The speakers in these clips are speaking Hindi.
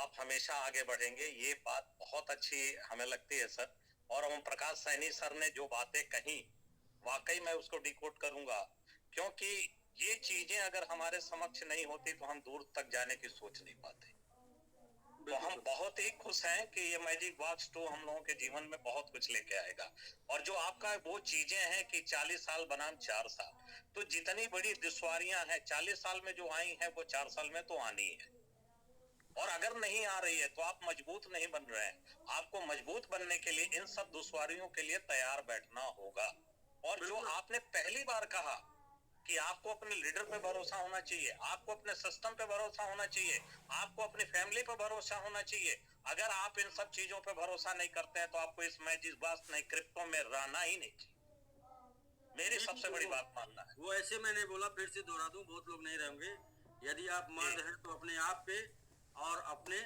आप हमेशा आगे बढ़ेंगे। ये बात बहुत अच्छी हमें लगती है सर। और ओम प्रकाश सैनी सर ने जो बातें कही, वाकई मैं उसको डिकोड करूंगा, क्योंकि ये चीजें अगर हमारे समक्ष नहीं होती तो हम दूर तक जाने की सोच नहीं पाते। तो हम बहुत ही खुश हैं कि ये मैजिक बॉक्स 2 हम लोगों के जीवन में बहुत कुछ लेके आएगा। और जो आपका वो चीजें हैं कि 40 साल बनाम 4 साल, तो जितनी बड़ी दुश्वारियां हैं 40 साल में जो आई हैं वो 4 साल में तो आनी है। और अगर नहीं आ रही है तो आप मजबूत नहीं बन रहे हैं। आपको मजबूत बनने के लिए इन सब दुश्वारियों के लिए तैयार बैठना होगा। और जो आपने पहली बार कहा कि आपको अपने लीडर पे भरोसा होना चाहिए, आपको अपने सिस्टम पे भरोसा होना चाहिए, आपको अपनी फैमिली पे भरोसा होना चाहिए। अगर आप इन सब चीजों पे भरोसा नहीं करते हैं तो आपको इस मैजिक बॉक्स नहीं, क्रिप्टो में रहना ही नहीं चाहिए। मेरी सबसे बड़ी बात मानना है। वो ऐसे मैंने बोला, फिर से दोहरा दूं, बहुत लोग नहीं रहेंगे। यदि आप मर्द हैं तो अपने आप पे और अपने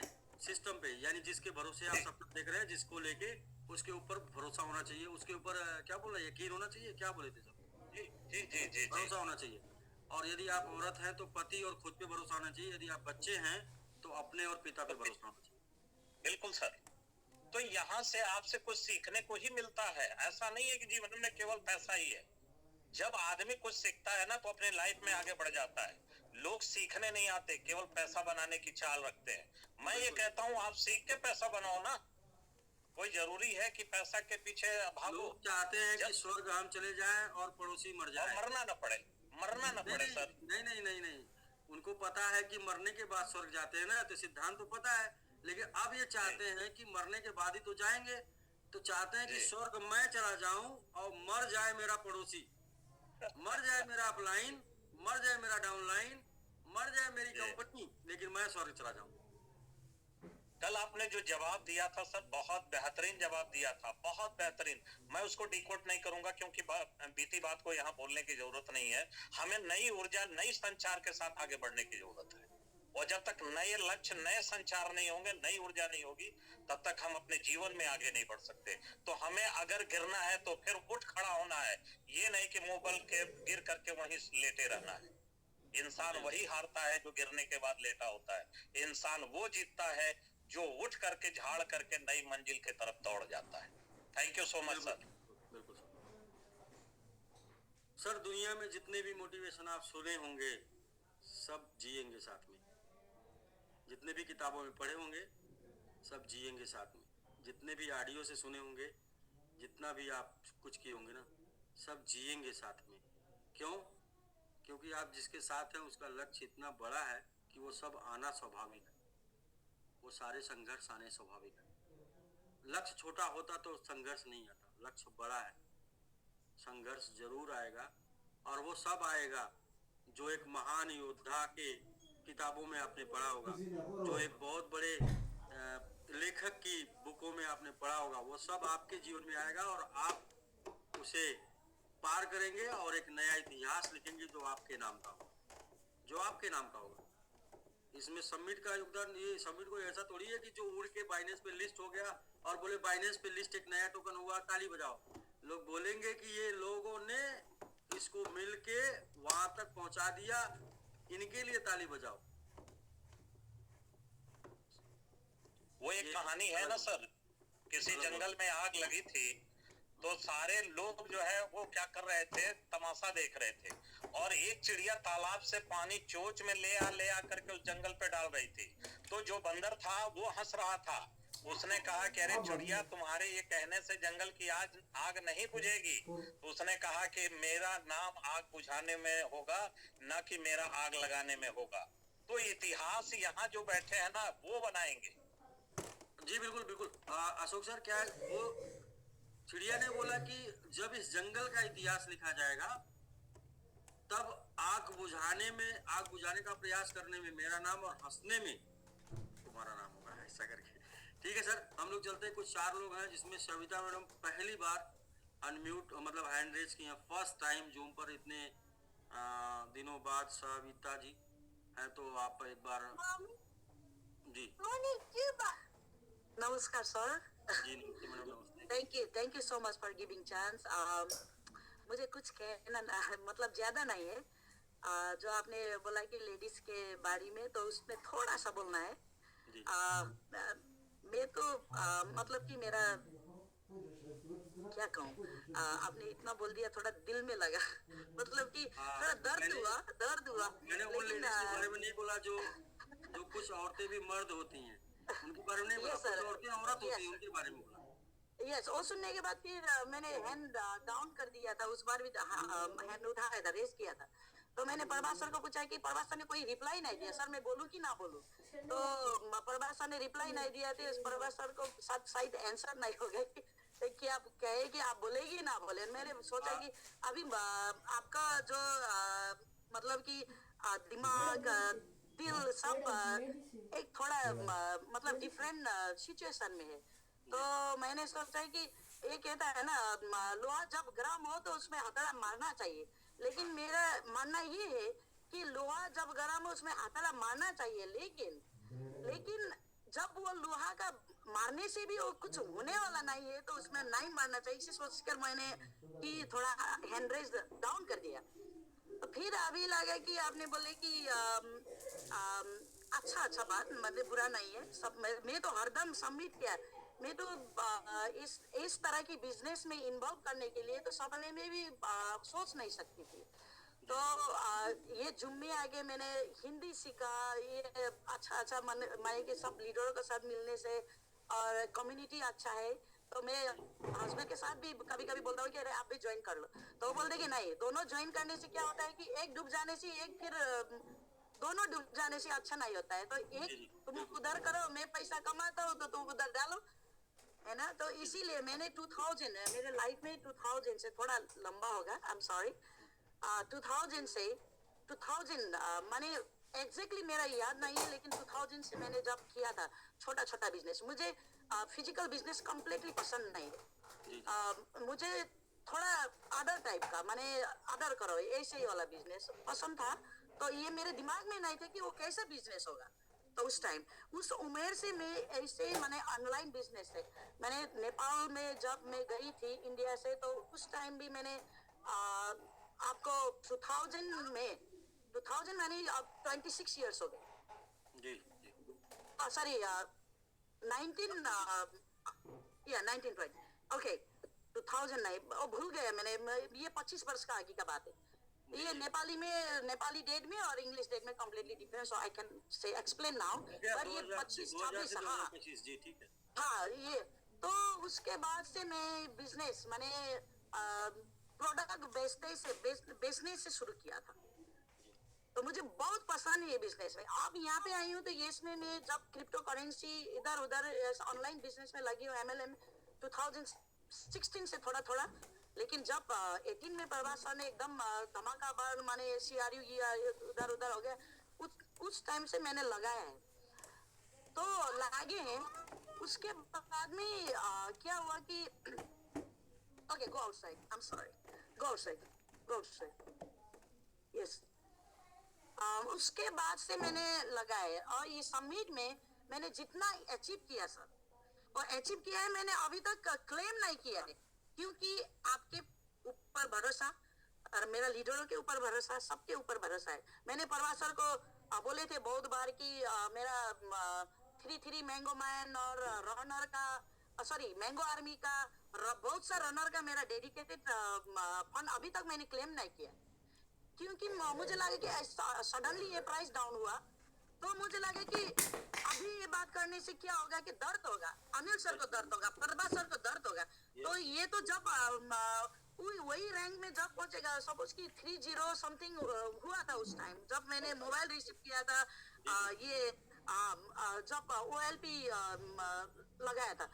सिस्टम पे, यानी जिसके भरोसे आप सब कुछ देख रहे हैं, जिसको लेके उसके ऊपर भरोसा होना चाहिए, उसके ऊपर क्या बोला, यकीन होना चाहिए, क्या बोले थे सब? जी जी जी जी भरोसा होना चाहिए। और यदि आप औरत हैं तो पति और खुद पे भरोसा होना चाहिए। यदि आप बच्चे हैं तो अपने और पिता पे भरोसा होना चाहिए। बिल्कुल सर। तो यहाँ से आपसे कुछ सीखने को ही मिलता है। ऐसा नहीं है कि जीवन में केवल पैसा ही है। जब आदमी कुछ सीखता है ना तो अपने लाइफ में आगे बढ़ जाता है। लोग सीखने नहीं आते, केवल पैसा बनाने की चाल रखते हैं। मैं ये कहता हूँ आप सीख के पैसा बनाओ ना। कोई जरूरी है कि पैसा के पीछे भागो। लोग चाहते हैं कि स्वर्ग हम चले जाएं और पड़ोसी मर जाए, और मरना न पड़े, मरना न पड़े सर। नहीं नहीं नहीं नहीं, उनको पता है कि मरने के बाद स्वर्ग जाते हैं ना, तो सिद्धांत तो पता है। लेकिन अब ये चाहते हैं कि मरने के बाद ही तो जाएंगे, तो चाहते हैं कि स्वर्ग मैं चला जाऊं और मर जाए मेरा पड़ोसी, मर जाए मेरा अपलाइन, मर जाए मेरा डाउनलाइन, मर जाए मेरी कंपनी, लेकिन मैं स्वर्ग चला जाऊं। कल आपने जो जवाब दिया था सर, बहुत बेहतरीन जवाब दिया था, बहुत बेहतरीन। मैं उसको डिकोड नहीं करूंगा क्योंकि बीती बात को यहाँ बोलने की जरूरत नहीं है। हमें नई ऊर्जा, नई संचार के साथ आगे बढ़ने की जरूरत है। और जब तक नए लक्ष्य, नए संचार नहीं होंगे, नई ऊर्जा नहीं होगी, तब तक हम अपने जीवन में आगे नहीं बढ़ सकते। तो हमें अगर गिरना है तो फिर उठ खड़ा होना है। ये नहीं कि मुंह बल के गिर करके वहीं लेटे रहना है। इंसान वही हारता है जो गिरने के बाद लेटा होता है। इंसान वो जीतता है जो उठ करके, झाड़ करके नई मंजिल की तरफ दौड़ जाता है। Thank you so much sir. बिल्कुल सर, दुनिया में जितने भी मोटिवेशन आप सुने होंगे सब जिएंगे साथ में, जितने भी किताबों में पढ़े होंगे सब जिएंगे साथ में, जितने भी ऑडियो से सुने होंगे, जितना भी आप कुछ किए होंगे ना, सब जिएंगे साथ में। क्यों? क्योंकि आप जिसके साथ हैं उसका लक्ष्य इतना बड़ा है कि वो सब आना स्वाभाविक है, वो सारे संघर्ष आने स्वाभाविक है। लक्ष्य छोटा होता तो संघर्ष नहीं आता, लक्ष्य बड़ा है, संघर्ष जरूर आएगा। और वो सब आएगा जो एक महान योद्धा के किताबों में आपने पढ़ा होगा, जो एक बहुत बड़े लेखक की बुकों में आपने पढ़ा होगा, वो सब आपके जीवन में आएगा और आप उसे पार करेंगे और एक नया इतिहास लिखेंगे जो आपके नाम का होगा, जो आपके नाम का होगा। इसमें समिट का योगदान, ये समिट कोई ऐसा थोड़ी है कि जो उड़ के बाइनेंस पे लिस्ट हो गया और बोले बाइनेंस पे लिस्ट एक नया टोकन हुआ, ताली बजाओ। लोग बोलेंगे कि ये लोगों ने इसको मिलके वहां तक पहुंचा दिया, इनके लिए ताली बजाओ। वो एक कहानी है ना सर, किसी जंगल में आग लगी थी तो सारे लोग जो है वो क्या कर रहे थे, तमाशा देख रहे थे। और एक चिड़िया तालाब से पानी चोंच में ले आ करके उस जंगल पे डाल रही थी। तो जो बंदर था वो हंस रहा था। उसने कहा कि अरे चिड़िया, तुम्हारे ये कहने से जंगल की आज आग नहीं बुझेगी। तो उसने कहा कि मेरा नाम आग बुझाने में होगा, न कि मेरा आग लगाने में होगा। तो इतिहास यहाँ जो बैठे हैं ना वो बनाएंगे। जी बिल्कुल बिल्कुल। अशोक सर, क्या है वो चिड़िया ने बोला कि जब इस जंगल का इतिहास लिखा जाएगा तब आग बुझाने में, आग बुझाने का प्रयास करने में मेरा नाम और हंसने में तुम्हारा नाम होगा, ऐसा करके। ठीक है सर, हम लोग चलते हैं। कुछ 4 लोग हैं जिसमें सविता मैडम पहली बार अनम्यूट मतलब हैंड रेज किए, फर्स्ट टाइम जूम पर इतने दिनों बाद सविता जी हैं, तो आप एक बार जी। नमस्कार सर। जी नमस्ते मैडम, नमस्ते। Thank you so much for giving chance. मुझे कुछ कहना मतलब ज्यादा नहीं है। जो आपने बोला कि लेडीज के बारे में, तो उसमें थोड़ा सा बोलना है। जी मैं तो मतलब कि मेरा क्या कहूँ, आपने इतना बोल दिया, थोड़ा दिल में लगा मतलब कि हाँ, थोड़ा दर्द मैंने हुआ, दर्द हुआ। मैंने उन लेकिन लेडीज के बारे में नहीं बोला जो जो कुछ औरतें भी मर्द होती हैं, उनके बारे में नहीं बोला, यस कुछ सर, औरतें औरत होती हैं यस उनके बारे में बोला। यस, वो सुनने के बाद फिर मैंने हैंड डाउन कर दिया था, उस बार भी हैंड उठाया था, रेस किया था। तो मैंने प्रभास सर को पूछा कि प्रभास सर ने कोई रिप्लाई नहीं दिया, सर मैं बोलूं कि ना बोलूं। तो प्रभास सर ने रिप्लाई नहीं दिया, तो प्रभास सर को शायद आंसर नहीं हो गया कि आप कहे कि आप बोलेगी ना बोले। मैंने सोचा हाँ कि अभी आपका जो मतलब कि दिमाग दिल सब एक थोड़ा मतलब डिफरेंट सिचुएशन में है। तो जी मैंने सोचा कि ये कहता है ना, लोहा जब गर्म हो तो उसमें हथौड़ा मारना चाहिए। लेकिन हाँ मेरा मानना ये है कि लोहा जब गर्म हो उसमें हथौड़ा मारना चाहिए, लेकिन लेकिन जब वो लोहा का मारने से भी वो कुछ होने वाला नहीं है तो उसमें नहीं मारना चाहिए। इसे सोचकर मैंने कि थोड़ा हैंड रेज डाउन कर दिया। तो फिर अभी लगा कि आपने बोले कि अच्छा अच्छा बात, मतलब बुरा नहीं है सब। मैं तो हरदम सबमिट किया। मैं तो इस तरह की बिजनेस में इन्वॉल्व करने के लिए तो सपने में भी सोच नहीं सकती थी। तो जी ये जुम्मे आगे मैंने हिंदी सीखा। ये अच्छा अच्छा माने के सब लीडरों के साथ मिलने से, और कम्युनिटी अच्छा है। तो मैं जी हस्बैंड के साथ भी कभी कभी बोलता हूँ कि अरे आप भी ज्वाइन कर लो। तो वो बोलते कि नहीं, दोनों ज्वाइन करने से क्या होता है कि एक डूब जाने से एक फिर दोनों डूब जाने से अच्छा नहीं होता है। तो एक जी जी तुम बिल्कुल उधर करो, मैं पैसा कमाता हूँ तो तुम उधर डालो, है ना। तो जी इसीलिए मैंने 2000 मेरे लाइफ में 2000 से थोड़ा लंबा होगा, आई एम सॉरी, 2000 से 2000 माने एग्जैक्टली मेरा याद नहीं है, लेकिन 2000 से मैंने जब किया था छोटा छोटा बिजनेस। मुझे फिजिकल बिजनेस कम्प्लीटली पसंद नहीं है। जी जी मुझे थोड़ा अदर टाइप का, माने अदर करो ऐसे ही वाला बिजनेस पसंद था। तो ये मेरे दिमाग में नहीं थे कि वो कैसा बिजनेस होगा। तो उस टाइम उस उम्र से मैं ऐसे माने ऑनलाइन बिजनेस है। मैंने नेपाल में जब मैं गई थी इंडिया से, तो उस टाइम भी मैंने आपको 2000 में 2000 माने अब 26 ईयर्स हो गए। जी जी सॉरी 19 या 1920, ओके 2000 नहीं, वो भूल गया मैंने। ये 25 वर्ष का आगे का बात है। जी ये जी नेपाली में, नेपाली डेट में और इंग्लिश डेट में completely different, so I can say explain now. हो गया पर ये 2000 25 2000 26, से हाँ 2025 जी ठीक है हाँ ये। तो उसके बाद से मैं बिजनेस माने प्रोडक्ट बेचने से शुरू किया था। जी तो मुझे बहुत पसंद है ये बिजनेस में। अब यहाँ पे आई हूँ तो ये इसमें मैं जब क्रिप्टो करेंसी इधर उधर ऑनलाइन बिजनेस में लगी हूँ, एमएलएम 2016 से थोड़ा थोड़ा। लेकिन जब 18 में प्रभास सर ने एकदम धमाका बार माने सीआरयू इधर उधर हो गया, उस टाइम से मैंने लगाया है। तो लागे हैं। उसके बाद में क्या हुआ कि okay go outside, I am sorry, go outside, go outside, yes. उसके बाद से मैंने लगाए, और ये समिट में मैंने जितना अचीव किया सर, और अचीव किया है, मैंने अभी तक क्लेम नहीं किया है। क्योंकि आपके ऊपर भरोसा, और मेरा लीडरों के ऊपर भरोसा, सबके ऊपर भरोसा है। मैंने परवा सर को बोले थे बहुत बार कि मेरा 3 मैंगो मैन और रनर का, सॉरी मैंगो आर्मी का, बहुत सा रनर का मेरा डेडिकेटेड फंड अभी तक मैंने क्लेम नहीं किया। क्योंकि मुझे लगा कि सडनली ये प्राइस डाउन हुआ, तो मुझे लगा कि अभी ये बात करने से क्या होगा कि दर्द होगा, अनिल सर को दर्द होगा, प्रभा सर को दर्द होगा। तो यस ये तो जब वही रैंक में जब पहुंचेगा, सपोज कि 30 समथिंग हुआ था उस टाइम जब मैंने मोबाइल रिसीव किया था। जी जी ये जब OLP लगाया था,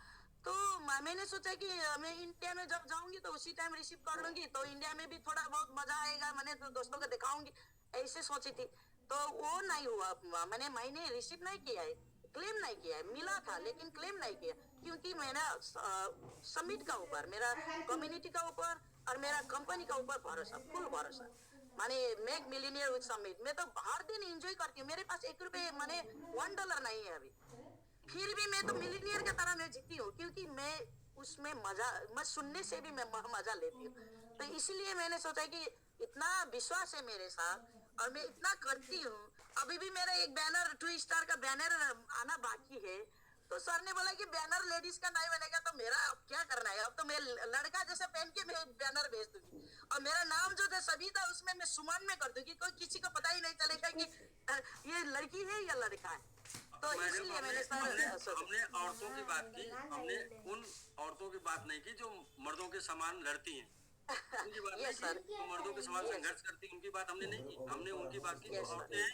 तो मैंने सोचा कि मैं इंडिया में जब जाऊंगी तो उसी टाइम रिसीव कर लूंगी, तो इंडिया में भी थोड़ा बहुत मजा आएगा, मैंने तो दोस्तों को दिखाऊंगी, ऐसे सोची थी। तो वो नहीं हुआ, मैंने रिसीव नहीं किया है, क्लेम नहीं किया है। मिला था लेकिन क्लेम नहीं किया, क्योंकि मेरा समिट का ऊपर, मेरा कम्युनिटी का ऊपर और मेरा कंपनी का ऊपर भरोसा, फुल भरोसा। माने मेक मिलियनियर विद समिट, मैं तो हर दिन एंजॉय करती हूँ। मेरे पास ₹1 माने $1 नहीं है अभी, फिर भी मैं तो मिलीनियर की तरह मैं जीती हूँ, क्योंकि मैं उसमें मजा, मैं सुनने से भी मैं मजा लेती हूँ। तो इसलिए मैंने सोचा कि इतना विश्वास है मेरे साथ और मैं इतना करती हूँ, अभी भी मेरा एक बैनर 2 स्टार का बैनर आना बाकी है। तो सर ने बोला कि बैनर लेडीज का नहीं बनेगा, तो मेरा अब क्या करना है? अब तो मैं लड़का जैसे पहन के मैं बैनर भेज दूंगी, और मेरा नाम जो था सभी था उसमें मैं सुमन में कर दूंगी, कोई किसी को पता ही नहीं चलेगा कि ये लड़की है या लड़का है। तो मैडम, इसलिए हमने मैंने हमने औरतों की बात की, हमने उन औरतों की बात नहीं की जो मर्दों के समान लड़ती हैं, उनकी बात नहीं यस सर, की, जो मर्दों के समान संघर्ष करती, उनकी बात हमने नहीं की। हमने उनकी बात की जो यस सर, औरतें हैं,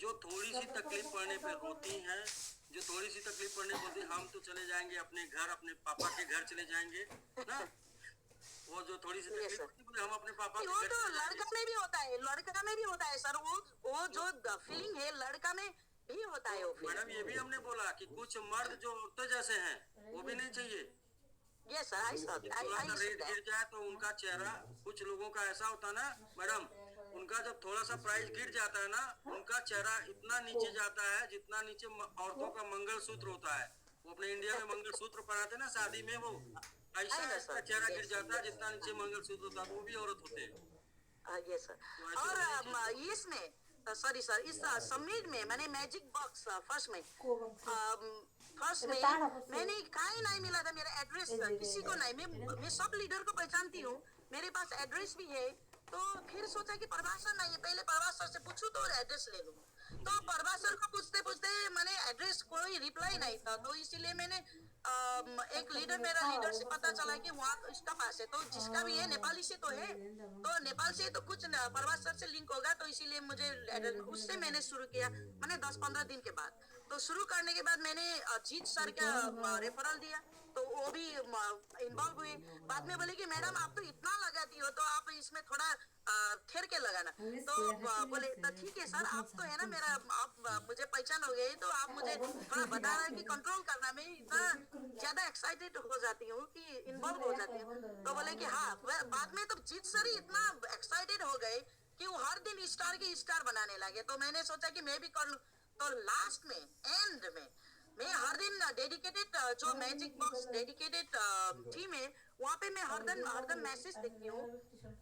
जो थोड़ी सी तकलीफ पड़ने पे रोती हैं, जो थोड़ी सी तकलीफ पड़ने पे बोलती हैं, हम तो चले जाएंगे अपने घर, अपने पापा के घर चले जाएंगे ना। वो जो थोड़ी सी यस तकलीफ सर। होती है, बोले हम अपने पापा के वो घर तो चले जाएंगे। लड़का में भी होता है, लड़का में भी होता है सर, वो जो फीलिंग है लड़का में भी होता है वो मैडम, फीलिंग। ये भी हमने बोला कि कुछ मर्द जो औरतों जैसे हैं, वो भी नहीं चाहिए। यस सर, आई सॉ थोड़ा सा रेट गिर जाए तो उनका चेहरा, कुछ लोगों का ऐसा होता है ना मैडम, उनका जब थोड़ा सा प्राइस गिर जाता है ना, उनका चेहरा इतना नीचे जाता है जितना नीचे औरतों का मंगलसूत्र होता है। वो अपने इंडिया में मंगलसूत्र पहनाते ना शादी में, वो ऐसा ऐसा चेहरा गिर जाता है जितना नीचे मंगलसूत्र होता है, वो भी औरत होते हैं। Yes sir. तो ऐसे और होनी चाहिए। इसमें सॉरी सर, इस समिट में मैंने मैजिक बॉक्स फर्स्ट में मैंने कहीं नहीं मिला था मेरा एड्रेस, किसी को नहीं। मैं सब लीडर को पहचानती हूँ, मेरे पास एड्रेस भी है। तो फिर सोचा कि प्रभास सर नहीं है, पहले प्रभास सर से पूछूं तो एड्रेस ले लूं। तो प्रभास सर को पूछते पूछते मैंने एड्रेस, कोई रिप्लाई नहीं था, तो इसीलिए मैंने एक लीडर, मेरा लीडर से पता चला कि वहाँ इसका पास है, तो जिसका भी है नेपाली से तो है, तो नेपाल से तो कुछ प्रभास सर से लिंक होगा, तो इसीलिए मुझे उससे मैंने शुरू किया, मैंने 10-15 दिन के बाद। तो शुरू करने के बाद मैंने जीत सर का रेफरल दिया, तो वो भी इन्वॉल्व हुए। बाद में बोले कि मैडम आप तो इतना लगाती हो, तो आप इसमें थोड़ा ठेर के लगाना। तो बोले तो ठीक है सर, आप तो है ना मेरा, आप मुझे पहचान हो गई, तो आप मुझे थोड़ा बता रहे कि कंट्रोल करना। मैं इतना ज्यादा एक्साइटेड हो जाती हूँ कि इन्वॉल्व हो जाती हूँ। तो बोले कि हाँ। बाद में तो जीत सर ही इतना एक्साइटेड हो गए कि वो हर दिन स्टार के स्टार बनाने लगे। तो मैंने सोचा कि मैं भी कर लूं। तो लास्ट में, एंड में, मैं हर दिन डेडिकेटेड, जो मैजिक बॉक्स डेडिकेटेड टीम है, वहाँ पे मैं हर दिन मैसेज देखती हूँ।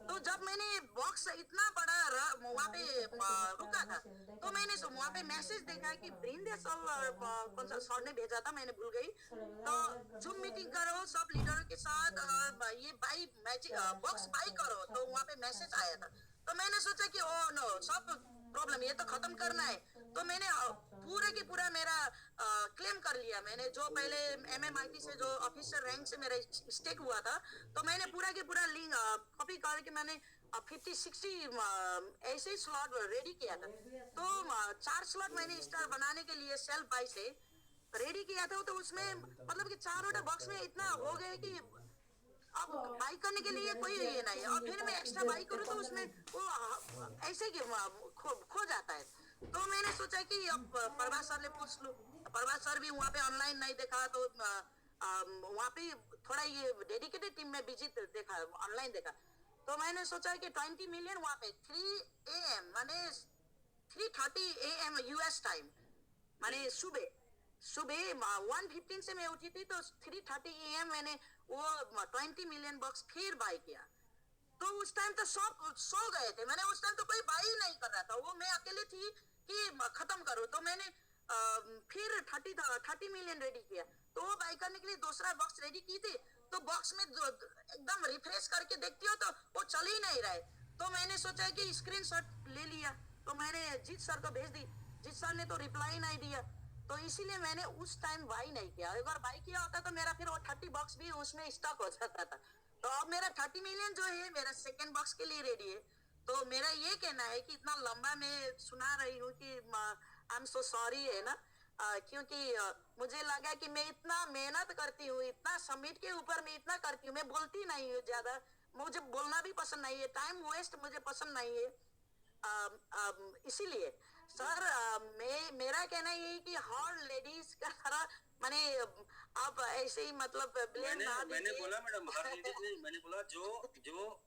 तो जब मैंने बॉक्स इतना बड़ा वहाँ पे रुका था, तो मैंने वहाँ पे मैसेज देखा कि ब्रिंदे सर, कौन सा सर ने भेजा था, मैंने भूल गई। तो जूम मीटिंग करो सब लीडरों के साथ, ये बाई मैजिक बॉक्स बाई करो, तो वहाँ पे मैसेज आया था। तो मैंने सोचा कि ओ नो, सब प्रॉब्लम ये तो खत्म करना है। तो मैंने पूरे की पूरा मेरा क्लेम कर लिया। मैंने जो पहले MMIT से जो ऑफिसर रैंक से मेरा स्टेक हुआ था, तो मैंने पूरा के पूरा लिंक कॉपी करके मैंने 50-60 ऐसे स्लॉट रेडी किया था। तो 4 स्लॉट मैंने स्टार बनाने के लिए सेल्फ बाई से रेडी किया था। तो उसमें मतलब कि 4 बॉक्स में इतना हो गया कि अब बाई करने के लिए कोई ये नहीं है, और फिर मैं एक्स्ट्रा बाई करूँ तो उसमें वो ऐसे कि खो जाता है। तो मैंने सोचा कि अब प्रभास सर ने पूछ लूं। प्रभास सर भी वहाँ पे ऑनलाइन नहीं देखा, तो वहाँ पे थोड़ा ये डेडिकेटेड टीम में बिजी देखा, ऑनलाइन देखा। तो मैंने सोचा कि 20 मिलियन वहाँ पे 3 AM माने 3:30 AM US टाइम, माने सुबह 1:15 से मैं उठी थी, तो 3:30 AM मैंने वो 20 मिलियन बॉक्स फिर बाई किया। तो उस टाइम तो सब सो गए थे, मैंने उस टाइम तो कोई बाई नहीं कर रहा था, वो मैं अकेले थी कि खत्म करूं। तो मैंने फिर 30 मिलियन रेडी किया। तो वो बाई करने के लिए दूसरा बॉक्स रेडी की थी, तो बॉक्स में एकदम रिफ्रेश करके देखती हो तो वो चल ही नहीं रहा है। तो मैंने सोचा कि स्क्रीनशॉट ले लिया, तो मैंने जीत सर को भेज दी। जीत सर ने तो रिप्लाई नहीं दिया, तो इसीलिए मैंने उस टाइम बाई नहीं किया। एक बार बाई किया होता तो मेरा फिर वो 30 बॉक्स भी उसमें स्टॉक हो जाता था। तो अब मेरा 30 मिलियन जो है मेरा सेकेंड बॉक्स के लिए रेडी है। तो मेरा ये कहना है कि इतना लंबा मैं सुना रही हूँ कि आई एम सो सॉरी, है ना। क्योंकि मुझे लगा कि मैं इतना मेहनत करती हूँ, इतना समिट के ऊपर मैं इतना करती हूँ, मैं बोलती नहीं हूँ ज्यादा, मुझे बोलना भी पसंद नहीं है, टाइम वेस्ट मुझे पसंद नहीं है। इसीलिए सर, मेरा कहना ये है कि हर लेडीज का तरह माने आप ऐसे ही मतलब ब्लेम ना मैंने दीजिए। बोला मैडम, हर लेडीज नहीं, मैंने बोला जो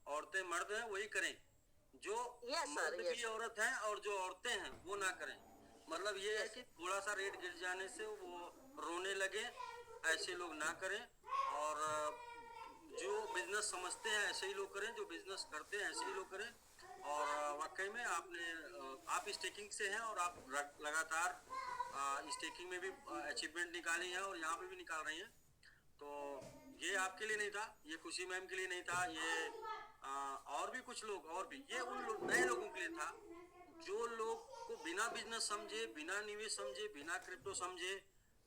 औरतें मर्द हैं वही करें, जो Yes, sir, मर्द yes, भी sir. औरत हैं और जो औरतें हैं वो ना करें। मतलब ये है Yes. कि थोड़ा सा रेट गिर जाने से वो रोने लगे, ऐसे लोग ना करें। और जो बिजनेस समझते हैं ऐसे ही लोग करें, जो बिजनेस करते हैं ऐसे ही लोग करें। और वाकई में आपने आप स्टेकिंग से हैं और आप लगातार स्टेकिंग में भी अचीवमेंट निकाली है और यहाँ पे भी निकाल रही हैं। तो ये आपके लिए नहीं था, ये खुशी मैम के लिए नहीं था, ये और भी कुछ लोग, और भी ये उन नए लोगों के लिए था जो लोग को बिना बिजनेस समझे, बिना निवेश समझे, बिना क्रिप्टो समझे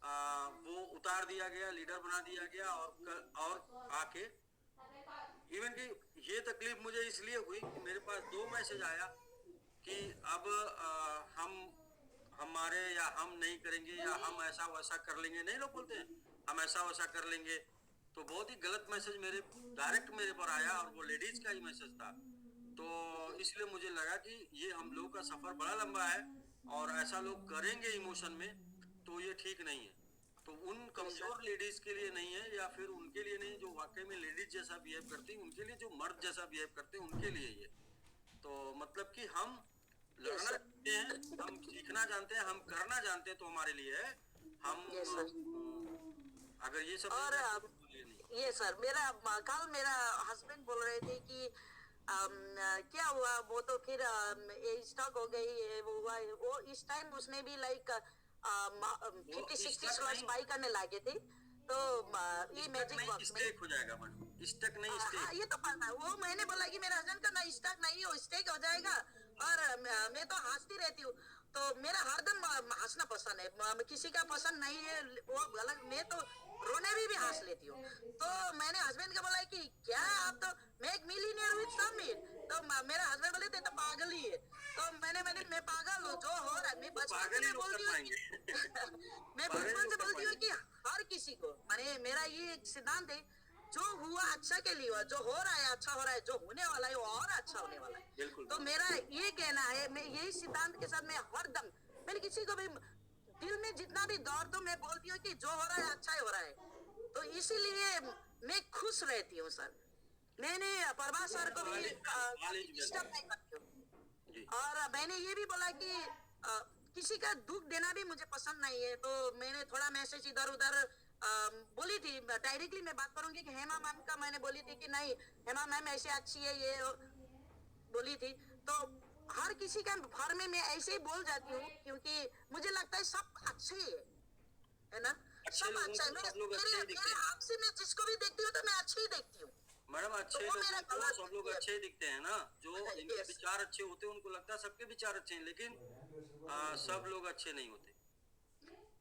वो उतार दिया गया, लीडर बना दिया गया। और आके इवन कि ये तकलीफ मुझे इसलिए हुई कि मेरे पास 2 मैसेज आया कि अब हमारे या हम नहीं करेंगे या हम ऐसा वैसा कर लेंगे, नहीं लोग बोलते हैं हम ऐसा वैसा कर लेंगे। तो बहुत ही गलत मैसेज मेरे डायरेक्ट मेरे पर आया और वो लेडीज का ही मैसेज था। तो इसलिए मुझे लगा कि ये हम लोग का सफर बड़ा लंबा है और ऐसा लोग करेंगे इमोशन में तो ये ठीक नहीं है। तो उन कमजोर लेडीज के लिए नहीं है या फिर उनके लिए नहीं जो वाकई में लेडीज जैसा बिहेव करती हैं, उनके लिए जो मर्द जैसा बिहेव करते हैं उनके लिए ये। तो मतलब कि हम लड़ना जानते हैं, हम सीखना जानते हैं, हम करना जानते हैं तो हमारे लिए है। हम अगर ये सब और ये सर कल मेरा हस्बैंड बोल रहे थे कि क्या हुआ, वो तो फिर स्टॉक हो गई, वो हुआ, वो इस टाइम उसने भी लाइक 50-60 स्लॉट्स बाई करने लगे थे। तो ये मैजिक बॉक्स में स्टेक हो जाएगा मैडम, स्टक नहीं स्टेक। हाँ, ये तो पता है। वो मैंने बोला कि मेरे हस्बैंड का ना स्टॉक नहीं हो, स्टेक हो जाएगा। और मैं तो हंसती रहती हूँ, तो मेरा हरदम हंसना पसंद है, किसी का पसंद नहीं है वो गलत। मैं तो रोने भी हंस लेती हूँ। तो मैंने हस्बैंड को बोला कि क्या आप तो मेक मिलियनेयर विद समिट। तो मेरा हस्बैंड बोले थे तो पागल ही है। तो मैं पागल हूँ, जो हो रहा है मैं बचपन से बोलती हूँ मैं बचपन से बोलती हूँ कि हर किसी को, माने मेरा ये एक सिद्धांत है, जो हुआ अच्छा के लिए हुआ, जो हो रहा है अच्छा हो रहा है, जो होने वाला है वो और अच्छा होने वाला है। तो मेरा ये कहना है, मैं यही सिद्धांत के साथ मैं हरदम, मैंने किसी को भी दिल में जितना भी दौड़ दो, मैं बोलती हूँ कि जो हो रहा है अच्छा ही हो रहा है। तो इसीलिए मैं खुश रहती हूँ सर। मैंने प्रभास सर को भी डिस्टर्ब नहीं करती हूँ, और मैंने ये भी बोला कि किसी का दुख देना भी मुझे पसंद नहीं है। तो मैंने थोड़ा मैसेज इधर उधर बोली थी, डायरेक्टली मैं बात करूंगी कि हेमा मैम का मैंने बोली थी कि नहीं हेमा मैम ऐसे अच्छी है, ये बोली थी। तो हर किसी का घर में मैं ऐसे ही बोल जाती हूँ, क्योंकि मुझे लगता है सब अच्छे है ना, सब अच्छा है। मेरे आपसे मैं जिसको भी देखती हूँ तो मैं अच्छी ही देखती हूँ मैडम। अच्छे लोग तो सब लोग अच्छे ही दिखते हैं ना, जो इनके विचार अच्छे होते हैं उनको लगता है सबके विचार अच्छे हैं, लेकिन सब लोग अच्छे नहीं होते।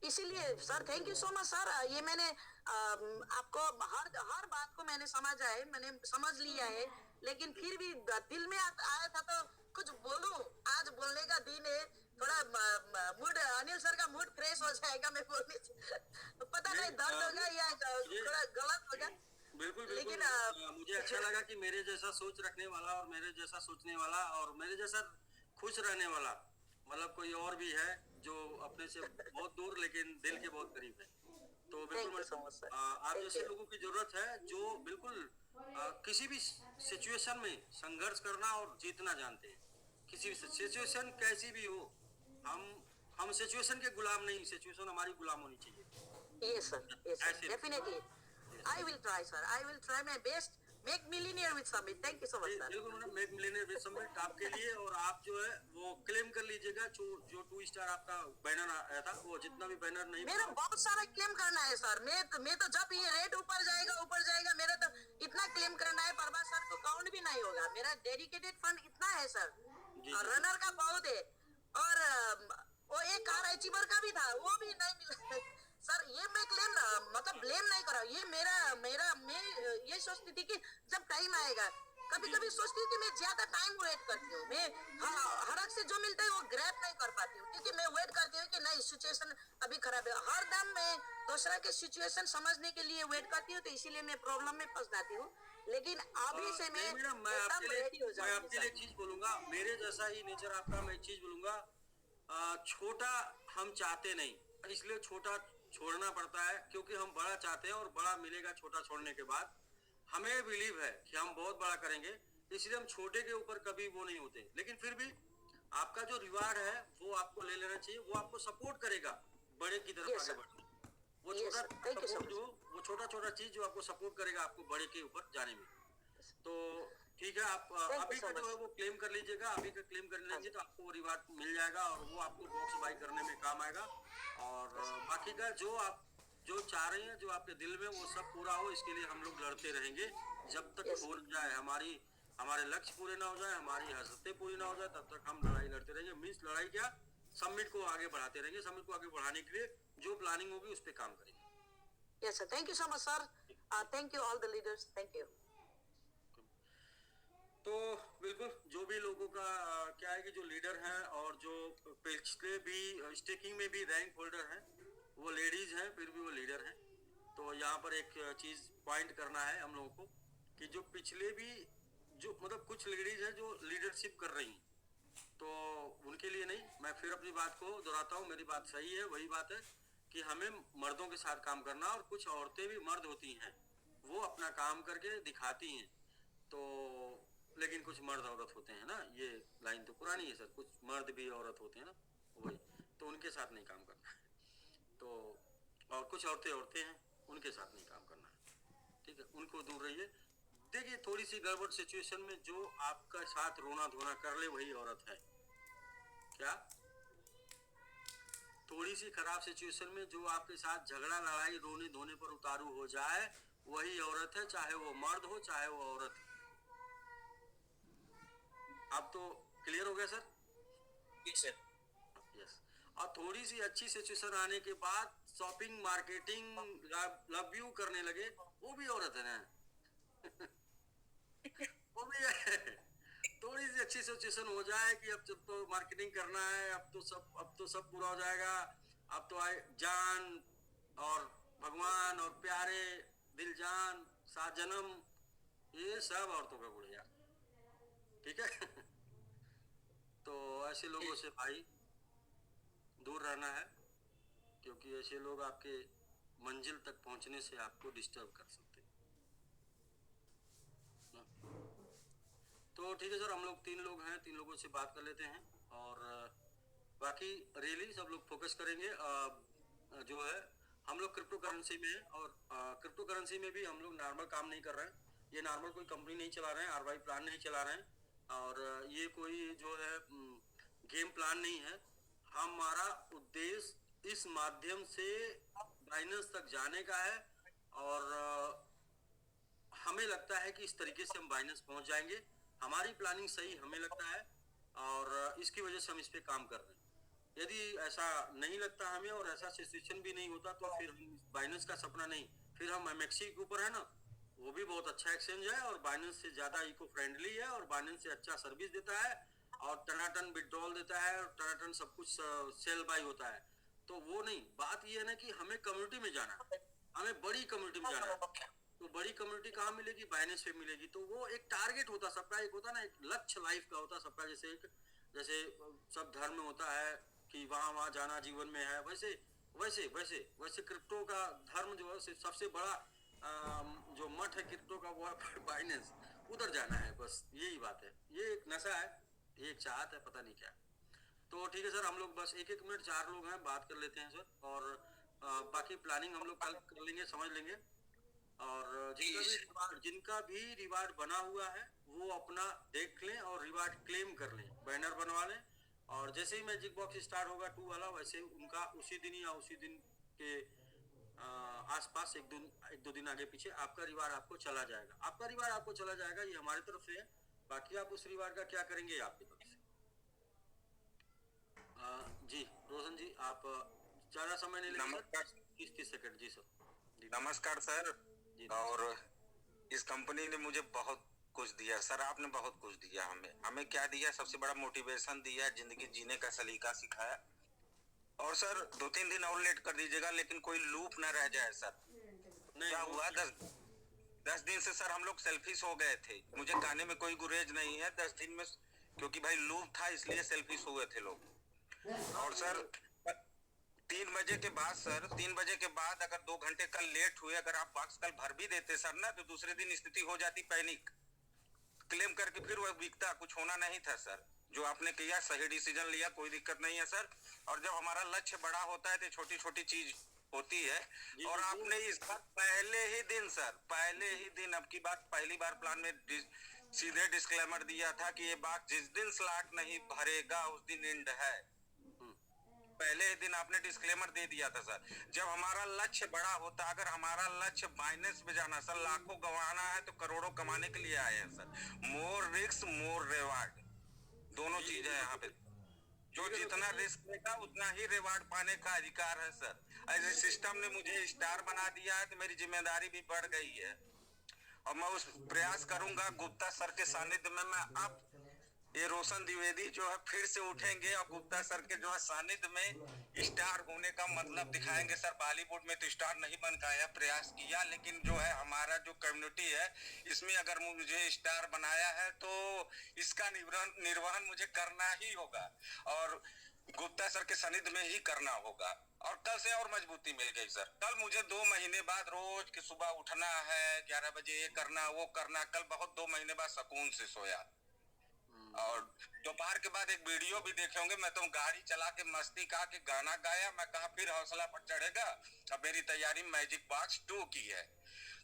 इसीलिए sir thank you so much sir. ये मैंने आपको हर बात को मैंने समझा है, मैंने समझ लिया है, लेकिन फिर भी दिल में आया था तो कुछ बोलूं। आज बोलने का दिन है, थोड़ा मूड, अनिल सर का मूड फ्रेश हो जाएगा मैं बोलने से। पता नहीं दर्द होगा या थोड़ा गलत होगा। बिल्कुल लेकिन मुझे अच्छा लगा कि मेरे जैसा सोच रखने वाला और मेरे जैसा सोचने वाला और मेरे जैसा खुश रहने वाला मतलब कोई और भी है जो अपने से बहुत दूर लेकिन दिल के बहुत करीब है। तो बिल्कुल आप जैसे लोगों की जरूरत है जो बिल्कुल किसी भी सिचुएशन में संघर्ष करना और जीतना जानते हैं। किसी भी सिचुएशन कैसी भी हो, हम सिचुएशन के गुलाम नहीं, सिचुएशन हमारी गुलाम होनी चाहिए। Yes sir, definitely I will try sir, I will try my best, make millionaire with summit. Thank you so much sir. बिल्कुल madam, make millionaire with summit आपके लिए। और आप जो है वो क्लेम कर लीजिएगा जो 2 स्टार आपका बैनर आया था, वो जितना भी बैनर नहीं, मेरा बहुत सारा क्लेम करना है सर। मैं तो जब ये रेट ऊपर जाएगा मेरा तो इतना क्लेम करना है, प्रभास सर को काउंट भी नहीं होगा। मेरा डेडिकेटेड फंड इतना है सर, रनर का बहुत है, और वो एक कार अचीवर का भी था, वो भी नहीं मिला सर। ये मैं क्लेम मतलब ब्लेम नहीं कर रहा, ये मैं ये सोचती थी कि जब टाइम आएगा, कभी सोचती हूँ कि मैं ज्यादा टाइम वेट करती हूँ, मैं हड़क से जो मिलता है वो ग्रैब नहीं कर पाती हूँ, क्योंकि मैं वेट करती हूँ कि नहीं सिचुएशन अभी खराब है। हर दम मैं दूसरा के सिचुएशन समझने के लिए वेट करती हूँ, तो इसीलिए मैं प्रॉब्लम में फंस जाती हूँ। लेकिन अभी से मैं एकदम रेडी हो जाऊंगी। मैं आपके लिए एक चीज बोलूंगा, मेरे जैसा ही नेचर आपका, मैं एक चीज बोलूंगा, छोटा हम चाहते नहीं, इसलिए छोटा छोड़ना पड़ता है, क्योंकि हम बड़ा चाहते हैं और बड़ा मिलेगा छोटा छोड़ने के बाद। हमें बिलीव है कि हम बहुत बड़ा करेंगे, इसलिए हम छोटे के ऊपर कभी वो नहीं होते। लेकिन फिर भी आपका जो रिवार्ड है वो आपको ले लेना चाहिए, वो आपको सपोर्ट करेगा बड़े की तरफ आगे बढ़ने। वो छोटा छोटा चीज जो आपको सपोर्ट करेगा आपको बड़े के ऊपर जाने में। तो ठीक है, आप अभी का जो है वो क्लेम कर लीजिएगा, अभी का क्लेम कर लीजिए तो आपको रिवार्ड मिल जाएगा और वो आपको बॉक्स बाई करने में काम आएगा। और बाकी का जो आप जो चाह रहे हैं, जो आपके दिल में, वो सब पूरा हो, इसके लिए हम लोग लड़ते रहेंगे जब तक हो न जाए, हमारे लक्ष्य पूरे ना हो जाए, हमारी हसरतें पूरी ना हो जाए, तब तक हम लड़ाई लड़ते रहेंगे। मीन्स लड़ाई क्या, समिट को आगे बढ़ाते रहेंगे। समिट को आगे बढ़ाने के लिए जो प्लानिंग होगी उस पर काम करेंगे। Yes, sir. Thank you so much, sir. Thank you all the leaders. Thank you. तो बिल्कुल जो भी लोगों का क्या है कि जो लीडर हैं और जो पिछले भी स्टेकिंग में भी रैंक होल्डर हैं, वो लेडीज हैं, फिर भी वो लीडर हैं। तो यहाँ पर एक चीज़ पॉइंट करना है हम लोगों को कि जो पिछले भी जो मतलब कुछ लेडीज हैं जो लीडरशिप कर रही हैं, तो उनके लिए नहीं, मैं फिर अपनी बात को दोहराता हूँ, मेरी बात सही है, वही बात है कि हमें मर्दों के साथ काम करना, और कुछ औरतें भी मर्द होती हैं, वो अपना काम करके दिखाती हैं, तो लेकिन कुछ मर्द औरत होते हैं ना, ये लाइन तो पुरानी है सर, कुछ मर्द भी औरत होते हैं ना, वही, तो उनके साथ नहीं काम करना है। तो और कुछ औरतें हैं, उनके साथ नहीं काम करना है, ठीक है, उनको दूर रहिए। देखिए थोड़ी सी गड़बड़ सिचुएशन में जो आपका साथ रोना धोना कर ले वही औरत है क्या? थोड़ी सी खराब सिचुएशन में जो आपके साथ झगड़ा लड़ाई रोने धोने पर उतारू हो जाए वही औरत है, चाहे वो मर्द हो चाहे वो औरत। अब तो क्लियर हो गया सर? यस। और थोड़ी सी अच्छी सिचुएशन आने के बाद शॉपिंग मार्केटिंग लव यू करने लगे, वो भी औरत है ना वो भी है। थोड़ी सी अच्छी सिचुएशन हो जाए कि अब जब तो मार्केटिंग करना है, अब तो सब पूरा हो जाएगा, अब तो आए जान और भगवान और प्यारे दिल जान सात जन्म, ये सब औरतों का गुण यार, ठीक है तो ऐसे लोगों से भाई दूर रहना है, क्योंकि ऐसे लोग आपके मंजिल तक पहुंचने से आपको डिस्टर्ब कर सकते हैं। तो ठीक है सर, हम लोग 3 लोग हैं, 3 लोगों से बात कर लेते हैं, और बाकी रियली सब लोग फोकस करेंगे। जो है हम लोग क्रिप्टो करेंसी में, और क्रिप्टो करेंसी में भी हम लोग नॉर्मल काम नहीं कर रहे हैं, ये नॉर्मल कोई कंपनी नहीं चला रहे हैं, आरवाई प्लान नहीं चला रहे हैं, और ये कोई जो है गेम प्लान नहीं है। हमारा उद्देश्य इस माध्यम से बाइनेंस तक जाने का है, और हमें लगता है कि इस तरीके से हम बाइनेंस पहुंच जाएंगे, हमारी प्लानिंग सही हमें लगता है, और इसकी वजह से हम इस पे काम कर रहे हैं। यदि ऐसा नहीं लगता हमें और ऐसा सिचुएशन भी नहीं होता तो फिर बाइनेंस का सपना नहीं, फिर हम एमएक्सी के ऊपर है ना, वो भी बहुत अच्छा एक्सचेंज है और बाइनेंस से ज्यादा इको फ्रेंडली है और बाइनेंस से अच्छा सर्विस देता है और टनाटन विड्रॉल देता है और टनाटन सब कुछ सेल बाय होता है। तो वो नहीं, बात ये है ना कि हमें कम्युनिटी में जाना है, हमें बड़ी कम्युनिटी में जाना है। तो बड़ी कम्युनिटी कहाँ मिलेगी? बाइनेंस पे मिलेगी। तो वो एक टारगेट होता सबका, एक होता ना, एक लक्ष्य लाइफ का होता सबका, जैसे सब धर्म में होता है कि वहाँ जाना जीवन में है, वैसे वैसे वैसे वैसे क्रिप्टो का धर्म जो है सबसे बड़ा जो मठ है क्रिप्टो का वो है बाइनेंस, उधर जाना है, बस यही बात है। ये एक नशा है, ये एक चाहत है, पता नहीं क्या। तो ठीक है सर, हम लोग बस एक मिनट, 4 लोग हैं, बात कर लेते हैं सर, और बाकी प्लानिंग हम लोग कल कर लेंगे, समझ लेंगे। और जिनका भी रिवार्ड बना हुआ है वो अपना देख लें और रिवार्ड क्लेम कर लें, बैनर बनवा लें, और जैसे ही मैजिक बॉक्स स्टार्ट होगा 2 वाला, वैसे उनका उसी दिन या उसी दिन के आसपास एक दो दिन आगे पीछे आपका रिवार्ड आपको चला जाएगा, आपका रिवार्ड आपको चला जाएगा, ये हमारी तरफ से है। बाकी आप उस रिवार्ड का क्या करेंगे आपकी तरफ से। जी रोशन जी, आप ज्यादा समय नहीं लेंगे, 30 सेकंड। जी सर। नमस्कार सर। और इस कंपनी ने मुझे बहुत कुछ दिया सर, आपने बहुत कुछ दिया हमें क्या दिया? सबसे बड़ा मोटिवेशन दिया, जिंदगी जीने का सलीका सिखाया। और सर 2-3 दिन और लेट कर दीजिएगा, लेकिन कोई लूप ना रह जाए सर। क्या हुआ, 10 दिन से सर हम लोग सेल्फिश हो गए थे, मुझे कहने में कोई गुरेज नहीं है, 10 दिन में, क्योंकि भाई लूप था इसलिए सेल्फिश हुए थे लोग। और सर 3 बजे के बाद सर, 3 बजे के बाद अगर 2 घंटे कल लेट हुए, अगर आप बॉक्स कल भर भी देते सर ना, तो दूसरे दिन स्थिति हो जाती पैनिक, क्लेम करके फिर वह बिकता, कुछ होना नहीं था सर। जो आपने किया सही डिसीजन लिया, कोई दिक्कत नहीं है सर। और जब हमारा लक्ष्य बड़ा होता है तो छोटी छोटी चीज होती है, और आपने इस बार पहले ही दिन सर, पहले ही दिन, अब की बात पहली बार प्लान में सीधे डिस्क्लेमर दिया था कि ये बात जिस दिन स्लॉट नहीं भरेगा उस दिन एंड है। पहले ही दिन आपने डिस्क्लेमर दे दिया था सर। जब हमारा लक्ष्य बड़ा होता, अगर हमारा लक्ष्य बाइनेंस में जाना सर, लाखों गंवाना है तो करोड़ों कमाने के लिए आए हैं सर। मोर रिस्क मोर रिवार्ड, दोनों चीज है यहाँ पे। जो जितना रिस्क लेगा उतना ही रिवार्ड पाने का अधिकार है सर। ऐसे सिस्टम ने मुझे स्टार बना दिया है तो मेरी जिम्मेदारी भी बढ़ गई है और मैं उस प्रयास करूंगा गुप्ता सर के सानिध्य में। मैं अब ये रोशन द्विवेदी जो है फिर से उठेंगे और गुप्ता सर के जो है सानिध्य में स्टार होने का मतलब दिखाएंगे सर। बॉलीवुड में तो स्टार नहीं बन पाया, प्रयास किया, लेकिन जो है हमारा जो कम्युनिटी है इसमें अगर मुझे स्टार बनाया है तो इसका निर्वहन मुझे करना ही होगा और गुप्ता सर के सानिध्य में ही करना होगा। और कल से और मजबूती मिल गई सर। कल मुझे 2 महीने बाद रोज की सुबह उठना है, 11 बजे ये करना वो करना। कल बहुत 2 महीने बाद सुकून से सोया। और दोपहर के बाद एक वीडियो भी देखे होंगे, मैं तो गाड़ी चला के मस्ती कहा कि गाना गाया, मैं कहा फिर हौसला पर चढ़ेगा। अब मेरी तैयारी मैजिक बॉक्स 2 की है।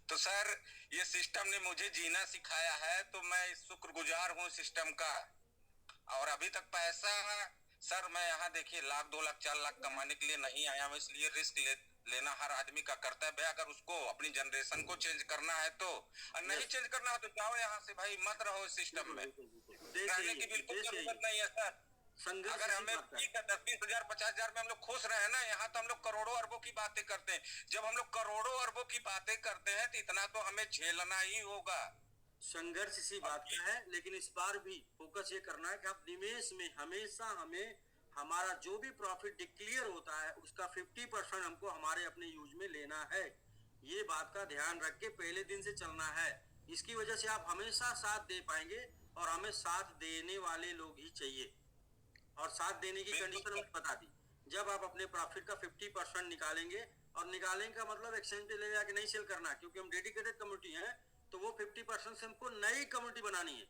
तो सर ये सिस्टम ने मुझे जीना सिखाया है तो मैं शुक्रगुजार हूँ सिस्टम का। और अभी तक पैसा सर मैं यहाँ देखिए 1 लाख 2 लाख 4 लाख कमाने के लिए नहीं आया हूँ, इसलिए रिस्क लेना हर आदमी का कर्तव्य है। अगर उसको अपनी जनरेशन को चेंज करना है तो, और नहीं चेंज करना है तो जाओ यहाँ से भाई, मत रहो इस सिस्टम में। रहने की बिल्कुल जरूरत नहीं है सर। अगर हमें ठीक है 10-20 हजार 50 हजार में हम लोग खुश रहे ना, यहाँ तो हम लोग करोड़ों अरबों की बातें करते हैं। जब हम लोग करोड़ों अरबों की बातें करते हैं तो इतना तो हमें झेलना ही होगा। संघर्ष इसी बात का है, लेकिन इस बार भी फोकस ये करना है कि आप निवेश में हमेशा हमें हमारा जो भी प्रॉफिट डिक्लेयर होता है उसका 50% हमको हमारे अपने यूज में लेना है। ये बात का ध्यान रख के पहले दिन से चलना है। इसकी वजह से आप हमेशा साथ दे पाएंगे और हमें साथ देने वाले लोग ही चाहिए। और साथ देने की कंडीशन हम बता दी, जब आप अपने प्रॉफिट का 50% निकालेंगे, और निकालेंगे का मतलब एक्सचेंज पे ले जाके नहीं सेल करना, क्योंकि हम डेडिकेटेड कम्युनिटी हैं तो वो 50% से हमको नई कम्युनिटी बनानी है,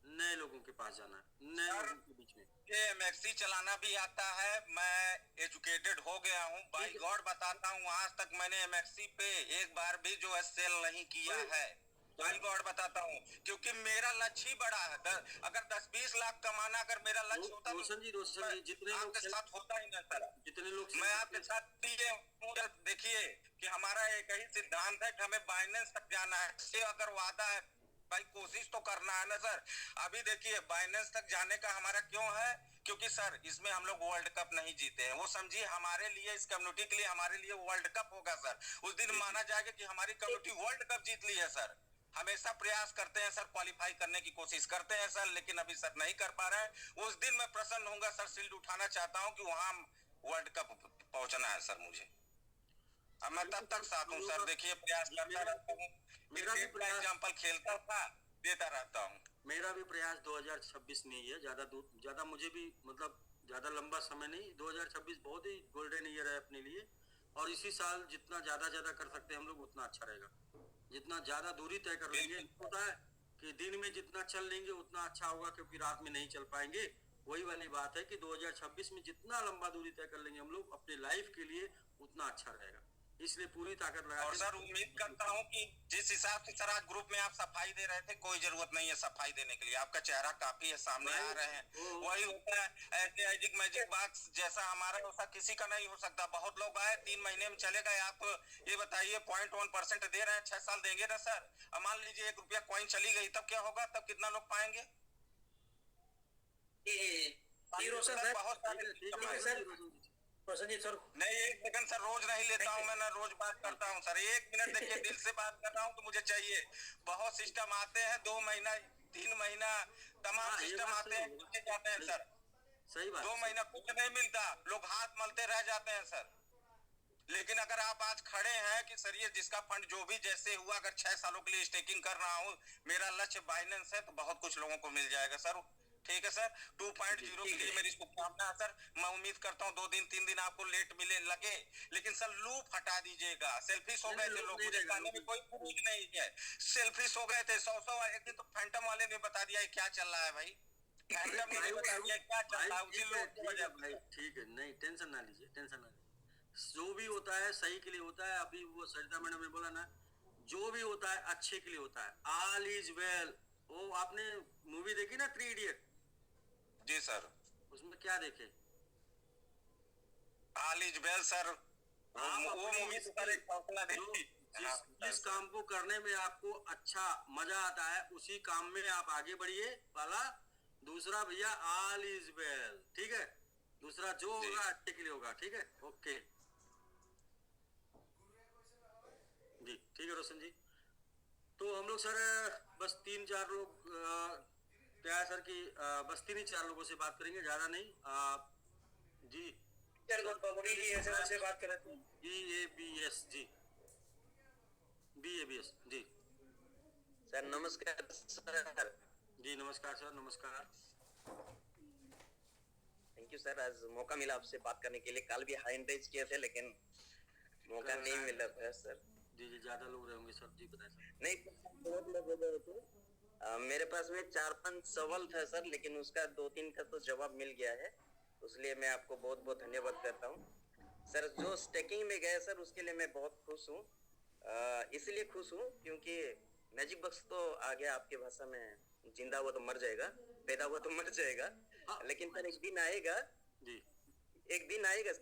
नए लोगों के पास जाना है, नए लोगों के बीच में। ये एमएक्सी चलाना भी आता है, मैं एजुकेटेड हो गया हूँ बाई गॉड बताता हूँ। आज तक मैंने एमएक्सी पे एक बार भी जो है सेल नहीं किया है, बाई गॉड बताता हूँ, क्योंकि मेरा लक्ष्य ही बड़ा है। अगर 10-20 लाख कमाना अगर मेरा लक्ष्य होता रोशन जी जितने लोग आपके साथ होता ही ना सर। जितने लोग मैं आपके साथ देखिए कि हमारा एक ही सिद्धांत है कि हमें बाइनेंस तक जाना है। ये अगर वादा है भाई कोशिश तो करना है ना सर। अभी देखिए बाइनेंस तक जाने का हमारा क्यों है, क्योंकि सर इसमें हम लोग वर्ल्ड कप नहीं जीते हैं। वो समझिए हमारे लिए, इस कम्युनिटी के लिए, हमारे लिए वर्ल्ड कप होगा सर। उस दिन माना जाएगा कि हमारी कम्युनिटी वर्ल्ड कप जीत ली है सर। हमेशा प्रयास करते हैं सर, क्वालिफाई करने की कोशिश करते हैं सर, लेकिन अभी सर नहीं कर पा रहे हैं। उस दिन मैं प्रसन्न होऊंगा सर, शील्ड उठाना चाहता हूँ कि वहां वर्ल्ड कप पहुंचना है सर मुझे। अब मैं तब तक साथ हूँ सर, देखिए प्रयास करता रहता हूँ। मेरा भी प्रयास एग्जाम्पल खेलता था, देता रहता हूँ। मेरा भी प्रयास 2026 में ही है। ज्यादा मुझे भी मतलब ज्यादा लंबा समय नहीं, 2026 बहुत ही गोल्डन ईयर है अपने लिए। और इसी साल जितना ज्यादा कर सकते हैं हम लोग उतना अच्छा रहेगा। जितना ज्यादा दूरी तय कर लेंगे, होता है कि दिन में जितना चल लेंगे उतना अच्छा होगा, क्योंकि रात में नहीं चल पाएंगे। वही वाली बात है कि 2026 में जितना लंबा दूरी तय कर लेंगे हम लोग अपने लाइफ के लिए उतना अच्छा रहेगा। इसलिए पूरी ताकत लगा। और सर उम्मीद करता हूँ कि जिस हिसाब से सर आज ग्रुप में आप सफाई दे रहे थे, कोई जरूरत नहीं है सफाई देने के लिए। आपका चेहरा काफी है, सामने आ रहे हैं। वही होता है ऐसे मैजिक बॉक्स जैसा हमारा वैसा किसी का नहीं हो सकता। बहुत लोग आए 3 महीने में चले गए। आप ये बताइए 0.1% दे रहे हैं, 6 साल देंगे ना सर। अब मान लीजिए 1 रुपया कॉइन चली गई, तब क्या होगा? तब कितना लोग पाएंगे? बहुत सारे सर नहीं, 1 सेकंड सर, रोज नहीं लेता हूँ मैं ना, रोज बात करता हूँ सर। 1 मिनट देखिए, दिल से बात कर रहा हूँ तो मुझे चाहिए। बहुत सिस्टम आते हैं 2 महीना 3 महीना तमाम सिस्टम आते हैं, चले जाते हैं सर। सही बात, 2 महीना कुछ नहीं मिलता, लोग हाथ मलते रह जाते हैं सर। लेकिन अगर आप आज खड़े हैं कि सर ये जिसका फंड जो भी जैसे हुआ, अगर 6 सालों के लिए स्टेकिंग कर रहा हूँ, मेरा लक्ष्य बाइनेंस है, तो बहुत कुछ लोगों को मिल जाएगा सर। ठीक है सर, 2.0 के लिए मेरी शुभकामना है सर। मैं उम्मीद करता हूँ 2 दिन 3 दिन आपको लेट मिले लगे, लेकिन सर लूप हटा दीजिएगा। सेल्फिश हो गए थे लोग, मुझे कहने में कोई खुश नहीं है। सेल्फिश हो गए थे 100 एक दिन तो फैंटम वाले ने बता दिया क्या चल रहा है भाई। फैंटम ने बता दिया क्या चल रहा है, उसी लोग की वजह से। ठीक है, नहीं टेंशन ना लीजिए, टेंशन ना लीजिए। जो भी होता है सही के लिए होता है। अभी वो सरिता मैडम ने बोला ना, जो भी होता है अच्छे के लिए होता है। ऑल इज वेल, वो आपने मूवी देखी ना 3 इडियट? जी सर। उसमें क्या देखे? All is well sir. आप वो अपनी मूवी तो सर एक हौसला देती। जिस काम को करने में आपको अच्छा मजा आता है उसी काम में आप आगे बढ़िए वाला। दूसरा भैया ऑल इज वेल, ठीक है? दूसरा जो होगा अच्छे के लिए होगा, ठीक है? ओके जी, ठीक है रोशन जी। तो हम लोग सर बस 3-4 लोग क्या है सर कि बस 3 ही 4 लोगों से बात करेंगे, ज्यादा नहीं। जी सर, से बात कर रहे थे। BABS जी, BABS जी। सर नमस्कार सर। जी नमस्कार सर, नमस्कार। थैंक यू सर, आज मौका मिला आपसे बात करने के लिए। कल भी हैंड रेज किए थे लेकिन मौका नहीं मिला था सर। जी जी, ज्यादा लोग रहेंगे सर, जी बताएं सर। नहीं, बहुत लोग हो गए थे। मेरे पास में 4-5 सवाल था सर, लेकिन उसका 2-3 का तो जवाब मिल गया है, इसलिए मैं आपको बहुत बहुत धन्यवाद करता हूँ सर। जो स्टेकिंग में गए सर उसके लिए मैं बहुत खुश हूँ। इसलिए खुश हूँ क्योंकि मैजिक बॉक्स तो आ गया, आपके भाषा में जिंदा हुआ तो मर जाएगा, पैदा हुआ तो मर जाएगा। लेकिन सर एक दिन आएगा जी, एक दिन आएगा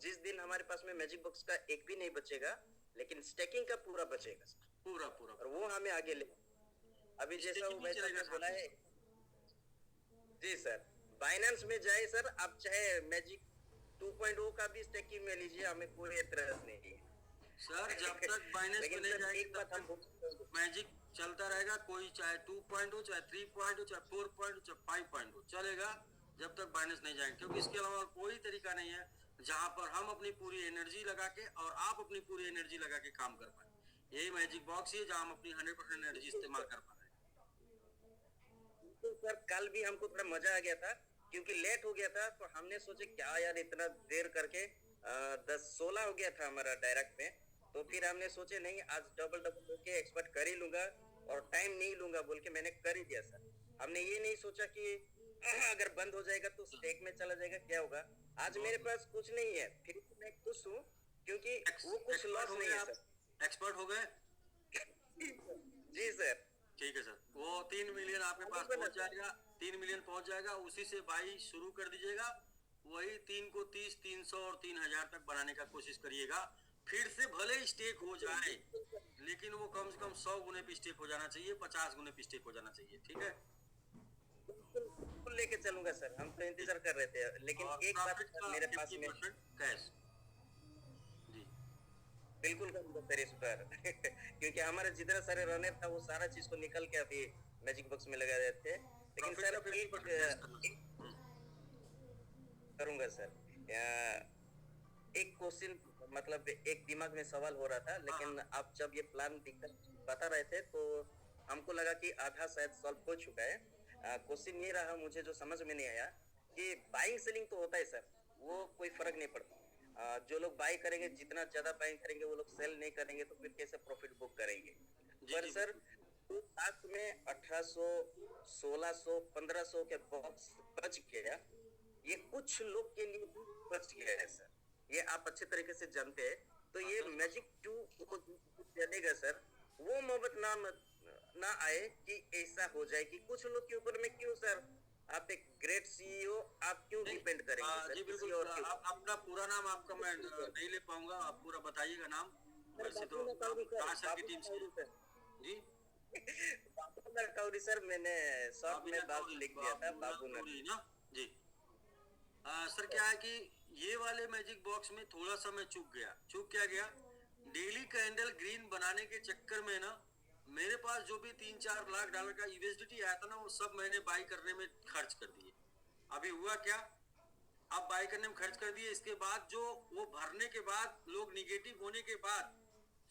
जिस दिन हमारे पास में मैजिक बॉक्स का एक भी नहीं बचेगा, लेकिन स्टेकिंग का पूरा बचेगा सर। पूरा पूरा और वो हमें आगे ले, अभी जैसा वो वैसा मैं बोला है। जी सर, बाइनेंस में जाए सर, आप चाहे मैजिक 2.0 का भी स्टेकिंग में लीजिए, हमें कोई एतराज नहीं है सर। जब तक बाइनेंस में नहीं जाएगी तब तक मैजिक चलता रहेगा। कोई चाहे 2.0, चाहे 3.0, चाहे 4.0, चाहे 5.0 चलेगा, जब तक बाइनेंस नहीं जाएंगे। क्योंकि इसके अलावा कोई तरीका नहीं है जहां पर हम अपनी पूरी एनर्जी लगा के और आप अपनी पूरी एनर्जी लगा के काम कर पाए। यही मैजिक बॉक्स है जहां हम अपनी 100% एनर्जी इस्तेमाल कर पा रहे हैं। तो सर कल भी हमको थोड़ा मजा आ गया था क्योंकि लेट हो गया था, तो हमने सोचे क्या यार इतना देर करके 10-16 हो गया था हमारा डायरेक्ट में। तो फिर हमने सोचे नहीं, आज डबल होके एक्सपर्ट कर ही लूंगा और टाइम नहीं लूंगा बोल के मैंने कर ही दिया सर। हमने ये नहीं सोचा कि अगर बंद हो जाएगा तो स्टेक में चला जाएगा, क्या होगा। आज मेरे पास कुछ नहीं है, फिर मैं खुश हूँ क्योंकि वो कुछ लॉस नहीं है सर। एक्सपर्ट हो गए? जी सर। ठीक है सर, वो 3 मिलियन आपके पास पहुंच जाएगा। 3 मिलियन पहुंच जाएगा, उसी से बाई शुरू कर दीजिएगा। वही 3 को 30, 300 और 3000 तक बनाने का कोशिश करिएगा। फिर से भले स्टेक हो जाए, लेकिन वो कम से कम 100 गुने पे स्टेक हो जाना चाहिए, 50 गुने पे स्टेक हो जाना चाहिए, ठीक है? बिल्कुल लेके चलूंगा सर, हम तो इंतजार कर रहे थे। लेकिन एक बात मेरे पास में कैश जी बिल्कुल करूंगा सर इस बार क्योंकि हमारे जितना सारे रनर था वो सारा चीज को निकल के अभी मैजिक बॉक्स में लगा देते थे। लेकिन सर एक करूंगा सर। एक क्वेश्चन मतलब एक दिमाग में सवाल हो रहा था, लेकिन आप जब ये प्लान बता रहे थे तो हमको लगा कि आधा शायद सॉल्व हो चुका है। क्वेश्चन ये रहा मुझे जो समझ में नहीं आया कि बाइंग सेलिंग तो होता है सर, वो कोई फर्क नहीं पड़ता। जो लोग बाई करेंगे, जितना ज्यादा बाइंग करेंगे वो लोग सेल नहीं करेंगे, तो फिर कैसे प्रॉफिट बुक करेंगे। पर सर लास्ट में 1800, 1600, 1500 के बॉक्स बच गया, ये कुछ लोग के लिए भी बच गया है सर, ये आप अच्छे तरीके से जानते हैं। तो ये मैजिक 2 चलेगा सर, वो मोहब्बत ना आए कि ऐसा हो जाए कि कुछ लोग के ऊपर में क्यों सर, आप एक ग्रेट सीईओ, आप क्यों डिपेंड करेंगे सर? जी बिल्कुल। आप अपना पूरा नाम आपका मैं नहीं ले पाऊंगा, आप पूरा बताइएगा नाम। वैसे तो सर की टीम से जी बाबू सर, मैंने शॉर्ट में बाबू लिख दिया था, बाबू ना जी। सर क्या है कि ये वाले मैजिक बॉक्स में थोड़ा सा मैं चूक क्या गया। डेली कैंडल ग्रीन बनाने के चक्कर में ना मेरे पास जो भी 3-4 लाख डॉलर का यूएसडीटी आया था ना, वो सब मैंने बाई करने में खर्च कर दिए। अभी हुआ क्या, अब बाई करने में खर्च कर दिए, इसके बाद जो वो भरने के बाद लोग निगेटिव होने के बाद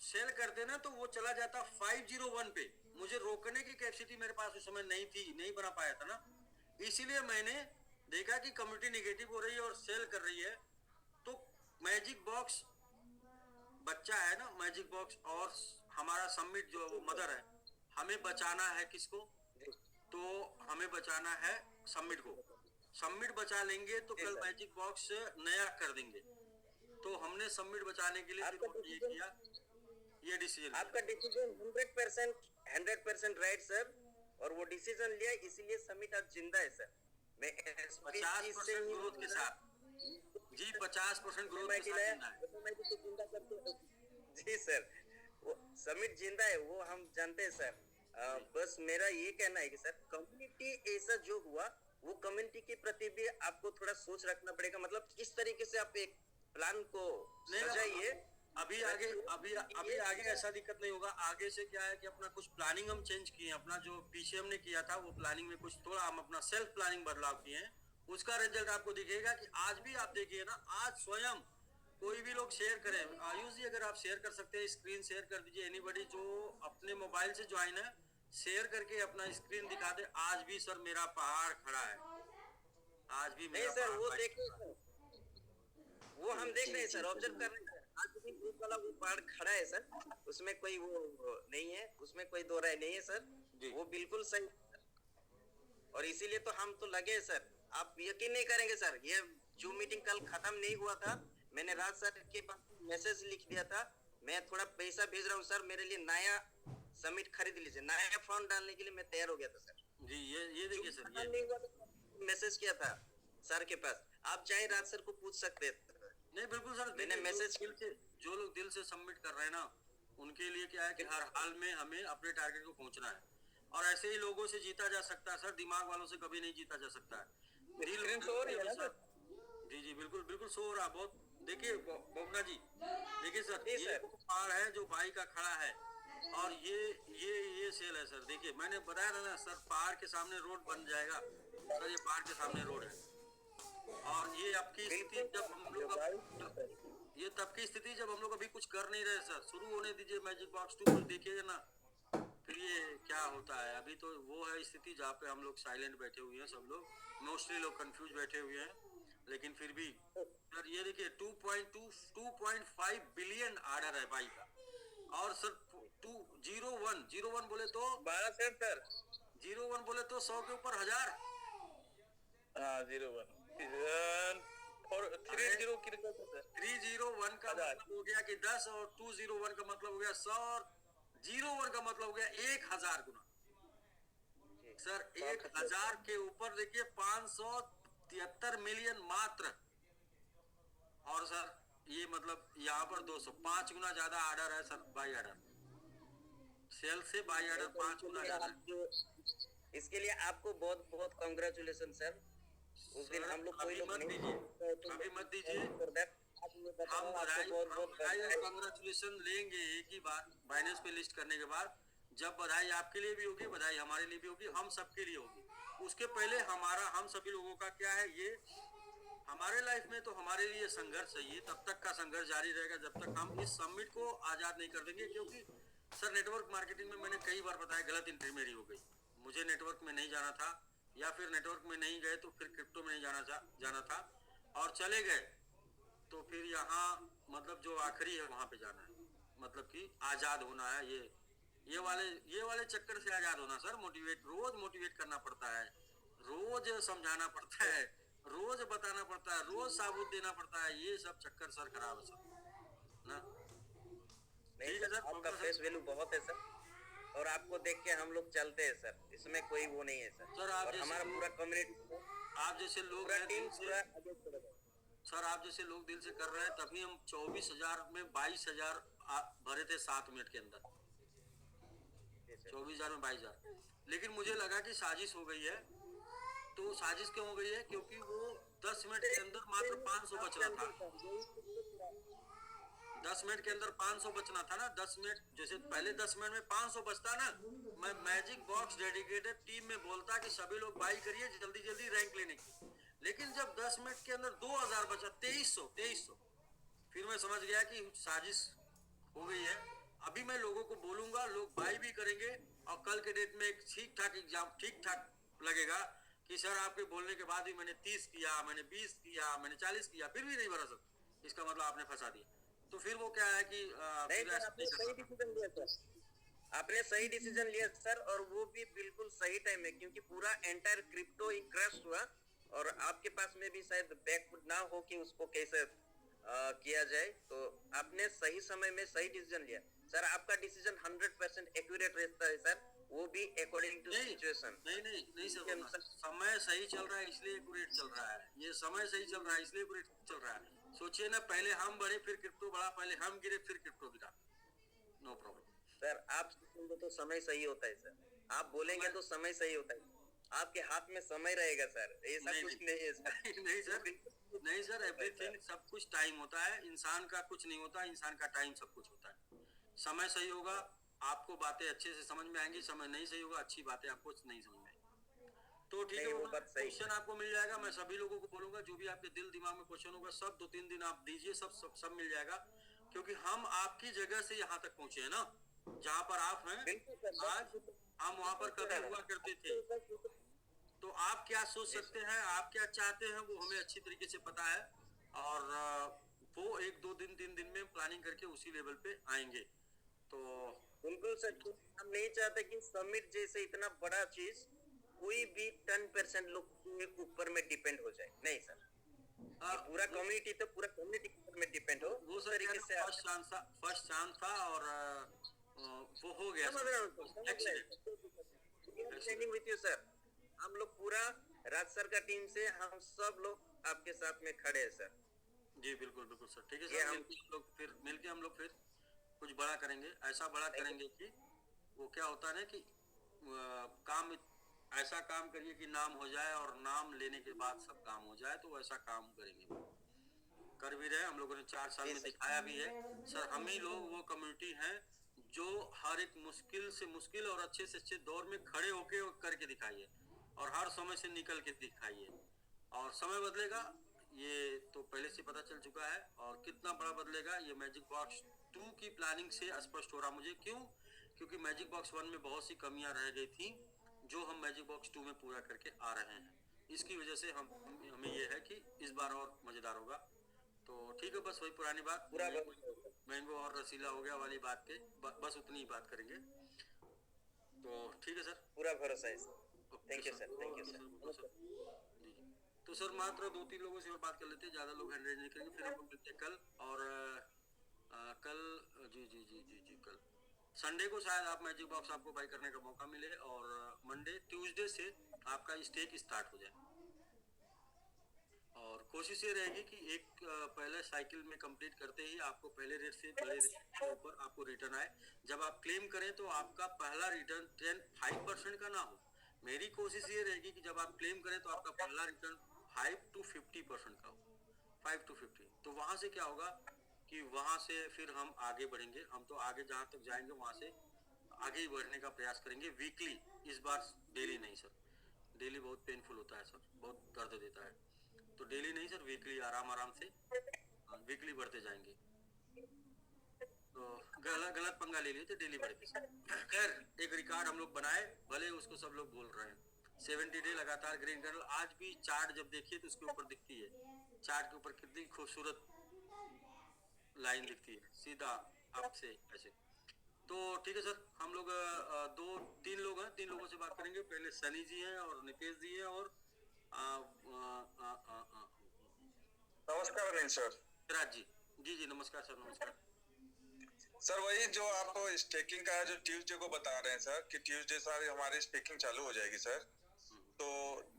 सेल करते ना, तो वो चला जाता 501 पे। मुझे रोकने की कैपेसिटी मेरे पास उस समय नहीं थी, नहीं बना पाया था ना, इसीलिए मैंने देखा कि कम्युनिटी निगेटिव हो रही है और सेल कर रही है, तो मैजिक बॉक्स बच्चा है ना, मैजिक बॉक्स और हमारा सबमिट जो मदर है, हमें बचाना है किसको? तो हमें बचाना है सबमिट को। सबमिट बचा लेंगे तो कल मैजिक बॉक्स नया कर देंगे। तो हमने सबमिट बचाने के लिए ये किया, ये डिसीजन। आपका डिसीजन 100% राइट सर। और वो डिसीजन लिया, इसीलिए समिट आज जिंदा है सर। मैं 50% ग्रोथ के साथ जी, 50% ग्रोथ के साथ जिंदा है। जी सर, वो समिट जिंदा है, वो हम जानते हैं सर। बस मेरा ये कहना है कि सर कम्युनिटी ऐसा जो हुआ, वो कम्युनिटी के प्रति भी आपको थोड़ा सोच रखना पड़ेगा। मतलब किस तरीके से आप एक प्लान को सजाइए। अभी आगे ऐसा दिक्कत नहीं होगा। आगे से क्या है कि अपना कुछ प्लानिंग हम चेंज किए हैं। अपना जो पीछे हमने किया था वो प्लानिंग में कुछ थोड़ा हम अपना सेल्फ प्लानिंग बदलाव किए हैं। उसका रिजल्ट आपको दिखेगा कि आज भी आप देखिए ना, आज स्वयं कोई भी लोग शेयर करें। आयुष जी, अगर आप शेयर कर सकते हैं, स्क्रीन शेयर कर दीजिए। एनीबॉडी जो अपने मोबाइल से ज्वाइन है, शेयर करके अपना स्क्रीन दिखा दे। आज भी सर मेरा पहाड़ खड़ा है, आज भी नहीं मेरा सर, वो पहाड़ देखिए सर, वो हम देख रहे हैं सर, ऑब्जर्व कर रहे हैं सर। आज भी वो वाला वो पहाड़ खड़ा है सर, उसमें कोई वो नहीं है, उसमें कोई दो राय नहीं है सर। वो बिल्कुल सही है। और इसीलिए तो हम तो लगे हैं सर। आप यकीन नहीं करेंगे सर, ये जूम मीटिंग कल खत्म नहीं हुआ था, मैंने राज सर के पास मैसेज लिख दिया था, मैं थोड़ा पैसा भेज रहा हूँ सर, मेरे लिए नया समिट खरीद लीजिए। नया फॉर्म डालने के लिए मैं तैयार हो गया था सर जी। ये देखिए सर, खत्म नहीं हुआ था, मैसेज किया था सर के पास। आप चाहे राज सर को पूछ सकते हैं। नहीं बिल्कुल सर, मैंने मैसेज दिल से जो लोग दिल से सबमिट कर रहे हैं ना, उनके लिए क्या है कि हर हाल में हमें अपने टारगेट को पहुंचना है। और ऐसे ही लोगों से जीता जा सकता है सर, दिमाग वालों से कभी नहीं जीता जा सकता है। दिल सो रही है ना सर। जी जी, बिल्कुल बिल्कुल सो रहा बहुत। देखिए बोगना जी, देखिए सर, ये वो पहाड़ है जो भाई का खड़ा है, और ये सेल है सर। देखिए मैंने बताया था ना सर, पहाड़ के सामने रोड बन जाएगा सर, ये पहाड़ के सामने रोड है। और ये आपकी स्थिति जब हम लोग, ये तब की स्थिति जब हम लोग अभी कुछ कर नहीं रहे सर। शुरू होने दीजिए मैजिक बॉक्स 2 पर, देखिएगा ना फिर ये क्या होता है। अभी तो वो है स्थिति जहाँ पे हम लोग साइलेंट बैठे हुए हैं, सब लोग मोस्टली लोग कंफ्यूज बैठे हुए हैं। लेकिन फिर भी सर ये देखिए 2.5 बिलियन ऑर्डर है भाई का। और सर 201 बोले तो 12 सर 01 बोले तो 100 के ऊपर 1000। हाँ 01 और 301 का मतलब हो गया कि 10, और 201 का मतलब हो गया 100, और 01 का मतलब हो गया 1000 गुना। सर 1000 के ऊपर देखिए 573 मिलियन मात्र। और सर ये मतलब यहाँ पर 205 गुना ज्यादा ऑर्डर है सर, बाई ऑर्डर सेल से बाई ऑर्डर 5 गुना ज्यादा है। इसके लिए आपको बहुत बहुत कांग्रेचुलेशन सर। उस दिन हम लोग कोई लोग मत दीजिए। हम बधाई और कांग्रेचुलेशन लेंगे एक ही बार बाइनेंस पे लिस्ट करने के बाद। जब बधाई आपके लिए भी होगी, बधाई हमारे लिए भी होगी, हम सबके लिए होगी। उसके पहले हम सभी लोगों का क्या है, ये हमारे लाइफ में तो हमारे लिए संघर्ष है। ये तब तक का संघर्ष जारी रहेगा जब तक हम इस समिट को आजाद नहीं कर देंगे। क्योंकि सर नेटवर्क मार्केटिंग में मैंने कई बार बताया, गलत एंट्री मेरी हो गई। मुझे नेटवर्क में नहीं जाना था, या फिर नेटवर्क में नहीं गए तो फिर क्रिप्टो में नहीं जाना था, और चले गए तो फिर यहाँ मतलब जो आखिरी है वहां पे जाना है, मतलब कि आजाद होना है। ये वाले चक्कर से आजाद होना सर। रोज मोटिवेट करना पड़ता है, रोज समझाना पड़ता है, रोज बताना पड़ता है, रोज साबुत देना पड़ता है। ये सब चक्कर सर खराब है सर ना। नहीं सर, आपका फेस वैल्यू बहुत है सर, और आपको देख के हम लोग चलते हैं सर, इसमें कोई वो नहीं है सर। और हमारा पूरा कम्युनिटी, आप जैसे लोग सर, आप जैसे लोग दिल से कर रहे हैं, तभी हम 24,000 में 22,000 भरे थे 7 मिनट के अंदर। 24,000 में 22,000। लेकिन मुझे लगा कि साजिश हो गई है। तो साजिश क्यों हो गई है? क्योंकि वो 10 मिनट के अंदर मात्र 500 बचना था। 10 मिनट के अंदर 500 बचना था ना। 10 मिनट जैसे पहले 10 मिनट में 500 बचता ना, मैं मैजिक बॉक्स डेडिकेटेड टीम में बोलता कि सभी लोग बाई करिए जल्दी जल्दी रैंक लेने की। लेकिन जब 10 मिनट के अंदर 2000 बचा, 2300, फिर मैं समझ गया कि साजिश हो गई है। अभी मैं लोगों को बोलूंगा, लोग बाई भी करेंगे, और कल के डेट में एक ठीक ठाक एग्जाम ठीक ठाक लगेगा कि सर आपके बोलने के बाद भी मैंने 30 किया, मैंने 20 किया, मैंने 40 किया, फिर भी नहीं भरा सर, इसका मतलब आपने फंसा दिया। तो फिर वो क्या है कि आपने सही डिसीजन लिया सर, आपने सही डिसीजन लिया सर, और वो भी बिल्कुल सही टाइम में, क्योंकि पूरा एंटायर क्रिप्टो ही क्रैश हुआ, और आपके पास में भी शायद बैकफुट ना हो कि उसको कैसे किया जाए। तो आपने सही समय में सही डिसीजन लिया सर। आपका डिसीजन 100% एक्यूरेट रहता है सर। वो भी अकॉर्डिंग टू नहीं सिचुएशन। नहीं सर, के अनुसार समय सही चल रहा है इसलिए एक्यूरेट चल रहा है। ये समय सही चल रहा है इसलिए एक्यूरेट चल रहा है। सोचिए ना, पहले हम बढ़े फिर क्रिप्टो बढ़ा, पहले हम गिरे फिर क्रिप्टो गिरा। नो प्रॉब्लम सर, आप सोचेंगे तो समय सही होता है सर, आप बोलेंगे तो समय सही होता है, आपके हाथ में समय रहेगा सर, ऐसा नहीं, कुछ नहीं है सर। नहीं सर, एवरीथिंग सब कुछ टाइम होता है। इंसान का कुछ नहीं होता, इंसान का टाइम सब कुछ होता है। समय सही होगा आपको बातें अच्छे से समझ में आएंगी, समय नहीं सही होगा अच्छी बातें आपको नहीं समझ में आएंगी। तो ठीक है, नहीं, वो बात सही क्वेश्चन आपको मिल जाएगा। मैं सभी लोगों को बोलूंगा जो भी आपके दिल दिमाग में क्वेश्चन होगा सब 2-3 दिन आप दीजिए, सब मिल जाएगा। क्योंकि हम आपकी जगह से यहाँ तक पहुंचे हैं ना, जहाँ पर आप हैं बिल्कुल सर, आज, हम वहाँ पर कभी हुआ करते थे। तो आप क्या सोच सकते हैं, आप क्या चाहते हैं, वो हमें अच्छी तरीके से पता है। और वो 1-2-3 दिन में प्लानिंग करके उसी लेवल पे आएंगे। तो बिल्कुल सर, हम नहीं चाहते कि समिट जैसे इतना बड़ा चीज कोई भी 10% लोग के ऊपर में डिपेंड हो जाए। नहीं सर, ये पूरा कम्युनिटी तो पूरा कम्युनिटी के ऊपर में डिपेंड हो वो उस सर तरीके से। फर्स्ट चांस था और वो हो गया समझ रहा हूँ विथ यू सर, हम लोग पूरा राज सर का टीम से हम सब लोग आपके साथ में खड़े हैं सर। जी बिल्कुल बिल्कुल सर, ठीक है ये सर। हम मिलके हम लोग फिर कुछ बड़ा करेंगे, ऐसा बड़ा करेंगे कि वो क्या होता है ना कि काम ऐसा काम करिए कि नाम हो जाए, और नाम लेने के बाद सब काम हो जाए। तो ऐसा काम करेंगे, कर भी रहे हम लोगों ने 4 साल में दिखाया भी है सर। हम ही लोग वो कम्युनिटी हैं जो हर एक मुश्किल से मुश्किल और अच्छे से अच्छे दौर में खड़े होके करके दिखाइए, और हर समय से निकल के दिखाइए। और समय बदलेगा ये तो पहले से पता चल चुका है, और कितना बड़ा बदलेगा ये मैजिक बॉक्स 2 की प्लानिंग से स्पष्ट हो रहा मुझे। क्योंकि मैजिक बॉक्स 1 में बहुत सी कमियां रह गई थी जो हम मैजिक बॉक्स 2 में पूरा करके आ रहे हैं। इसकी वजह से हमें ये है कि इस बार और मजेदार होगा। तो ठीक है, बस वही पुरानी बात, पूरा मैंगो और रसीला हो गया वाली बात के बस उतनी ही बात करेंगे। तो ठीक है सर, पूरा भरोसा है sir. Thank you sir, thank you sir. जी तो सर मात्र 2-3 लोगों से और बात कर लेते हैं, ज्यादा लोग हैंड रेज नहीं करेंगे। फिर हम लोग मिलते हैं कल, और कल जी कल संडे को शायद आप मैजिक बॉक्स आपको बाई करने का मौका मिले, और मंडे ट्यूसडे से आपका स्टेक स्टार्ट हो जाए। और कोशिश ये रहेगी कि एक पहले साइकिल में कंप्लीट करते ही आपको पहले रेट से बड़े रेट के ऊपर आपको रिटर्न आए। जब आप क्लेम करें तो आपका पहला रिटर्न 5% का ना हो। मेरी कोशिश ये रहेगी कि जब आप क्लेम करें तो आपका पहला रिटर्न 5 to 50% का हो, 5 to 50। तो वहां से क्या होगा कि वहां से फिर हम आगे बढ़ेंगे। हम तो आगे जहां तक जाएंगे वहां से आगे ही बढ़ने का प्रयास करेंगे, वीकली। इस बार डेली नहीं सर, डेली बहुत पेनफुल होता है सर, बहुत दर्द देता है। तो डेली नहीं सर, वीकली आराम से वीकली बढ़ते जाएंगे। तो गलत पंगा ले लिए थे, डेली बढ़ते सर। खैर एक रिकॉर्ड हम लोग बनाए, भले उसको सब लोग बोल रहे हैं 70 डे लगातार ग्रीन कैंडल। आज भी चार्ट जब देखिए तो उसके ऊपर दिखती है, चार्ट के ऊपर कितनी खूबसूरत लाइन दिखती है सीधा आपसे ऐसे। तो ठीक है सर, हम लोग 2-3 लोग हैं, 3 लोगों से बात करेंगे। पहले सनी जी हैं और नितेश जी हैं और नमस्कार अनिल सर। राज जी। जी नमस्कार सर, नमस्कार सर। वही जो आप स्टेकिंग का जो ट्यूसडे को बता रहे हैं सर कि ट्यूसडे सारी हमारी स्टेकिंग चालू हो जाएगी सर। तो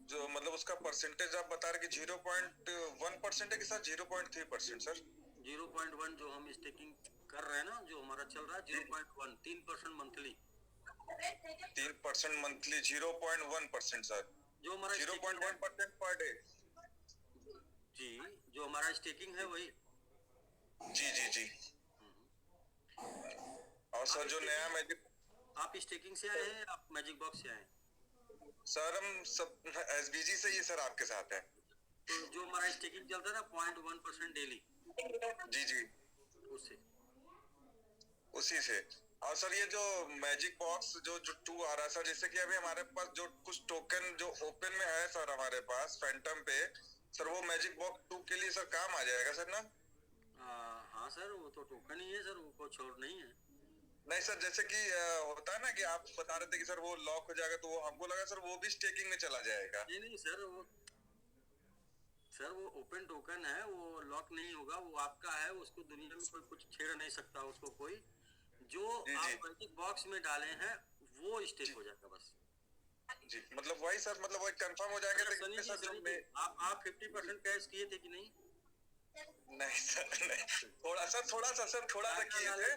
जो मतलब उसका परसेंटेज आप बता रहे कि 0.1% है कि सर 0.3% सर? 0.1 जो हम स्टेकिंग कर रहे हैं ना, जो हमारा चल रहा है 0.1, 3% मंथली। 3% monthly, 0.1% sir. जो हमारा 0.1% पर डे। जी जो हमारा स्टेकिंग है वही। जी। और सर जो नया मैजिक, आप स्टेकिंग से आए हैं, आप मैजिक बॉक्स से आए हैं? सर हम सब एसबीजी से ही सर आपके साथ है। तो जो हमारा स्टेकिंग चलता है ना 0.1% डेली, जी उससे उसी से। और सर ये जो मैजिक बॉक्स जो 2 आ रहा है सर, जैसे कि अभी हमारे पास जो कुछ टोकन जो ओपन में है सर हमारे पास फैंटम पे, सर वो मैजिक बॉक्स 2 के लिए सर काम आ जाएगा सर ना? हाँ सर, वो तो टोकन ही है सर, वो कुछ और नहीं है। नहीं सर, जैसे कि होता है ना कि आप बता रहे थे कि सर वो लॉक हो जाएगा, तो वो हमको लगा सर वो भी स्टेकिंग में चला जाएगा। नहीं सर, वो ओपन टोकन है, वो लॉक नहीं होगा, वो आपका है। उसको दुनिया में कोई कुछ छेड़ नहीं सकता उसको कोई। जो आप मैजिक बॉक्स में डाले हैं वो स्टेक हो जाएगा बस। जी, मतलब वही सर, मतलब वही कंफर्म हो जाएगा। अच्छा, लेकिन सर जो सनी जी, आप 50% कैश किए थे कि नहीं? नहीं सर, नहीं, थोड़ा सा सर, थोड़ा सा किए थे।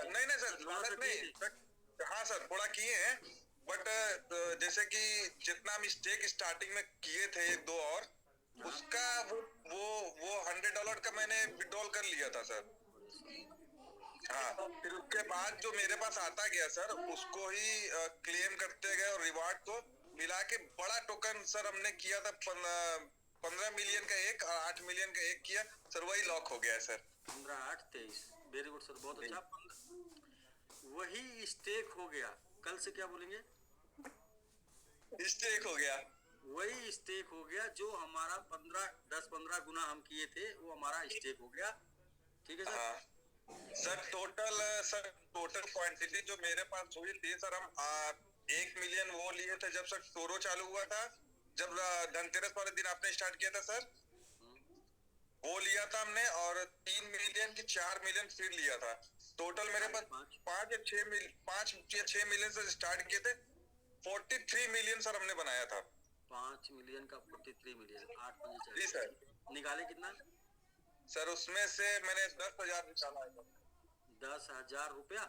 नहीं नहीं सर, थोड़ा सा लालच नहीं किए सर, हाँ सर थोड़ा किए हैं, बट जैसे कि जितना हम स्टेक स्टार्टिंग में किए थे एक दो और, उसका वो $100 का मैंने विड्रॉल कर लिया था सर। हाँ, फिर उसके बाद जो मेरे पास आता गया सर, उसको ही क्लेम करते गए और रिवार्ड को मिला के बड़ा टोकन सर हमने किया था। 15 मिलियन का एक और 8 मिलियन का एक किया सर, वही लॉक हो गया सर। 15, 8, 23, वेरी गुड सर, बहुत अच्छा। वही स्टेक हो गया। कल से क्या बोलेंगे? स्टेक हो गया। वही स्टेक हो गया जो हमारा 10-15 गुना हम किए थे, वो हमारा स्टेक हो गया। ठीक है सर। हाँ सर, टोटल क्वांटिटी जो मेरे पास हुई थी सर, हम 1 मिलियन वो लिए थे जब सर टोरो चालू हुआ था, जब धनतेरस वाले दिन आपने स्टार्ट किया था सर, वो लिया था हमने, और 3 मिलियन की 4 मिलियन फिर लिया था। टोटल मेरे पास 5 या 6 मिलियन से स्टार्ट किए थे। 43 मिलियन सर हमने बनाया था। 5 मिलियन का 43 मिलियन, 8 जी सर। निकाले कितना सर? उसमें से मैंने 10,000 निकाला है। 10,000 रुपया?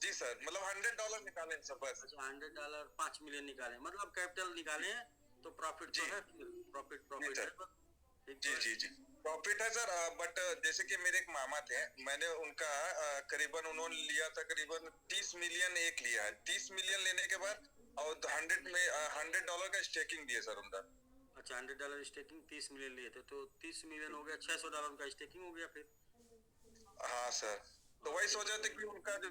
जी सर, मतलब $100 निकाले सर बस। अच्छा, $100, 5 मिलियन निकाले, मतलब कैपिटल निकाले हैं, तो प्रॉफिट तो है, प्रॉफिट है। जी प्रॉफिट है सर। बट जैसे कि मेरे एक मामा थे, मैंने उनका करीबन उन्होंने लिया था करीबन 30 मिलियन एक लिया है। 30 मिलियन लेने के बाद और $100 का स्टेकिंग दिए सर उनका। अच्छा, $100 स्टेकिंग, 30 मिलियन लिए थे, तो 30 मिलियन हो गया, $600 का स्टेकिंग हो गया फिर। हाँ सर, तो वही सोच रहे थे कि उनका जो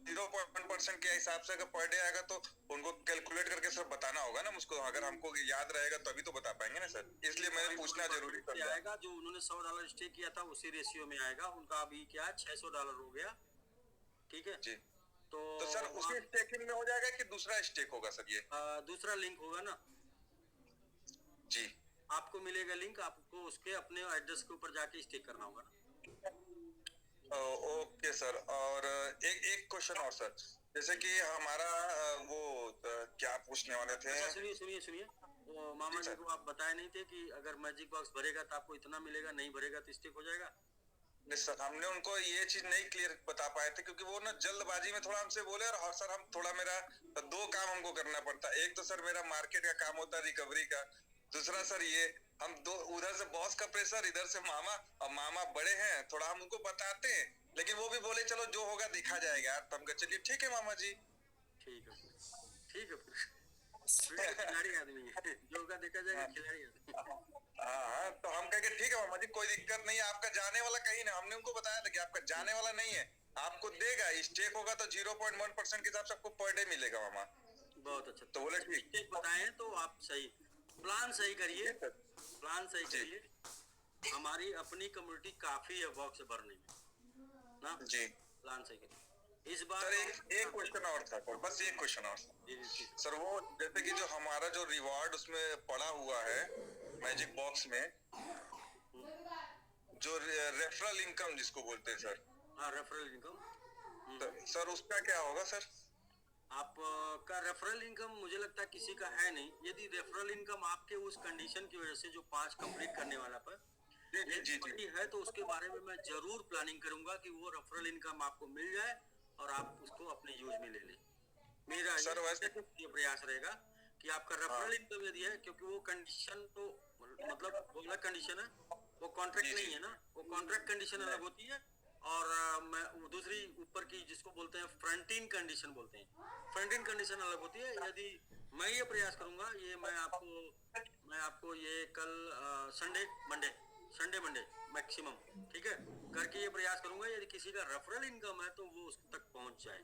0.1% के हिसाब से अगर पर डे आएगा तो उनको कैलकुलेट करके सर बताना होगा ना मुझको। अगर हमको याद रहेगा तभी तो बता पाएंगे ना सर, इसलिए मैंने पूछना जरूरी कर दिया। आएगा जो उन्होंने $100 स्टेक किया था उसी रेशियो में आएगा उनका। अभी क्या $600 हो गया। ठीक है जी। तो सर उसी स्टेकिंग में हो जाएगा कि दूसरा स्टेक होगा सर? ये दूसरा लिंक होगा ना जी। आपको मिलेगा लिंक, आपको उसके अपने एड्रेस के ऊपर जाके स्टेक करना होगा ना। Okay sir. और एक क्वेश्चन और सर, जैसे कि हमारा वो क्या पूछने वाले थे? अच्छा, सुनिए वो मामा जी को आप बताए नहीं थे कि अगर मैजिक बॉक्स भरेगा तो आपको इतना मिलेगा, नहीं भरेगा तो स्टेक हो जाएगा? नहीं सर, हमने उनको ये चीज नहीं क्लियर बता पाए थे, क्योंकि वो ना जल्दबाजी में थोड़ा हमसे बोले। और सर हम थोड़ा, मेरा 2 काम हमको करना पड़ता। एक तो सर मेरा मार्केट का काम होता है, रिकवरी का। दूसरा सर ये हम दो, उधर से बॉस का प्रेशर, इधर से मामा। और मामा बड़े हैं थोड़ा, हम उनको बताते हैं, लेकिन वो भी बोले चलो जो होगा देखा जाएगा यार। तो हम कहे चलिए ठीक है मामा जी। ठीक है खिलाड़ी आदमी है, जो होगा देखा जाएगा, खिलाड़ी आदमी। हाँ, तो हम कहे ठीक है मामा जी, कोई दिक्कत नहीं है। आपका जाने वाला कहीं ना, हमने उनको बताया था कि आपका जाने वाला नहीं है, आपको देगा। स्टेक होगा तो 0.1% के हिसाब से आपको पर डे मिलेगा मामा। बहुत अच्छा। तो बोले ठीक। बताएं तो आप सही प्लान सही करिए। हमारी अपनी कम्युनिटी काफी है बॉक्स भरने में ना जी। प्लान सही करिए इस बार। सर एक क्वेश्चन और था, बस एक क्वेश्चन और सर। वो जैसे कि जो हमारा जो रिवार्ड उसमें पड़ा हुआ है मैजिक बॉक्स में, जो रेफरल इनकम जिसको बोलते हैं सर। हाँ, रेफरल इनकम। सर उसका क्या होगा सर? आपका रेफरल इनकम मुझे लगता है किसी का है नहीं। यदि रेफरल इनकम आपके उस कंडीशन की वजह से जो 5 कंप्लीट करने वाला पर जी है, तो उसके बारे में मैं जरूर प्लानिंग करूंगा कि वो रेफरल इनकम आपको मिल जाए और आप उसको अपने यूज में ले लें। मेरा सर वैसे ये प्रयास रहेगा कि आपका रेफरल इनकम यदि है, क्योंकि वो कंडीशन तो मतलब वो अलग कंडीशन है, वो कॉन्ट्रैक्ट नहीं है ना, वो कॉन्ट्रैक्ट कंडीशन अलग होती है। और मैं दूसरी ऊपर की जिसको बोलते हैं फ्रंट इन कंडीशन बोलते हैं, फ्रंट इन कंडीशन अलग होती है। यदि मैं ये प्रयास करूंगा, ये मैं आपको ये कल संडे मंडे मैक्सिमम, ठीक है, करके ये प्रयास करूंगा यदि किसी का रेफरल इनकम है तो वो उस तक पहुंच जाए,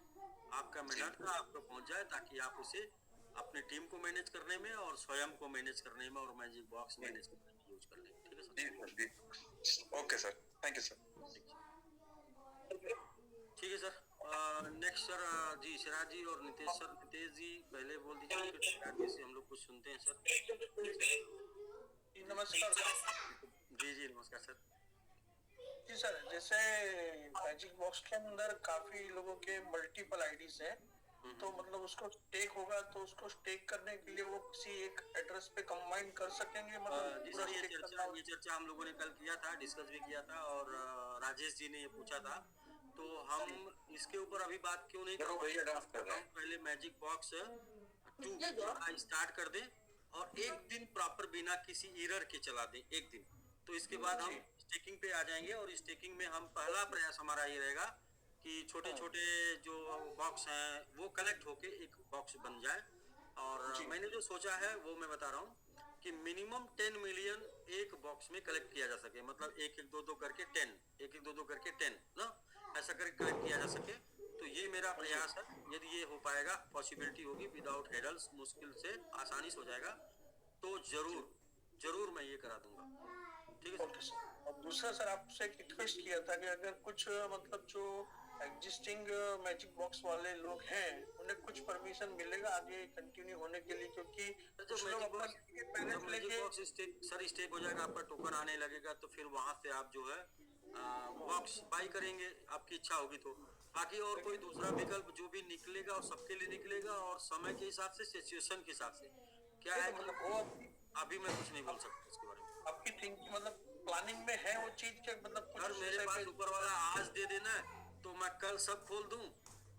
आपका मेहनत का आपको पहुंच जाए, ताकि आप उसे अपनी टीम को मैनेज करने में और स्वयं को मैनेज करने में और मैजिक बॉक्स मैनेज करने में यूज कर लें। ठीक है sir? Okay sir, thank you sir. ठीक है सर। नेक्स्ट सर जी सिराज जी और नितेश जी पहले बोल दीजिए, सिराज जी से हम लोग कुछ सुनते हैं सर। नमस्कार सर। जी नमस्कार सर। जी सर, जैसे मैजिक बॉक्स के अंदर काफी लोगों के मल्टीपल आईडीज हैं, तो मतलब उसको स्टेक होगा, तो उसको स्टेक करने के लिए वो किसी एक एड्रेस पे कंबाइन कर सकेंगे, मतलब जी पूरा सर, स्टेक करना ये चर्चा हम लोगों ने कल किया था, डिस्कस भी किया था, और राजेश जी ने ये पूछा था, तो हम इसके ऊपर अभी बात क्यों नहीं कर रहे, हम पहले मैजिक बॉक्स 2 स्टार्ट कर दें और एक दिन प्रॉपर बिना किसी एरर के चला दें एक दिन, तो इसके बाद हम स्टेकिंग पे आ जाएंगे। और स्टेकिंग में हम पहला प्रयास हमारा ये रहेगा कि छोटे छोटे जो बॉक्स हैं वो कलेक्ट होके एक बॉक्स बन जाए। और मैंने जो सोचा है वो मैं बता रहा हूँ कि मिनिमम 10 मिलियन एक बॉक्स में कलेक्ट किया जा सके, मतलब एक एक दो दो करके 10, एक एक दो दो करके 10 ना, ऐसा करके कलेक्ट किया जा सके। तो ये मेरा प्रयास है, यदि ये हो पाएगा, पॉसिबिलिटी होगी, विदाउट हेडल्स, मुश्किल से आसानी से हो जाएगा, तो जरूर जरूर मैं ये करा दूंगा। ठीक है सर। और दूसरा सर, आपसे एक रिक्वेस्ट किया था कि अगर कुछ मतलब जो एग्जिस्टिंग मैजिक बॉक्स वाले लोग हैं उन्हें कुछ परमिशन मिलेगा आगे कंटिन्यू होने के लिए, क्योंकि कुछ लोग अपना पहले से लेके सर स्टेक हो जाएगा, आपका टोकन आने लगेगा, तो फिर वहां से आप जो है बॉक्स बाई करेंगे, आपकी इच्छा होगी तो। बाकी और कोई दूसरा विकल्प जो भी निकलेगा और सबके लिए निकलेगा, और समय के हिसाब से, सिचुएशन के हिसाब से क्या है, मतलब वो अभी मैं कुछ नहीं बोल सकता इसके बारे में। आपकी थिंकिंग मतलब प्लानिंग में है वो चीज के, मतलब कुछ सर मेरे पास ऊपर वाला आज दे देना तो मैं कल सब खोल दूं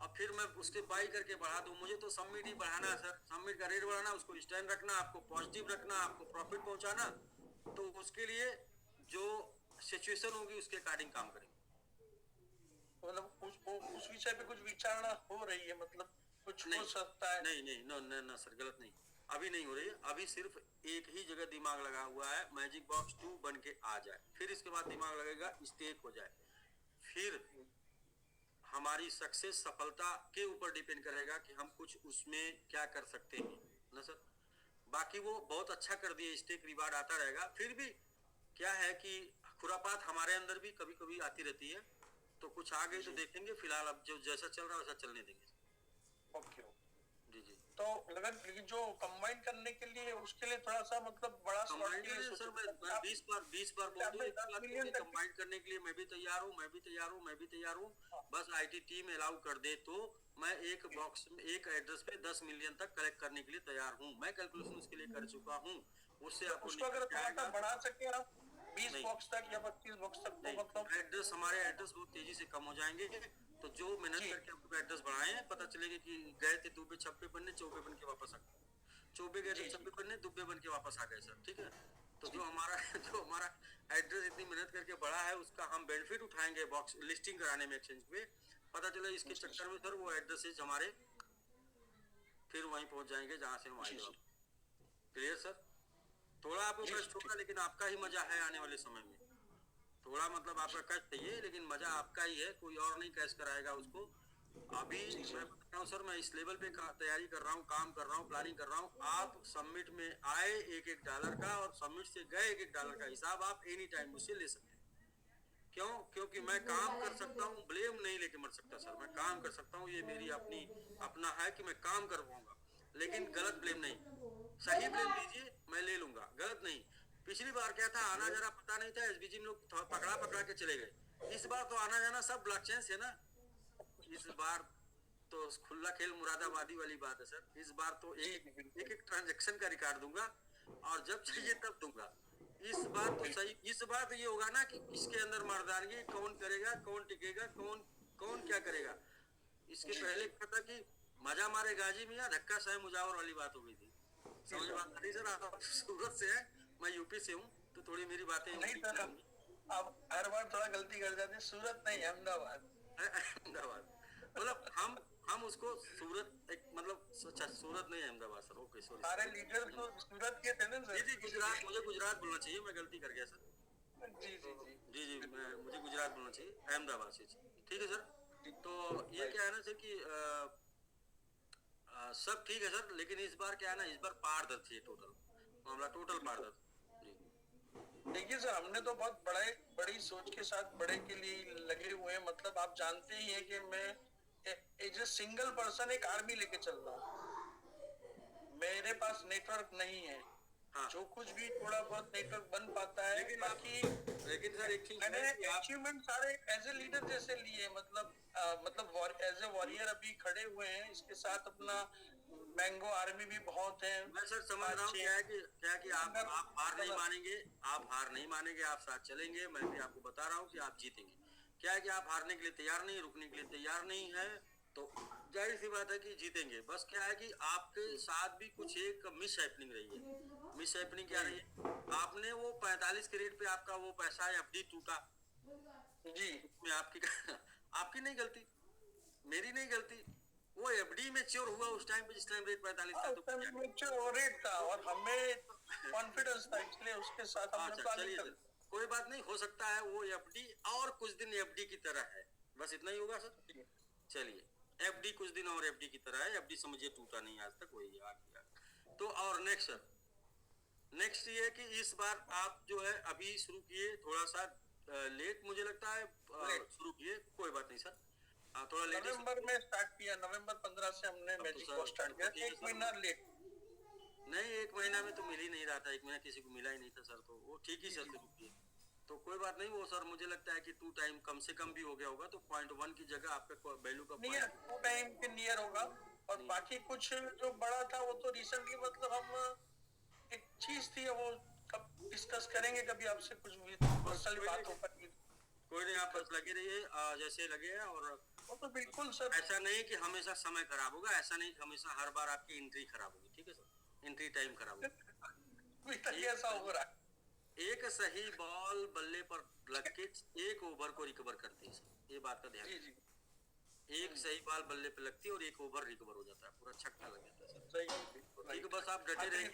और फिर मैं उसके बाई करके बढ़ा दूं। मुझे तो सबमिट ही बढ़ाना है सर, सबमिट का रेट बढ़ाना, उसको स्टैंड रखना, आपको पॉजिटिव रखना, आपको प्रॉफिट पहुंचाना, तो उसके लिए जो सिचुएशन होगी उसके अकॉर्डिंग काम करेंगे। मतलब उस विषय पे कुछ विचारणा हो रही है, मतलब कुछ हो सकता है? नहीं ना सर, गलत नहीं, अभी नहीं हो रही है। अभी सिर्फ एक ही जगह दिमाग लगा हुआ है, मैजिक बॉक्स 2 बन के आ जाए, फिर इसके बाद दिमाग लगेगा स्टेक हो जाए, फिर हमारी सक्सेस, सफलता के ऊपर डिपेंड करेगा कि हम कुछ उसमें क्या कर सकते हैं ना सर। बाकी वो बहुत अच्छा कर दिए, स्टेक रिवार्ड आता रहेगा, फिर भी क्या है कि खुरापात हमारे अंदर भी कभी कभी आती रहती है, तो कुछ आ गई तो देखेंगे, फिलहाल अब जो जैसा चल रहा है वैसा चलने देंगे। ओके जी जी। तो लेकिन जो कंबाइन करने के लिए उसके लिए थोड़ा सा मतलब बड़ा सर मैं 20 बार बोल दूं, कंबाइन करने के लिए मैं भी तैयार हूँ, बस आईटी टीम अलाउ कर दे तो मैं एक बॉक्स में, एक एड्रेस पे 10 मिलियन तक कलेक्ट करने के लिए तैयार हूँ। मैं कैलकुलेशन उसके लिए कर चुका हूँ, उससे आपको उसको अगर थोड़ा बढ़ा सके आप 20 बॉक्स तक या 25 बॉक्स तक, तो मतलब एड्रेस, हमारे एड्रेस बहुत तेजी से कम हो जाएंगे, तो जो मेहनत करके आपको एड्रेस बढ़ाए, पता चलेगा कि गए थे दुबे छप्पे बनने, चौबे बन के वापस आ गए, चौबे गए थे छप्पे बनने, दुबे बन के वापस आ गए सर। ठीक है, तो जो हमारा एड्रेस इतनी मेहनत करके बढ़ा है उसका हम बेनिफिट उठाएंगे बॉक्स लिस्टिंग कराने में, एक्सचेंज पे पता चला इसके चक्कर में सर वो एड्रेसेज हमारे फिर वहीं पहुंच जाएंगे जहां से हम आए। Clear sir? थोड़ा आपको कष्ट होगा, लेकिन आपका ही मजा है आने वाले समय में। थोड़ा मतलब आपका कष्ट है, लेकिन मजा आपका ही है, कोई और नहीं कैश कराएगा उसको। अभी मैं बता रहा हूँ सर, मैं इस लेवल पे तैयारी कर रहा हूँ, काम कर रहा हूँ, प्लानिंग कर रहा हूँ। आप सबमिट में आए $1 का और सबमिट से गए $1 का हिसाब आप एनी टाइम मुझसे ले सकते हैं। क्यों? क्योंकि मैं काम कर सकता हूँ, ब्लेम नहीं लेके मर सकता सर, मैं काम कर सकता हूँ, ये मेरी अपना है कि मैं काम कर पाऊंगा, लेकिन गलत ब्लेम नहीं। सही ब्लेम दीजिए, मैं ले लूंगा, गलत नहीं। पिछली बार क्या था, आना जाना पता नहीं था, एसबीजी में लोग पकड़ा के चले गए। इस बार तो आना जाना सब ब्लॉकचेन से ना, इस बार तो खुला खेल मुरादाबादी वाली बात है सर। इस बार तो एक ट्रांजैक्शन का रिकॉर्ड दूंगा और जब चाहिए तब दूंगा। इस बार तो सही, इस बार तो ये होगा ना कि इसके अंदर मर्दानगी कौन करेगा, कौन टिकेगा, कौन क्या करेगा। इसके पहले क्या था कि मजा मारे गाजी मियां, धक्का साहे मुजावर वाली बात हो गई थी। समझ बात नहीं सर? आप सूरत से हैं, मैं यूपी से हूँ, तो थोड़ी मेरी बातें नहीं सर, आप हर बार थोड़ा गलती कर जाते हैं। सूरत नहीं, अहमदाबाद। मतलब हम उसको सूरत एक मतलब सूरत नहीं, अहमदाबाद सर। ओके सॉरी, सारे लीडर तो सूरत के थे ना सर? जी गुजरात, मुझे गुजरात बोलना चाहिए, मैं गलती कर गया सर। जी मुझे गुजरात बोलना चाहिए, अहमदाबाद से। ठीक है सर, तो ये क्या है ना सर कि सब ठीक है सर, लेकिन इस बार क्या है ना, इस बार पारदर्शी है, टोटल मामला टोटल पारदर्शी। देखिए सर, हमने तो बहुत बड़ी सोच के साथ बड़े के लिए लगे हुए हैं। मतलब आप जानते ही हैं कि मैं एज ए सिंगल पर्सन एक आर्मी लेके चल रहा हूँ। मेरे पास नेटवर्क नहीं है। हाँ। जो कुछ भी थोड़ा बहुत नेटवर्क बन पाता है, लेकिन सर एक चीज मैंने अचीवमेंट सारे एज ए लीडर जैसे लिए, मतलब एज ए वॉरियर अभी खड़े लगे हुए हैं, इसके साथ अपना मैंगो आर्मी भी बहुत है। मैं सर समझ रहा हूँ क्या है कि आप हार नहीं मानेंगे, आप हार नहीं मानेंगे, आप साथ चलेंगे। मैं भी आपको बता रहा हूँ कि आप जीतेंगे। क्या है कि आप हारने के लिए तैयार नहीं, रुकने के लिए तैयार नहीं है, तो जाहिर सी बात है कि जीतेंगे। बस क्या है कि आपके साथ भी कुछ एक मिस हैपनिंग रही है। मिस हैपनिंग क्या रही है? आपने वो 45 के रेट पे आपका वो पैसा एफडी टूटा जी, में आपकी आपकी नहीं गलती, मेरी नहीं गलती। वो एफडी मैच्योर हुआ उस टाइम पे जिस टाइम रेट 45 था, तो रेट था और हमें कॉन्फिडेंस था, इसलिए उसके साथ हमने अच्छा प्लानिंग चलिए कर सर, कोई बात नहीं, हो सकता है वो एफडी और कुछ दिन एफडी की तरह है, बस इतना ही होगा सर। चलिए, एफडी कुछ दिन और एफडी की तरह है। एफडी समझिए टूटा नहीं आज तक, वही आ गया। तो और नेक्स्ट सर, नेक्स्ट ये है कि इस बार आप जो है अभी शुरू किए, थोड़ा सा लेट मुझे लगता है शुरू किए, कोई बात नहीं सर, थोड़ा लेट। नवंबर में स्टार्ट किया, नवंबर 15 से हमने मैजिक को स्टार्ट किया, एक महीना लेट। नहीं, एक महीना में तो मिल ही नहीं रहा था, एक महीना किसी को मिला ही नहीं था सर, तो वो ठीक ही सर शुरू किए, तो कोई बात नहीं। वो सर मुझे लगता है कि 2 टाइम कम से कम भी हो गया होगा, तो 0.1 की जगह आपका वैल्यू का नियर 2 टाइम के नियर होगा। और बाकी कुछ जो बड़ा था वो तो रिसेंटली, मतलब हम एक चीज थी वो कब डिस्कस करेंगे, कभी आपसे कुछ भी पर्सनल बात हो पाएगी। कोई नहीं, आप बस लगे रहिए जैसे लगे हैं। और वो तो बिल्कुल सर, ऐसा नहीं कि हमेशा समय खराब होगा, ऐसा नहीं कि हमेशा हर बार आपकी एंट्री खराब होगी, ठीक है सर, एंट्री टाइम खराब होगा। ऐसा हो रहा है। एक सही बॉल बल्ले पर लग के एक ओवर को रिकवर करती है, ये बात का ध्यान। जी जी, एक सही बॉल बल्ले पे लगती है और एक ओवर रिकवर हो जाता है, पूरा छक्का लग जाता है सर। सही, ठीक है, बस आप डटे रहिए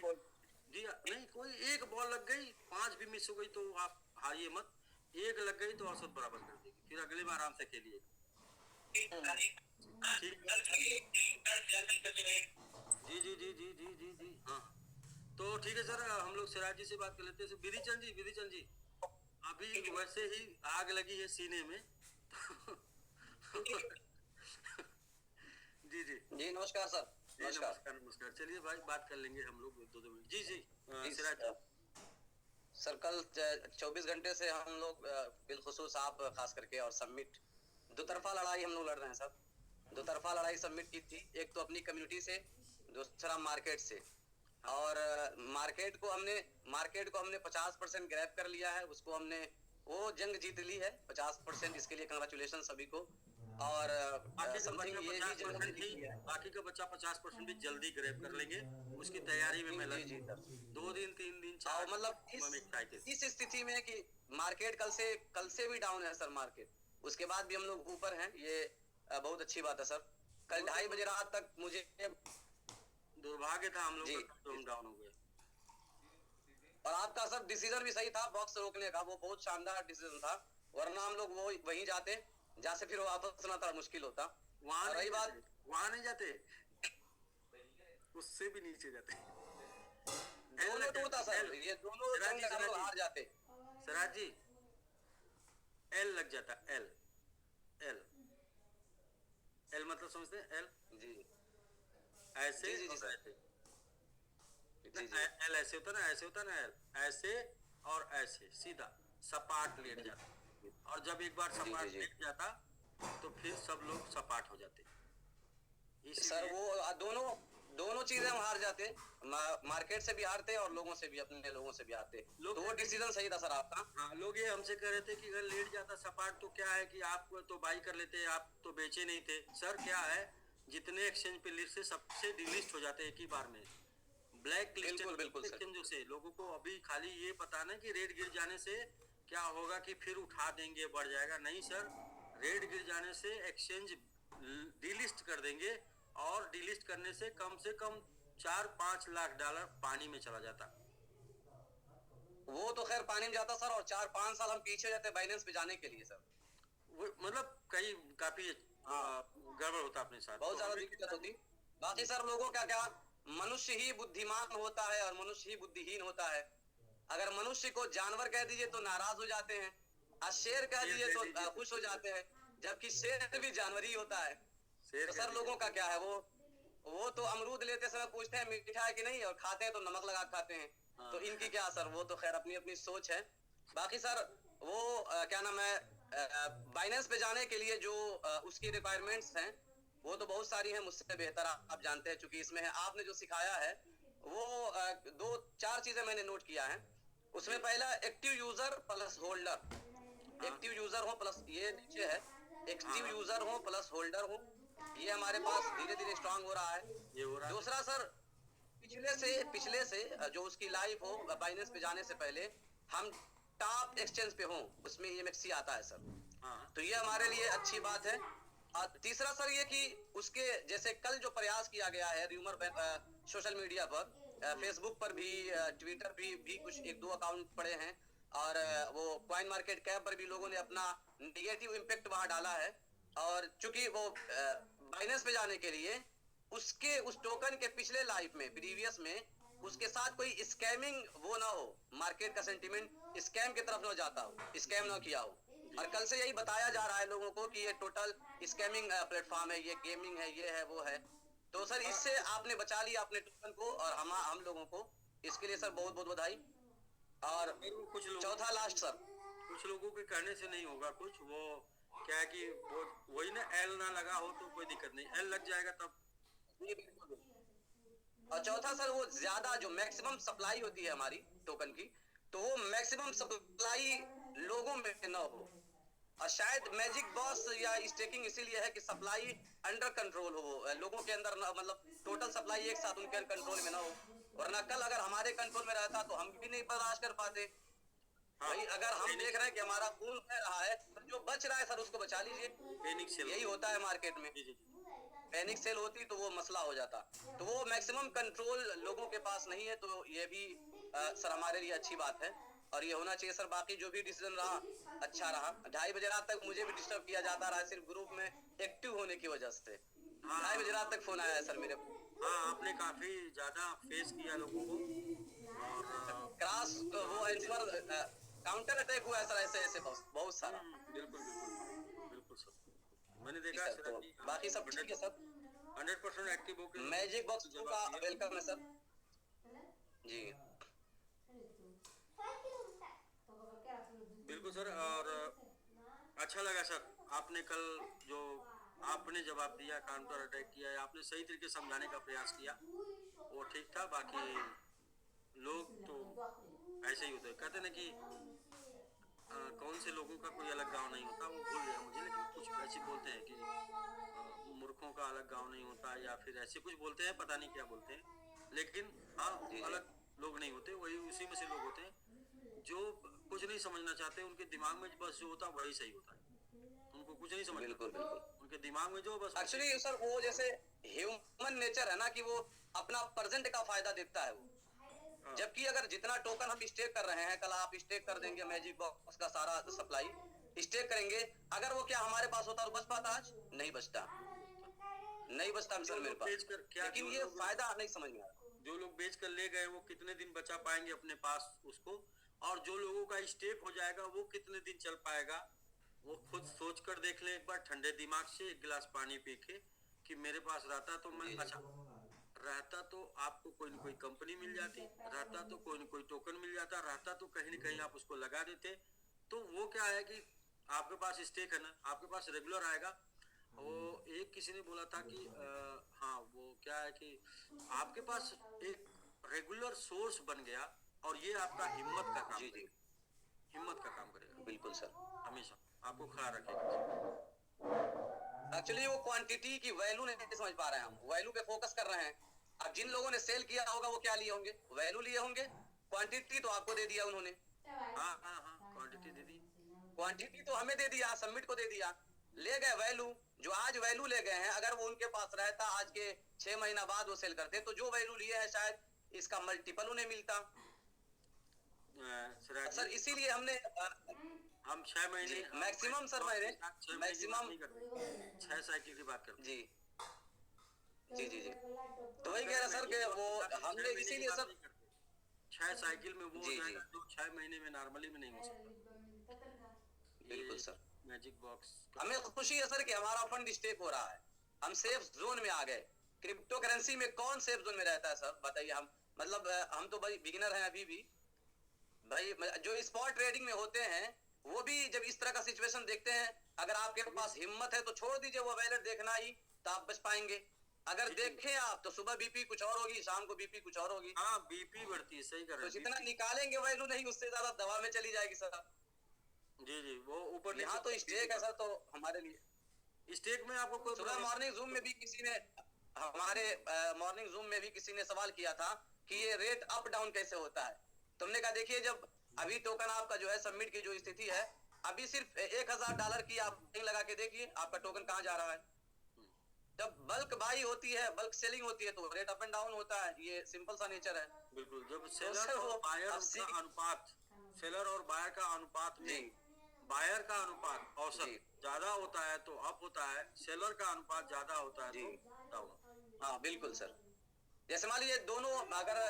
जी। नहीं, कोई एक बॉल लग गई, 5 भी मिस हो गई तो आप हारिए मत, एक लग गई तो औसत बराबर कर देगी, फिर अगले बार आराम से खेलिए। जी जी जी जी जी जी जी हाँ, तो ठीक है सर, हम लोग सिराज जी से बात कर लेते हैं। विधि चंद जी, अभी वैसे ही आग लगी है सीने में। जी जी जी, नमस्कार सर। नमस्कार। चलिए भाई, बात कर लेंगे हम लोग 2 मिनट। जी सिराज सर, कल 24 घंटे से हम लोग बिलखुसूस आप खास करके और सबमिट दो तरफा लड़ाई हम लोग लड़ रहे हैं सर। दो तरफा लड़ाई सबमिट की थी, एक तो अपनी कम्युनिटी से, दूसरा मार्केट से। और मार्केट को हमने 50% ग्रैब कर लिया है, उसको हमने वो जंग जीत ली है 50%, इसके लिए कंग्रेचुलेशन सभी को। और समथिंग ये भी जंग हमने जीती है। बाकी का बच्चा 50% भी जल्दी ग्रैब कर लेंगे, उसकी तैयारी में मैं लग। 2 दिन 3 दिन 4 मतलब इस स्थिति में कि मार्केट कल से भी डाउन है सर मार्केट, उसके बाद भी हम लोग ऊपर हैं, ये बहुत अच्छी बात है सर। कल 2:30 बजे रात तक मुझे दुर्भाग्य था हम लोग का, तो हम डाउन हो गए। और आपका सर डिसीजन भी सही था, बॉक्स रोकने का, वो बहुत शानदार डिसीजन था, वरना हम लोग वो वहीं जाते, जहाँ से फिर वापस आना थोड़ा मुश्किल होता। वहाँ रही बात, वहाँ नहीं जाते, उससे भी नीचे जाते, दोनों टूटता सर, ये दोनों जंग हम लोग हार जाते। सिराज जी, एल लग जाता, एल मतलब समझते हैं? एल जी, ऐसे जी सर, एल ऐसे होता ना, ऐसे होता ना, एल ऐसे और ऐसे सीधा सपाट लेट जाता, और जब एक बार सपाट लेट जाता तो फिर सब लोग सपाट हो जाते। सर वो दोनों चीजें हम हार जाते, मार्केट से भी हारते और लोगों से भी, अपने लोगों से भी हारते। तो वो डिसीजन सही था सर आपका। हाँ, लोग ये हमसे कह रहे थे कि अगर लेट जाता सपाट तो क्या है कि आप तो बाई कर लेते, आप तो बेचे नहीं थे। सर क्या है, जितने एक्सचेंज पे लिस्ट से सबसे डिलिस्ट हो जाते एक ही बार में, ब्लैक लिस्ट एक्सचेंजों से। लोगों को अभी खाली ये पता ना कि रेट गिर जाने से क्या होगा कि फिर उठा देंगे, बढ़ जाएगा। नहीं सर, रेट गिर जाने से एक्सचेंज डिलिस्ट कर देंगे, और डिलिस्ट करने से कम 4-5 लाख डॉलर पानी में चला जाता। वो तो खैर पानी में जाता सर, और 4-5 साल हम पीछे जाते बाइनेंस पे जाने के लिए सर। वो मतलब काफी गड़बड़ होता अपने साथ, बहुत ज्यादा दिक्कत होती। बाकी सर लोगों का क्या, मनुष्य ही बुद्धिमान होता है और मनुष्य ही बुद्धिहीन होता है। अगर मनुष्य को जानवर कह दीजिए तो नाराज हो जाते हैं, और शेर कह दीजिए तो खुश हो जाते हैं, जबकि शेर भी जानवर ही होता है। तो सर लोगों का क्या है, वो तो अमरूद लेते समय पूछते हैं मीठा है कि नहीं, और खाते हैं तो नमक लगा खाते हैं। तो इनकी क्या सर, वो तो खैर अपनी अपनी सोच है। बाकी सर वो क्या नाम है, बाइनेंस पे जाने के लिए जो उसकी रिक्वायरमेंट्स हैं, वो तो बहुत सारी हैं, मुझसे बेहतर आप जानते हैं, चूंकि इसमें है। आपने जो सिखाया है वो 2-4 चीजें मैंने नोट किया है। उसमें पहला active user plus holder. Active user हो प्लस, ये नीचे है, एक्टिव यूजर हो प्लस होल्डर हो, ये हमारे पास धीरे धीरे स्ट्रांग हो रहा है। ये हो रहा है। दूसरा सर, पिछले से जो उसकी लाइफ हो बाइनेंस पे जाने से पहले हम टॉप एक्सचेंज पे हों, उसमें EMXC आता है सर। हाँ, तो ये हमारे लिए अच्छी बात है। और तीसरा सर ये कि उसके जैसे कल जो प्रयास किया गया है र्यूमर सोशल मीडिया पर, फेसबुक पर भी, ट्विटर भी कुछ 1-2 अकाउंट पड़े हैं, और वो कॉइन मार्केट कैप पर भी लोगों ने अपना निगेटिव इम्पैक्ट वहां डाला है। और चूंकि वो बाइनेंस पे जाने के लिए उसके उस टोकन के पिछले लाइफ में, प्रीवियस में, उसके साथ कोई स्कैमिंग वो ना हो, मार्केट का सेंटीमेंट स्कैम की तरफ ना जाता हो, स्कैम ना किया हो। और कल से यही बताया जा रहा है लोगों को कि ये टोटल स्कैमिंग प्लेटफॉर्म है, ये गेमिंग है, ये है, वो है। तो सर इससे आपने बचा लिया अपने टोकन को और हम लोगों को, इसके लिए सर बहुत बहुत बधाई। और कुछ लोग, चौथा लास्ट सर, कुछ लोगों के कहने से नहीं होगा कुछ, वो क्या है कि वो वही ना, एल ना लगा हो तो कोई दिक्कत नहीं, एल लग जाएगा तब। और चौथा सर, वो ज्यादा जो मैक्सिमम सप्लाई होती है हमारी टोकन की, तो वो मैक्सिमम सप्लाई लोगों में न हो। और शायद मैजिक बॉस या स्टेकिंग इसीलिए है कि सप्लाई अंडर कंट्रोल हो, लोगों के अंदर न, मतलब टोटल सप्लाई एक साथ उनके कंट्रोल में ना हो। वरना कल अगर हमारे कंट्रोल में रहता तो हम भी नहीं बर्दाश्त कर पाते। भाई अगर हम देख रहे हैं कि हमारा खून बह रहा है, तो जो बच रहा है सर उसको बचा लीजिए। यही होता है मार्केट में। पैनिक सेल होती तो वो मसला हो जाता। तो वो मैक्सिमम कंट्रोल लोगों के पास नहीं है, तो ये भी सर हमारे लिए अच्छी बात है और ये होना चाहिए सर। बाकी जो भी डिसीजन रहा अच्छा रहा। 2:30 बजे रात तक मुझे भी डिस्टर्ब किया जाता रहा सिर्फ ग्रुप में एक्टिव होने की वजह से। 2:30 बजे रात तक फोन आया है सर मेरे को। हाँ, आपने काफी ज्यादा फेस किया लोगों को और क्रॉस वो इस बार काउंटर अटैक हुआ है सर, ऐसे बहुत सारा। बिल्कुल बिल्कुल बिल्कुल सर, मैंने देखा सर, तो बाकी सब ठीक है सर। 100% एक्टिव होकर मैजिक बॉक्स का वेलकम है सर जी। बिल्कुल सर। और अच्छा लगा सर, आपने कल जो आपने जवाब दिया, काउंटर अटैक किया, आपने सही तरीके से समझाने का प्रयास किया, वो ठीक था। बाकी लोग तो ऐसे ही होते हैं, कहते ना कि कौन से लोगों का कोई अलग गांव नहीं होता, वो भूल गया मुझे, लेकिन कुछ ऐसे बोलते हैं कि मूर्खों का अलग गांव नहीं होता, या फिर ऐसे कुछ बोलते हैं, पता नहीं क्या बोलते हैं। लेकिन हाँ, अलग लोग नहीं होते, वही उसी में से लोग होते हैं जो कुछ नहीं समझना चाहते। उनके दिमाग में बस जो होता है वही सही होता है, उनको कुछ नहीं समझना। बिल्कुल बिल्कुल। उनके दिमाग में जो बस एक्चुअली सर वो जैसे ह्यूमन नेचर है ना कि वो अपना प्रेजेंट का फायदा देखता है वो। जबकि अगर जितना टोकन हम स्टेक कर रहे हैं, कल आप स्टेक कर देंगे मैजिक बॉक्स का सारा सप्लाई स्टेक करेंगे, अगर वो क्या हमारे पास होता तो बच पाता आज? नहीं बचता, नहीं बचता सर मेरे पास। लेकिन ये फायदा नहीं समझ में आ रहा। जो लोग बेच कर ले गए वो कितने दिन बचा पाएंगे अपने पास उसको, और जो लोगों का स्टेक हो जाएगा वो कितने दिन चल पाएगा, वो खुद सोच कर देख ले एक बार ठंडे दिमाग से, एक गिलास पानी पी के, कि मेरे पास रहता तो मैं, अच्छा रहता तो आपको कोई न कोई कंपनी मिल जाती, रहता तो कोई न कोई टोकन मिल जाता, रहता तो कहीं न कहीं आप उसको लगा देते। तो वो क्या है कि आपके पास स्टेक है ना, आपके पास रेगुलर आएगा। वो एक किसी ने बोला था कि हाँ, वो क्या है कि आपके पास एक रेगुलर सोर्स बन गया और ये आपका हिम्मत का काम करेगा, हिम्मत का काम करेगा। बिल्कुल सर, हमेशा आपको खड़ा रखेगा। एक्चुअली वो क्वांटिटी की वैल्यू नहीं समझ पा रहे हैं, हम वैल्यू पे फोकस कर रहे हैं। अब जिन लोगों ने सेल किया होगा वो क्या लिए होंगे? वैल्यू लिए होंगे। क्वांटिटी तो आपको दे दिया उन्होंने। हाँ हाँ हाँ, क्वांटिटी दे दी, क्वांटिटी तो हमें दे दिया, सबमिट को दे दिया, ले गए वैल्यू। जो आज वैल्यू ले गए हैं, अगर वो उनके पास रहता आज के 6 महीना बाद वो सेल करते, तो जो वैल्यू लिए है शायद इसका मल्टीपल उन्हें मिलता। सर इसीलिए हमने हम 6 महीने मैक्सिमम सर मैंने मैक्सिमम 6 साइकिल की बात करते जी जी जी जी। तो वही कह रहा सर कि वो हमने इसीलिए सर 6 साइकिल में वो जी, हो जी। जाएगा जो 6 महीने में नॉर्मली में नहीं हो सकता। बिल्कुल सर। मैजिक बॉक्स हमें खुशी है सर कि हमारा फंड स्टेक हो रहा है, हम सेफ जोन में आ गए। क्रिप्टो करेंसी में कौन सेफ जोन में रहता है सर बताइए? हम मतलब हम तो भाई बिगिनर हैं अभी भी भाई। जो स्पॉट ट्रेडिंग में होते हैं वो भी जब इस तरह का सिचुएशन देखते हैं अगर आपके पास हिम्मत है तो छोड़ दीजिए वो वैलेट देखना ही, तो आप बच पाएंगे। अगर देखें आप तो सुबह बीपी कुछ और होगी, शाम को बीपी कुछ और होगी। हाँ, बीपी बढ़ती है, सही कर तो रहे हैं। जितना निकालेंगे वैल्यू नहीं, उससे ज्यादा दवा में चली जाएगी सर। जी जी, वो ऊपर यहाँ तो स्टेक है सर, तो हमारे लिए स्टेक में आपको कोई सुबह मॉर्निंग जूम में भी किसी ने हमारे मॉर्निंग जूम में भी किसी ने सवाल किया था कि ये रेट अप डाउन कैसे होता है। तुमने कहा देखिए, जब अभी टोकन आपका जो है सबमिट की जो स्थिति है, अभी सिर्फ $1000 की आप लगा के देखिए आपका टोकन कहाँ जा रहा है। जब बल्क बाई होती है, बल्क सेलिंग होती है, तो रेट अप एंड डाउन होता है। ये सिंपल सा नेचर है। बिल्कुल, जब सेलर और बायर का अनुपात, सेलर और बायर का अनुपात में बायर का अनुपात औसत ज्यादा होता है तो अप होता है, सेलर का अनुपात ज्यादा होता है तो डाउन। हाँ बिल्कुल सर। जैसे मान लीजिए दोनों अगर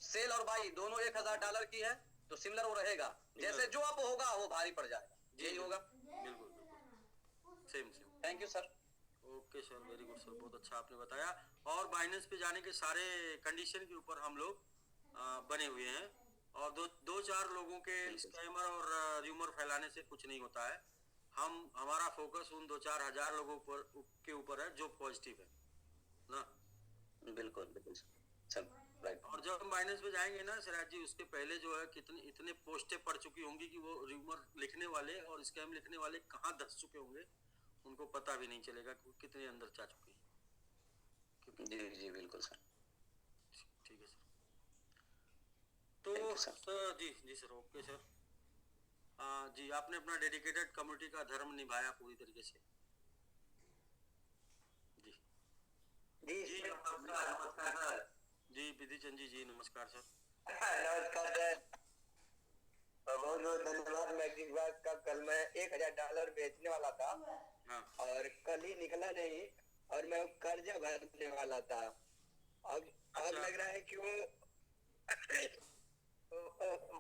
सेल और बाई दोनों $1000 की है तो सिमिलर वो रहेगा। जैसे जो अप होगा वो भारी पड़ जाएगा, यही होगा। बिल्कुल बिल्कुल, same same. Thank you sir. Okay sir, very good sir, बहुत अच्छा आपने बताया। और बाइनेंस पे जाने के सारे कंडीशन के ऊपर हम लोग बने हुए हैं, और दो चार लोगों के स्कैमर और र्यूमर फैलाने से कुछ नहीं होता है। हमारा फोकस उन 2-4 हजार लोगों के ऊपर है जो पॉजिटिव है ना। बिल्कुल बिल्कुल सर, राइट। और जब हम बाइनेंस पे जाएंगे ना सिराज जी, उसके पहले जो है इतने पोस्टें पड़ चुकी होंगी कि वो र्यूमर लिखने वाले और स्कैम लिखने वाले कहाँ धस चुके होंगे, उनको पता भी नहीं चलेगा कि कितने अंदर जा चुके हैं। जी जी बिल्कुल सर। ठीक है सर। तो सर जी सर, ओके सर। जी, आपने अपना डेडिकेटेड कम्युनिटी का धर्म निभाया पूरी तरीके से। जी जी नमस्कार। जी विधि चंद जी नमस्कार सर। नमस्कार सर, बहुत बहुत धन्यवाद। मैग्जिक बात का कल मैं $1000 बेचने वाला था। हाँ। और कल ही निकला नहीं, और मैं कर्जा भरने वाला था। अब लग रहा है कि वो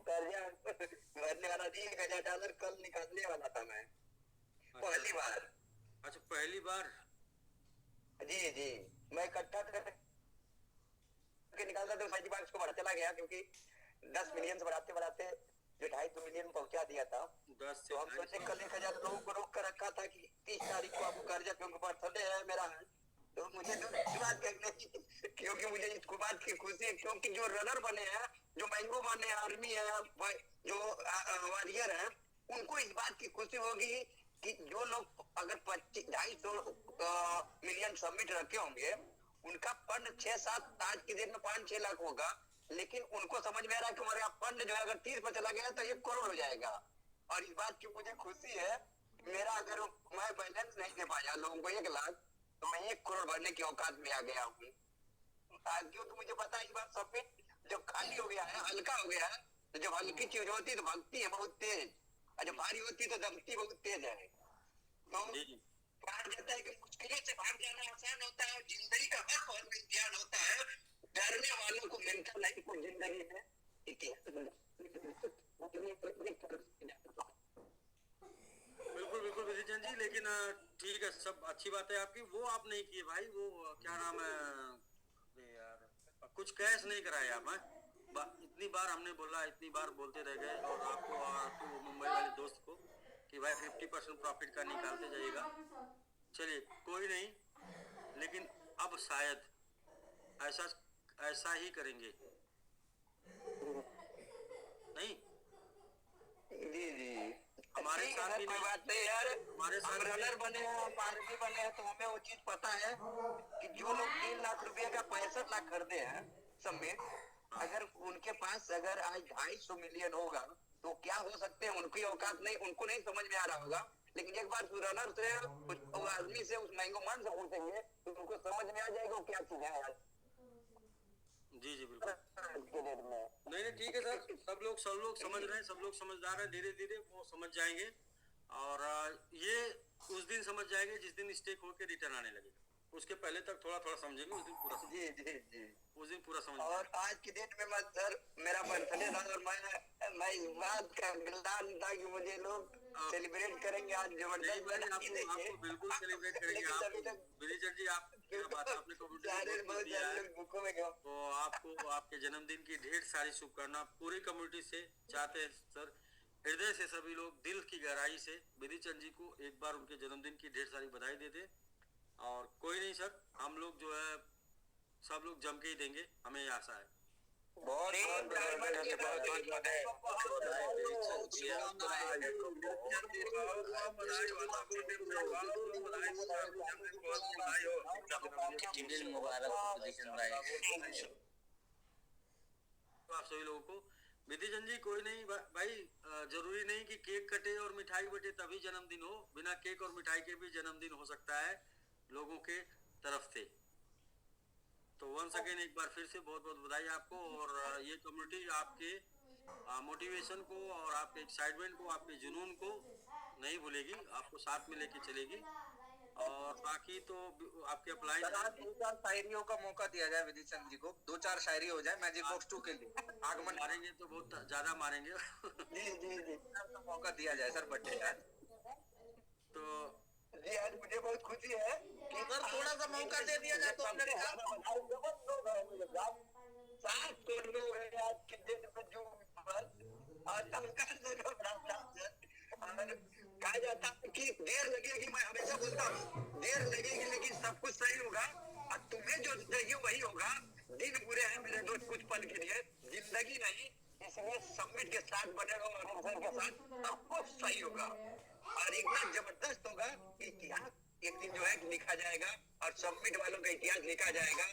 कर्जा भरने वाला थी। $1000 कल निकालने वाला था मैं, पहली बार। अच्छा, पहली बार? जी जी, मैं इकट्ठा करके निकालता तो साइड बार उसको बढ़ा चला गया, क्योंकि 10 मिलियन से बढ़ाते बढ़ाते जो 2.5 मिलियन पहुंचा दिया था। 10 तो हम सोचे कल 1000 लोगों को रोक कर रखा था कि 30 तारीख को आपको कर्जा, क्योंकि बर्थडे है मेरा, तो मुझे तो बात करने की, क्योंकि मुझे इसको बात की खुशी है, क्योंकि जो रनर बने हैं, जो मैंगो बने हैं, आर्मी है, जो वॉरियर है, उनको इस बात की खुशी होगी कि जो लोग अगर 250 मिलियन सबमिट रखे होंगे, उनका फंड 6-7 आज की डेट में 5-6 लाख होगा, लेकिन उनको समझ में आ रहा है कि हमारे यहाँ फंड जो है अगर 30 पर चला गया तो 1 करोड़ हो जाएगा। और इस बात की मुझे खुशी है, मेरा अगर मैं बैलेंस नहीं दे पाया लोगों को 1 लाख, तो मैं 1 करोड़ भरने की औकात में आ गया हूँ। क्यों तो मुझे पता है इस बार सबमिट जब खाली हो गया है, हल्का हो गया है, तो जब हल्की चीज होती है तो भागती है बहुत तेज, और जब भारी होती है तो दबती बहुत तेज है। तो कहा जाता है कि मुश्किलों से भाग जाना आसान होता है, जिंदगी का हर पल में ज्ञान होता है, डरने वालों को मिलता नहीं कुछ जिंदगी में। बिल्कुल बिल्कुल विधि चंद जी, लेकिन ठीक है, सब अच्छी बात है आपकी। वो आप नहीं किए भाई, वो क्या नाम है यार, कुछ कैश नहीं कराए आप। इतनी बार हमने बोला, इतनी बार बोलते रह गए, और आपको मुंबई वाले दोस्त को कि भाई 50% प्रॉफिट का निकालते जाइएगा। चलिए कोई नहीं, लेकिन अब शायद ऐसा ही करेंगे नहीं? जी जी, हमारे साथ भी कोई बात नहीं यार, हमारे साथ रनर बने हैं, पार्टी बने हैं, तो हमें वो चीज पता है कि जो लोग 3 लाख रुपए का 65 लाख खरीदे हैं समेत, अगर उनके पास अगर आज 250 मिलियन होगा तो क्या हो सकते हैं, उनकी औकात नहीं, उनको नहीं समझ में आ रहा होगा। लेकिन एक बार रनर से, उस आदमी से, उस मैंगो मैन से पूछेंगे तो उनको समझ में आ जाएगा वो क्या चीज है यार। जी जी बिल्कुल, नहीं ठीक है सर, सब लोग समझ रहे हैं, सब लोग समझदार हैं, धीरे धीरे वो समझ जाएंगे। और ये उस दिन समझ जाएंगे जिस दिन स्टेक होकर रिटर्न आने लगेगा, उसके पहले तक थोड़ा थोड़ा समझेंगे, उस दिन पूरा जी जी जी, उस दिन पूरा समझ। और आज की डेट में मैं सर, मेरा बर्थडे था और मैं इस बात का गिल्लान था कि मुझे लोग सेलिब्रेट करेंगे आज जबरदस्त। आपको बिल्कुल सेलिब्रेट करेंगे। जी, आपने तो आपको आपके जन्मदिन की ढेर सारी शुभकामना पूरी कम्युनिटी से चाहते हैं सर हृदय से सभी लोग दिल की गहराई से विधि चंद जी को एक बार उनके जन्मदिन की ढेर सारी बधाई देते। और कोई नहीं सर, हम लोग जो है सब लोग जम के ही देंगे, हमें आशा है। बहुत आप सभी लोगों को विधि चंद जी, कोई नहीं भाई, जरूरी नहीं कि केक कटे और मिठाई बटे तभी जन्मदिन हो, बिना केक और मिठाई के भी जन्मदिन हो सकता है लोगों के तरफ से। तो वंस अगेन एक बार फिर से बहुत बहुत बधाई आपको। और ये कम्युनिटी आपके मोटिवेशन को और आपके एक्साइटमेंट को, आपके जुनून को नहीं भूलेगी, आपको साथ में लेके चलेगी। और बाकी तो आपके अप्लाई सर, आज 2-4 शायरियों का मौका दिया जाए विधि चंद जी को, 2-4 शायरी हो जाए मैजिक बॉक्स 2 के लिए। आगमन मारेंगे तो बहुत ज्यादा मारेंगे। जी मौका दिया जाए सर बर्थडे आज। तो जी आज मुझे बहुत खुशी है कि सर थोड़ा सा मौका दे दिया जाए 2 मिनट का। कहा जाता है कि देर लगेगी, मैं हमेशा बोलता हूँ देर लगेगी लेकिन सब कुछ सही होगा, और तुम्हें जो चाहिए वही होगा। दिन बुरे हैं मेरे दोस्त कुछ पल के लिए, जिंदगी नहीं, इसलिए समिट के साथ बने रहो और इंसान के साथ सब कुछ सही होगा और इतना जबरदस्त होगा कि इतिहास एक दिन जो है लिखा जाएगा और समिट वालों का इतिहास लिखा जाएगा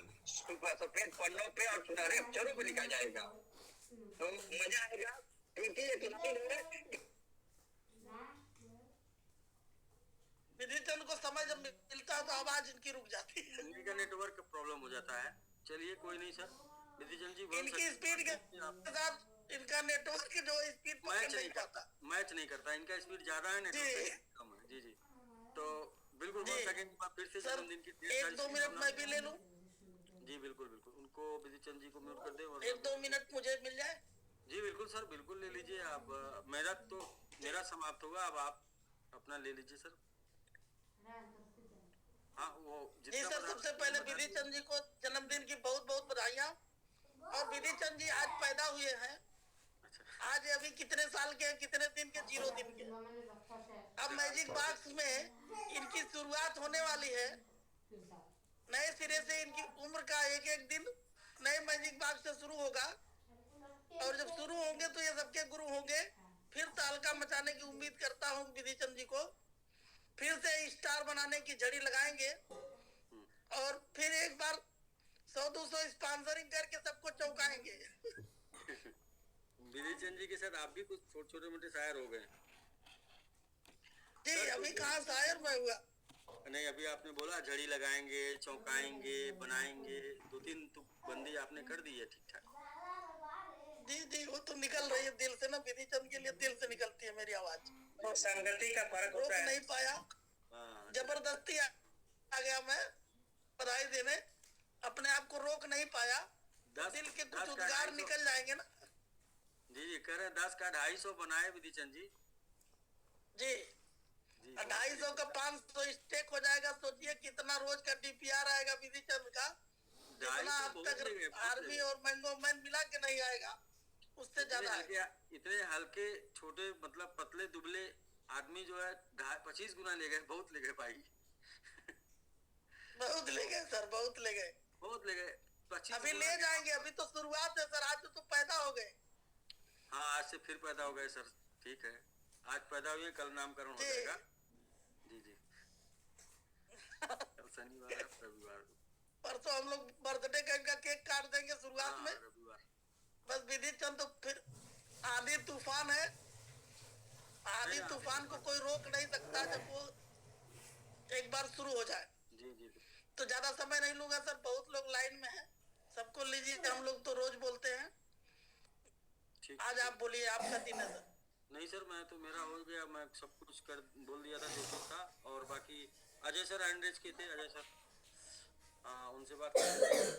सफेद पन्नों पे और सुनहरे अक्षरों पे लिखा जाएगा। तो मजा आएगा क्योंकि एक लाइन है, विधि चंद को समय जब मिलता है तो आवाज इनकी रुक जाती है। इनका नेटवर्क प्रॉब्लम हो जाता है। चलिए कोई नहीं सर, विधि चंद जी इनकी स्पीड के साथ इनका नेटवर्क जो स्पीड मैच नहीं करता, इनका स्पीड ज्यादा है, नेटवर्क कम है। जी तो बिल्कुल बोल सकेंगे फिर से जन्मदिन की 1-2 मिनट मैं भी ले लूं। जी बिल्कुल उनको विधि चंद जी को म्यूट कर दे और 1-2 मिनट मुझे मिल जाए। जी बिल्कुल सर, बिल्कुल ले लीजिए आप। मेरा समाप्त होगा, अब आप अपना ले लीजिए सर। हाँ वो जी सर, सबसे पहले विधि चंद जी को जन्मदिन की बहुत बहुत बधाइयाँ। और विधि चंद जी आज पैदा हुए हैं, आज अभी कितने साल के, कितने दिन के, 0 दिन के। अब मैजिक बॉक्स में इनकी शुरुआत होने वाली है, नए सिरे से इनकी उम्र का एक दिन नए मैजिक बॉक्स से शुरू होगा। और जब शुरू होंगे तो ये सबके गुरु होंगे। फिर तहलका मचाने की उम्मीद करता हूँ विधि चंद जी को, फिर से स्टार बनाने की झड़ी लगाएंगे और फिर एक बार 100-200 स्पॉन्सरिंग करके सबको चौंकाएंगे। विधि चंद जी के साथ आप भी कुछ छोटे मोटे शायर हो गए। जी अभी कहाँ शायर मैं हुआ। नहीं, अभी आपने बोला झड़ी लगाएंगे, चौंकाएंगे, बनाएंगे, 2-3 तो बंदी आपने कर दी है ठीक ठाक। जी वो तो निकल रही है दिल से ना, विधि चंद के लिए दिल से निकलती है मेरी आवाज। तो संगति का फर्क रोक नहीं पाया, जबरदस्ती आ गया मैं बधाई देने, अपने आप को रोक नहीं पाया। दिल के कुछ उद्गार निकल जाएंगे ना। जी कह रहे 10 का 250 बनाए विधि चंद जी। जी 250 का 500 स्टेक हो जाएगा। सोचिए कितना रोज का DPR आएगा विधि चंद का, जितना अब तक आर्मी और मैंगो मैन मिला के नहीं आएगा, उससे ज्यादा। इतने हल्के छोटे मतलब पतले दुबले आदमी जो है 25 गुना ले गए, बहुत ले गए भाई। बहुत ले गए सर, बहुत ले गए। अभी ले जाएंगे, अभी तो शुरुआत है सर, आज तो पैदा हो गए। हाँ आज से फिर पैदा हो गए सर, ठीक है। आज पैदा हुए, कल नामकरण हो जाएगा। जी कल शनिवार है, रविवार परसों हम लोग बर्थडे का केक काट देंगे शुरुआत में। बस विधि चंद तो फिर आंधी तूफान है, आंधी तूफान को कोई रोक नहीं सकता जब वो एक बार शुरू हो जाए। जी तो ज्यादा समय नहीं लूंगा सर, बहुत लोग लाइन में हैं, सबको लीजिए। हम लोग तो रोज बोलते हैं, आज आप बोलिए, आपका दिन है सर। नहीं सर, मैं तो मेरा हो गया, मैं सब कुछ कर बोल दिया था जो कुछ था। और बाकी अजय सर हैंडरेज के थे, अजय सर उनसे बात करेंगे।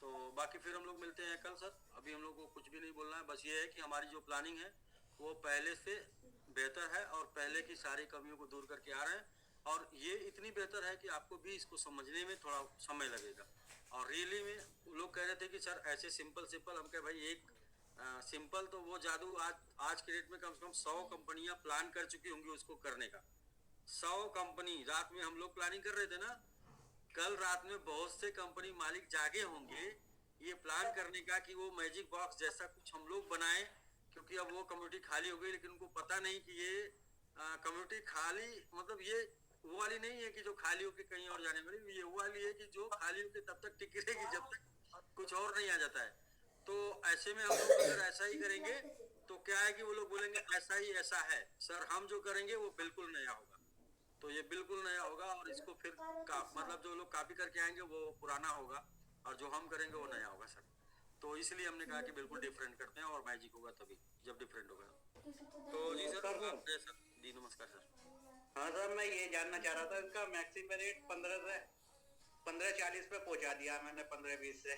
तो बाकी फिर हम लोग मिलते हैं कल सर। अभी हम लोग को कुछ भी नहीं बोलना है, बस ये है कि हमारी जो प्लानिंग है वो पहले से बेहतर है और पहले की सारी कमियों को दूर करके आ रहे हैं। और ये इतनी बेहतर है कि आपको भी इसको समझने में थोड़ा समय लगेगा। और रियली में लोग कह रहे थे कि सर ऐसे सिंपल हम कहे भाई सिंपल तो वो जादू आज के डेट में कम से कम 100 कंपनियां प्लान कर चुकी होंगी उसको करने का। 100 कंपनी रात में हम लोग प्लानिंग कर रहे थे ना, कल रात में बहुत से कंपनी मालिक जागे होंगे ये प्लान करने का कि वो मैजिक बॉक्स जैसा कुछ हम लोग बनाए, क्योंकि अब वो कम्युनिटी खाली हो गई। लेकिन उनको पता नहीं कि ये कम्युनिटी खाली मतलब ये वो वाली नहीं है कि जो खाली होके कहीं और जाने वाली, ये वो वाली है कि जो खाली होके तब तक टिकी रहेगी जब तक कुछ और नहीं आ जाता है। तो ऐसे में हम लोग अगर ऐसा ही करेंगे तो क्या है कि वो लोग बोलेंगे ऐसा ही ऐसा है। सर हम जो करेंगे वो बिल्कुल नया होगा, तो ये बिल्कुल नया होगा और इसको फिर मतलब जो लोग कॉपी करके आएंगे वो पुराना होगा और जो हम करेंगे वो नया होगा सर। तो इसलिए हमने कहा कि बिल्कुल डिफरेंट करते हैं और मैजिक होगा तभी जब डिफरेंट होगा। तो जी सर जी नमस्कार सर। हाँ सर, मैं ये जानना चाह रहा था इसका मैक्सिमम रेट 1540 पे पहुंचा दिया मैंने 15-20 से।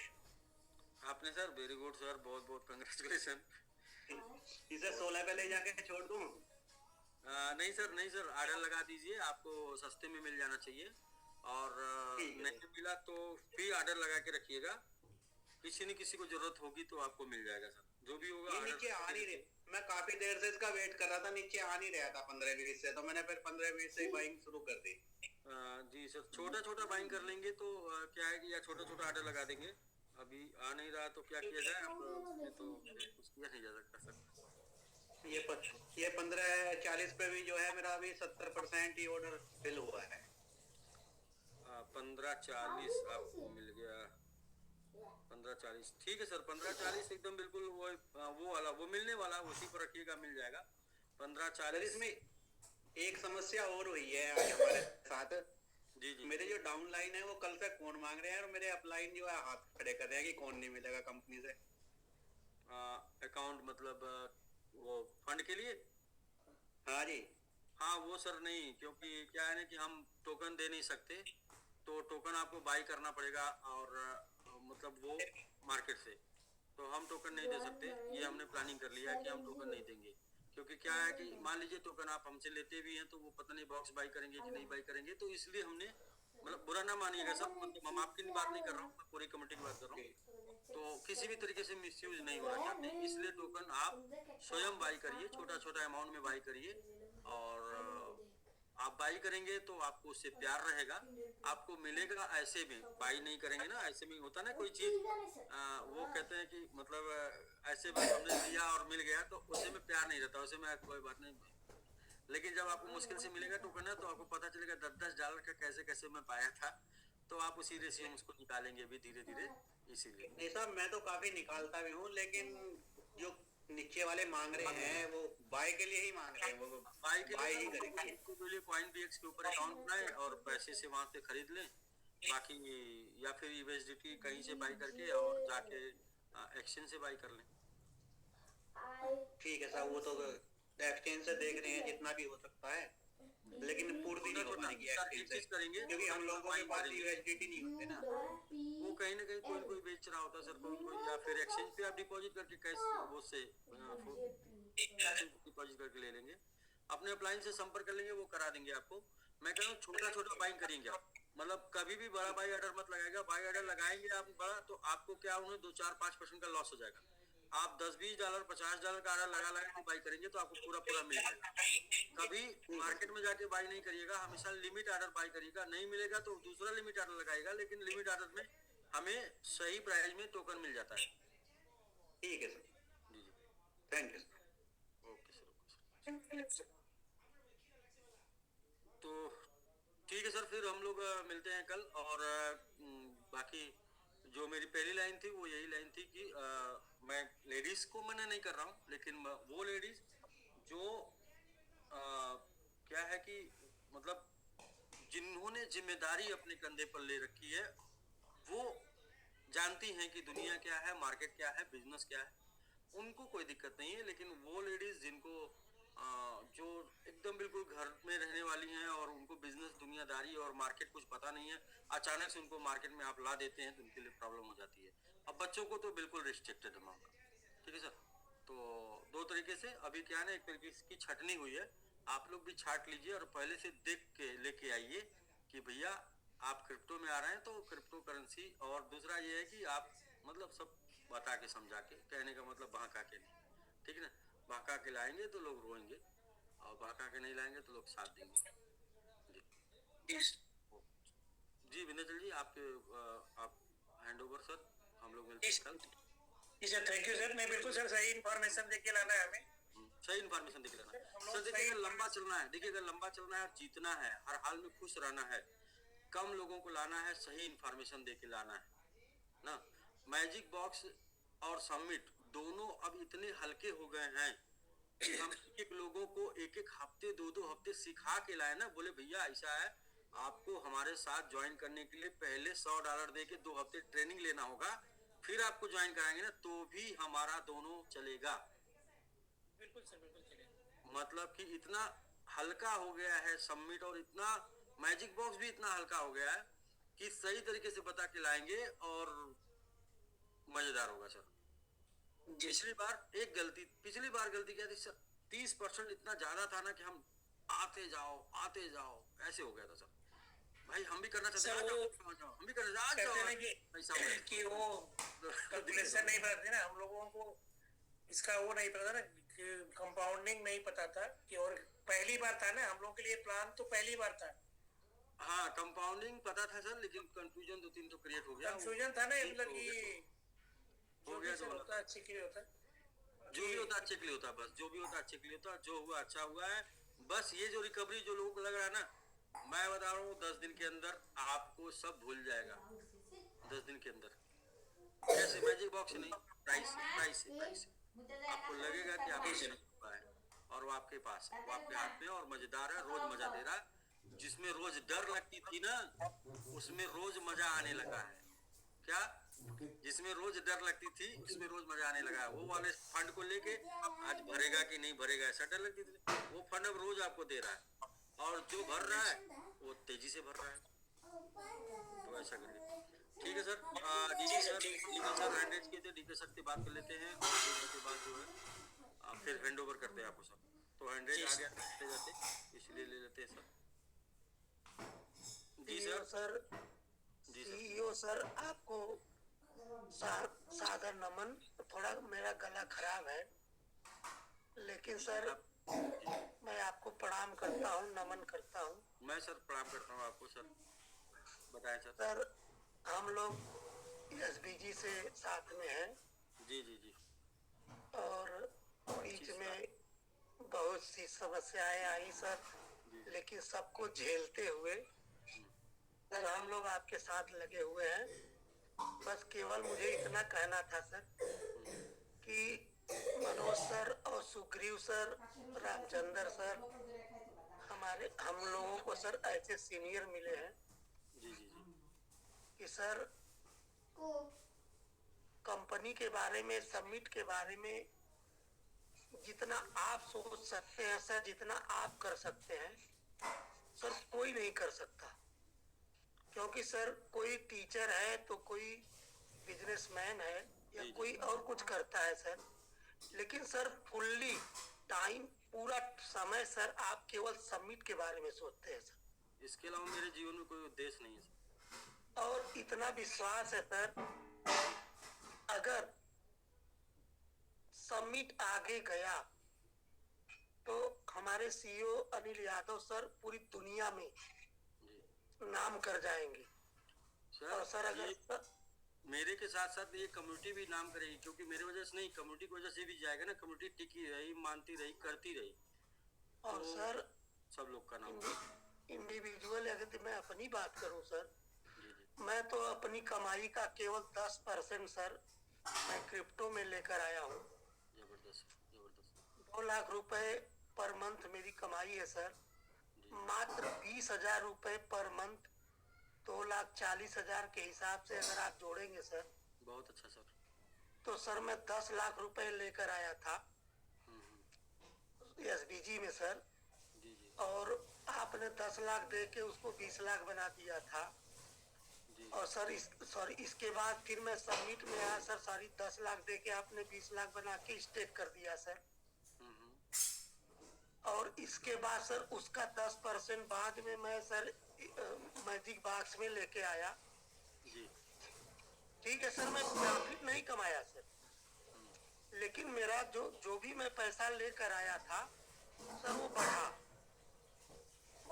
आपने सर वेरी गुड सर, बहुत बहुत कंग्रेचुलेशन। इसे 16 पे ले जाके छोड़ दूं? नहीं सर ऑर्डर लगा दीजिए, आपको सस्ते में मिल जाना चाहिए। और नहीं मिला तो फिर ऑर्डर लगा के रखिएगा, किसी न किसी को जरूरत होगी तो आपको मिल जाएगा सर, जो भी होगा। ये नीचे आ नहीं रहे, मैं काफी देर से इसका वेट कर रहा था, नीचे आ नहीं रहा था 15-20 से, तो मैंने फिर 15-20 से ही बाइंग शुरू कर दी। जी सर, छोटा छोटा बाइंग कर लेंगे तो क्या है कि या छोटा छोटा ऑर्डर लगा देंगे। अभी आ नहीं रहा तो क्या किया जाए, अब तो कुछ किया नहीं जा सकता सर। ये 1540 पे भी जो है मेरा अभी 70% ही ऑर्डर फिल हुआ है। 1540 आपको मिल गया, 1540 ठीक है सर। 1540 एकदम बिल्कुल वो वाला वो मिलने वाला, उसी पर रखिएगा, मिल जाएगा 1540 में। एक समस्या और हुई है आज हमारे साथ। जी जी। मेरे जो डाउन लाइन है वो कल से कौन मांग रहे हैं और मेरे अपलाइन जो है हाथ खड़े कर रहे हैं कि कौन नहीं मिलेगा कंपनी से। अकाउंट मतलब वो फंड के लिए? हाँ जी। हाँ वो सर नहीं, क्योंकि क्या है ना कि हम टोकन दे नहीं सकते, तो टोकन आपको बाई करना पड़ेगा और मतलब वो मार्केट से, तो हम टोकन नहीं दे सकते। ये हमने प्लानिंग कर लिया है कि हम टोकन नहीं देंगे, क्योंकि क्या है कि मान लीजिए टोकन आप हमसे लेते भी हैं तो वो पता नहीं बॉक्स बाई करेंगे कि नहीं बाई करेंगे, तो इसलिए हमने मतलब बुरा ना मानिएगा सब, मतलब हम आपकी बात नहीं कर रहा हूँ, मैं पूरी कमेटी की बात कर रहा हूँ। तो किसी भी तरीके से मिसयूज नहीं होना चाहते, इसलिए टोकन आप स्वयं बाई करिए, छोटा छोटा अमाउंट में बाई करिए। और आप बाई करेंगे तो आपको उससे प्यार रहेगा, आपको मिलेगा। ऐसे में बाई नहीं करेंगे ना, ऐसे में होता ना कोई चीज वो कहते हैं कि मतलब ऐसे में हमने दिया और मिल गया तो उसे में प्यार नहीं रहता, उसे में कोई बात नहीं। लेकिन जब आपको मुश्किल से मिलेगा टोकन है तो आपको पता चलेगा $10 का कैसे कैसे मैं पाया था, तो आप उसी रेशियो में उसको निकालेंगे भी धीरे धीरे, इसीलिए। नहीं साहब, मैं तो काफी निकालता भी हूँ, लेकिन जो नीचे वाले मांग रहे हैं वो बाय के लिए ही मांग रहे हैं, वो बाय के बाय ही लिए करेंगे। CoinBX के ऊपर अकाउंट बनाए और पैसे से वहां से खरीद लें, बाकी या फिर USDT कहीं से बाई करके और जाके एक्सचेंज से बाई कर लें। ठीक है साहब, वो तो एक्सचेंज से देख रहे हैं जितना भी हो सकता है, लेकिन पूर्ति नहीं हो पाएगी एक्सचेंज से, करेंगे क्योंकि हम लोगों के पास USDT नहीं होते ना। वो कहीं ना कहीं कोई बेच रहा होता है सर, कोई या फिर एक्सचेंज पे आप डिपॉजिट करके कैश वो से डिपॉजिट करके ले लेंगे। अपने अपलाइन से संपर्क कर लेंगे, वो करा देंगे आपको। मैं कह रहा हूँ छोटा छोटा बाइंग करेंगे आप, मतलब कभी भी बड़ा बाई ऑर्डर मत लगाएगा। बाई ऑर्डर लगाएंगे आप बड़ा तो आपको क्या उन्हें 2-4-5% का लॉस हो जाएगा। आप $10-20 $50 का ऑर्डर लगा के बाई करेंगे तो आपको पूरा मिल जाएगा। कभी मार्केट में जाके बाई नहीं करिएगा, हमेशा लिमिट ऑर्डर बाई करिएगा। नहीं मिलेगा तो दूसरा लिमिट ऑर्डर लगाएगा, लेकिन लिमिट ऑर्डर में हमें सही प्राइस में टोकन मिल जाता है। ठीक है सर, जी जी, thank you sir. Okay sir. तो ठीक है सर, फिर हम लोग मिलते हैं कल। और बाकी जो मेरी पहली लाइन थी वो यही लाइन थी कि मैं लेडीज को मना नहीं कर रहा हूँ, लेकिन वो लेडीज जो क्या है कि मतलब जिन्होंने जिम्मेदारी अपने कंधे पर ले रखी है, वो जानती हैं कि दुनिया क्या है, मार्केट क्या है, बिजनेस क्या है, उनको कोई दिक्कत नहीं है। लेकिन वो लेडीज जिनको जो एकदम बिल्कुल घर में रहने वाली हैं और उनको बिजनेस दुनियादारी और मार्केट कुछ पता नहीं है, अचानक से उनको मार्केट में आप ला देते हैं तो उनके लिए प्रॉब्लम हो जाती है। अब बच्चों को तो बिल्कुल रिस्ट्रिक्टेड है मामला, ठीक है सर। तो दो तरीके से अभी क्या है ना, एक तरीके की छटनी हुई है, आप लोग भी छाट लीजिए और पहले से देख के लेके आइए कि भैया आप क्रिप्टो में आ रहे हैं तो क्रिप्टो करेंसी। और दूसरा ये है कि आप मतलब सब बता के समझा के, कहने का मतलब बहका के नहीं, ठीक है ना। बहका के लाएंगे तो लोग रोएंगे, और बहका के नहीं लाएंगे तो लोग साथ देंगे। जी विंध्याचल जी, आपके आप हैंड ओवर सर, हम लोग मिलते हैं कल। जी सर, थैंक यू सर। नहीं बिल्कुल सर, सही इन्फॉर्मेशन देके लाना है हमें, सही इन्फॉर्मेशन देके लाना है सर। देखिए अगर लंबा चलना है, देखिए अगर लंबा चलना है और जीतना है, हर हाल में खुश रहना है, कम लोगों को लाना है, सही इन्फॉर्मेशन देके लाना है ना। मैजिक बॉक्स और समिट दोनों अब इतने हल्के हो गए हैं, हम एक लोगों को एक एक हफ्ते 2-2 हफ्ते सिखा के लाए ना, बोले भैया ऐसा है, आपको हमारे साथ ज्वाइन करने के लिए पहले $100 दे के 2 हफ्ते ट्रेनिंग लेना होगा, फिर आपको ज्वाइन कराएंगे ना, तो भी हमारा दोनों चलेगा। बिल्कुल सर, बिल्कुल चलेगा। मतलब कि इतना हल्का हो गया है समिट, और इतना मैजिक बॉक्स भी इतना हल्का हो गया है कि सही तरीके से बता के लाएंगे और मजेदार होगा सर। पिछली बार गलती क्या थी सर, 30% इतना ज्यादा था ना कि हम आते जाओ ऐसे हो गया था सर। भाई हम भी करना चाहते हैं, हम भी करना चाहते हैं कि वो कैलकुलेशन नहीं पता ना हम लोगों को, इसका वो नहीं पता ना, कंपाउंडिंग नहीं पता था कि, और पहली बार था ना हम लोगों के लिए प्लान, तो पहली बार था। हाँ कंपाउंडिंग पता था सर, लेकिन कंफ्यूजन 2-3 तो क्रिएट हो गया। कंफ्यूजन था ना, मतलब कि हो गया तो होता अच्छे के लिए होता, जो भी होता अच्छे के लिए होता, बस जो भी होता अच्छे के लिए होता, जो हुआ अच्छा हुआ है। बस ये जो रिकवरी जो लोगों को लग रहा है ना, मैं बता रहा हूँ 10 दिन के अंदर आपको सब भूल जाएगा, 10 दिन के अंदर। जैसे मैजिक बॉक्स नहीं, प्राइस आपको लगेगा कि आपको हुआ है और वो आपके पास है, वो आपके हाथ में, और मजेदार है, रोज मजा दे रहा है। जिसमें रोज डर लगती थी ना, उसमें रोज मजा आने लगा है। क्या? जिसमें रोज डर लगती थी उसमें रोज मजा आने लगा है। वो वाले फंड को लेके आज भरेगा कि नहीं भरेगा ऐसा डर लगती थी, वो फंड अब रोज आपको दे रहा है, और जो भर रहा है वो तेजी से भर रहा है। तो ऐसा करिए, ठीक है सर। डीके सर, हैंड किए थे, डीके सर की बात कर लेते हैं, उसके बाद जो है फिर हैंड ओवर करते हैं आपको सर। तो हैंड आ गया जाते, इसलिए ले लेते हैं सर। जी सर। सीईओ सर, आपको सादर नमन। थोड़ा मेरा गला खराब है, लेकिन सर मैं आपको प्रणाम करता हूँ, नमन करता हूँ। मैं सर प्रणाम करता हूँ आपको सर, बताएं सर। सर हम लोग एसबीजी से साथ में हैं। जी। और बीच में बहुत सी समस्याएं आई सर, लेकिन सबको झेलते हुए सर हम लोग आपके साथ लगे हुए हैं। बस केवल मुझे इतना कहना था सर कि मनोज सर और सुग्रीव सर, रामचंद्र सर, हम लोगों को सर ऐसे सीनियर मिले हैं कि सर कंपनी के बारे में, समिट के बारे में जितना आप सोच सकते हैं सर, जितना आप कर सकते हैं सर, कोई नहीं कर सकता। क्योंकि सर कोई टीचर है तो कोई बिजनेसमैन है या कोई और कुछ करता है सर, लेकिन सर फुल्ली टाइम, पूरा समय सर आप केवल समिट के बारे में सोचते हैं सर। इसके अलावा मेरे जीवन में कोई उद्देश्य नहीं है सर। और इतना विश्वास है सर, अगर समिट आगे गया तो हमारे सीईओ अनिल यादव सर पूरी दुनिया में नाम कर जाएंगे। और सर अगर मेरे के साथ साथ ये कम्युनिटी भी नाम करेगी, क्योंकि मेरे वजह से नहीं, कम्युनिटी की वजह से भी जाएगा ना। कम्युनिटी टिकी रही, मानती रही, करती रही, और तो सर सब लोग का नाम। इंडिविजुअल अगर मैं अपनी बात करूं सर, मैं तो अपनी कमाई का केवल 10% सर मैं क्रिप्टो में लेकर आया हूँ। जबरदस्त। 2 लाख रुपए पर मंथ मेरी कमाई है सर। मात्र 20,000 रुपए पर मंथ, 2,40,000 के हिसाब से अगर आप जोड़ेंगे सर, बहुत अच्छा सर, तो सर मैं 10 लाख रुपए लेकर आया था एसबीजी में सर। और आपने 10 लाख दे के उसको 20 लाख बना दिया था। और सर इसके बाद फिर मैं समिट में आया सर, सारी 10 लाख दे के आपने 20 लाख बना के स्टेक कर दिया सर। और इसके बाद सर उसका 10% बाद में मैं सर मैजिक बॉक्स में लेके आया। ठीक है सर, मैं प्रॉफिट नहीं कमाया सर, लेकिन मेरा जो भी मैं पैसा लेकर आया था सर वो बढ़ा।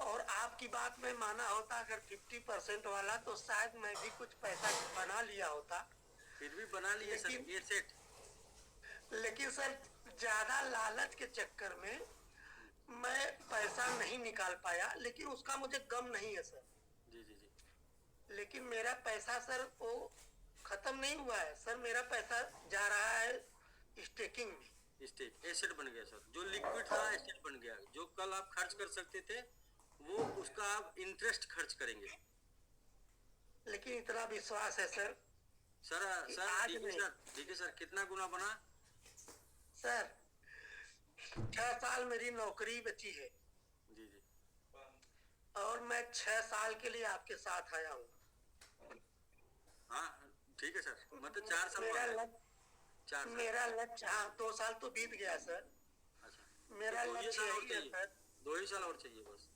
और आपकी बात में माना होता अगर 50% वाला तो शायद मैं भी कुछ पैसा बना लिया होता। फिर भी बना लिए सर ये सेट। लेकिन सर ज्यादा लालच के चक्कर में मैं पैसा नहीं निकाल पाया, लेकिन उसका मुझे गम नहीं है सर। जी जी जी। लेकिन मेरा पैसा सर वो खत्म नहीं हुआ है सर, मेरा पैसा जा रहा है स्टेकिंग में। स्टेक एसेट बन गया सर, जो लिक्विड था एसेट बन गया। जो कल आप खर्च कर सकते थे वो उसका आप इंटरेस्ट खर्च करेंगे। लेकिन इतना विश्वास है सर देखिए सर कितना गुना बना सर। 6 साल मेरी नौकरी बची है जी जी, और मैं 6 साल के लिए आपके साथ आया हूँ। हाँ ठीक है सर, मतलब 4 साल मेरा बाद। लक्ष्य, मेरा लक्ष्य, हाँ 2 साल तो बीत गया सर। अच्छा, मेरा तो 2 ही लक्ष्य साल और यही है चाहिए, सर 2 ही साल और चाहिए बस।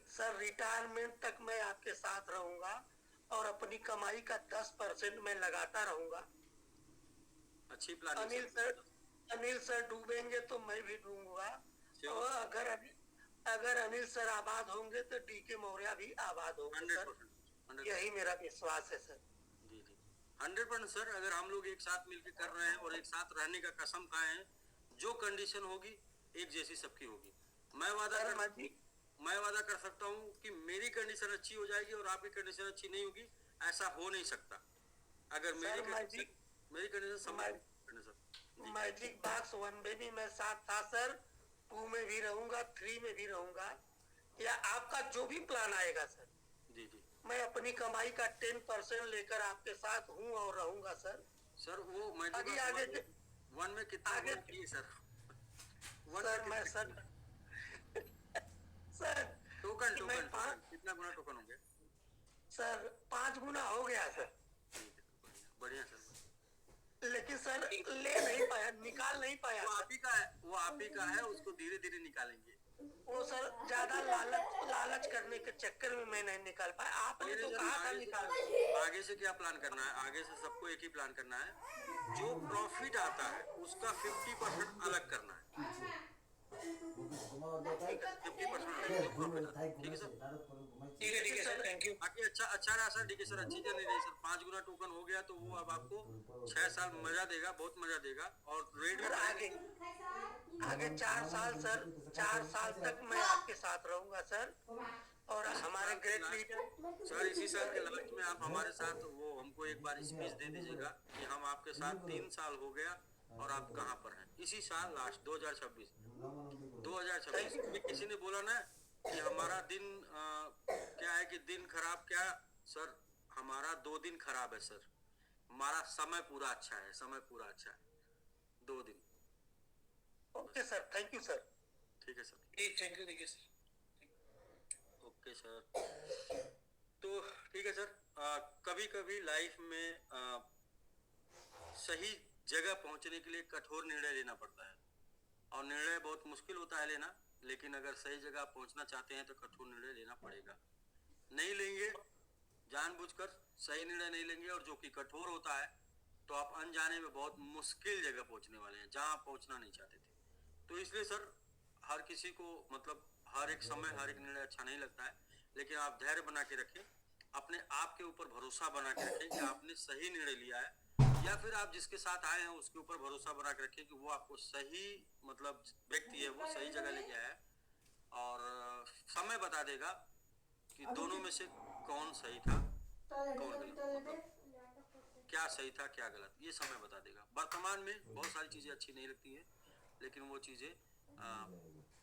सर रिटायरमेंट तक मैं आपके साथ रहूंगा और अपनी कमाई का 10% मैं लगाता रहूंगा। अच्छी प्लानिंग। अनिल सर डूबेंगे तो मैं भी डूबूंगा, और अगर अनिल सर आबाद होंगे तो डीके मौर्य भी आबाद होंगे सर। यही मेरा विश्वास है सर। जी जी 100% सर। अगर हम लोग एक साथ मिलकर कर रहे हैं और एक साथ रहने का कसम खाए हैं, जो कंडीशन होगी एक जैसी सबकी होगी। मैं वादा कर सकता हूँ कि मेरी कंडीशन अच्छी हो जाएगी और आपकी कंडीशन अच्छी नहीं होगी, ऐसा हो नहीं सकता। अगर मेरी कंडीशन मैजिक बॉक्स 1 में भी मैं साथ था सर, 2 में भी रहूंगा, 3 में भी रहूंगा, या आपका जो भी प्लान आएगा सर। जी जी, मैं अपनी कमाई का 10% लेकर आपके साथ हूँ और रहूंगा सर। सर वो आगे 1 में कितना आगे चाहिए सर? सर मैं सर टोकन कितना गुना टोकन होंगे सर? 5 गुना हो गया सर। बढ़िया सर। लेकिन सर ले नहीं पाया, निकाल नहीं पाया। वो आप ही का है, उसको धीरे धीरे निकालेंगे। वो सर ज्यादा लालच करने के चक्कर में मैं नहीं निकाल पाया। आपने तो कहा था निकाल। आगे से क्या प्लान करना है? आगे से सबको एक ही प्लान करना है, जो प्रॉफिट आता है उसका 50% अलग करना है। 50% ठीक है सर। ठीक है सर, थैंक यू। बाकी अच्छा रहा सर, ठीक है सर। अच्छी चल नहीं रही सर, 5 गुना टोकन हो गया तो वो अब आपको 6 साल मजा देगा, बहुत मजा देगा। और रेट भी आगे 4 साल सर, 4 साल तक मैं आपके साथ रहूंगा सर। और हमारे ग्रेट लीडर सर इसी साल के लास्ट में आप हमारे साथ वो हमको एक बार स्पीच दे दीजिएगा कि हम आपके साथ 3 साल हो गया और आप कहाँ पर हैं। इसी साल लास्ट 2026 में किसी ने बोला ना कि हमारा दिन क्या है कि दिन खराब, क्या सर हमारा 2 दिन खराब है सर, हमारा समय पूरा अच्छा है, समय पूरा अच्छा है। 2 दिन। Okay sir, thank you sir. ठीक है sir, thank you sir. Okay sir. तो ठीक है सर, कभी कभी लाइफ में सही जगह पहुंचने के लिए कठोर निर्णय लेना पड़ता है, और निर्णय बहुत मुश्किल होता है लेना, लेकिन अगर सही जगह पहुंचना चाहते हैं तो कठोर निर्णय लेना पड़ेगा। नहीं लेंगे, जानबूझकर सही निर्णय नहीं लेंगे और जो कि कठोर होता है, तो आप अनजाने में बहुत मुश्किल जगह पहुंचने वाले हैं जहां आप पहुंचना नहीं चाहते थे। तो इसलिए सर हर किसी को मतलब हर एक समय हर एक निर्णय अच्छा नहीं लगता है, लेकिन आप धैर्य बना के रखें, अपने आप के ऊपर भरोसा बना के रखें कि आपने सही निर्णय लिया है, या फिर आप जिसके साथ आए हैं उसके ऊपर भरोसा बना के रखें कि वो आपको सही मतलब व्यक्ति है, वो सही जगह लेके आया है, और समय बता देगा कि दोनों में से कौन सही था कौन गलत, मतलब क्या सही था क्या गलत, ये समय बता देगा। वर्तमान में बहुत सारी चीजें अच्छी नहीं लगती हैं, लेकिन वो चीजें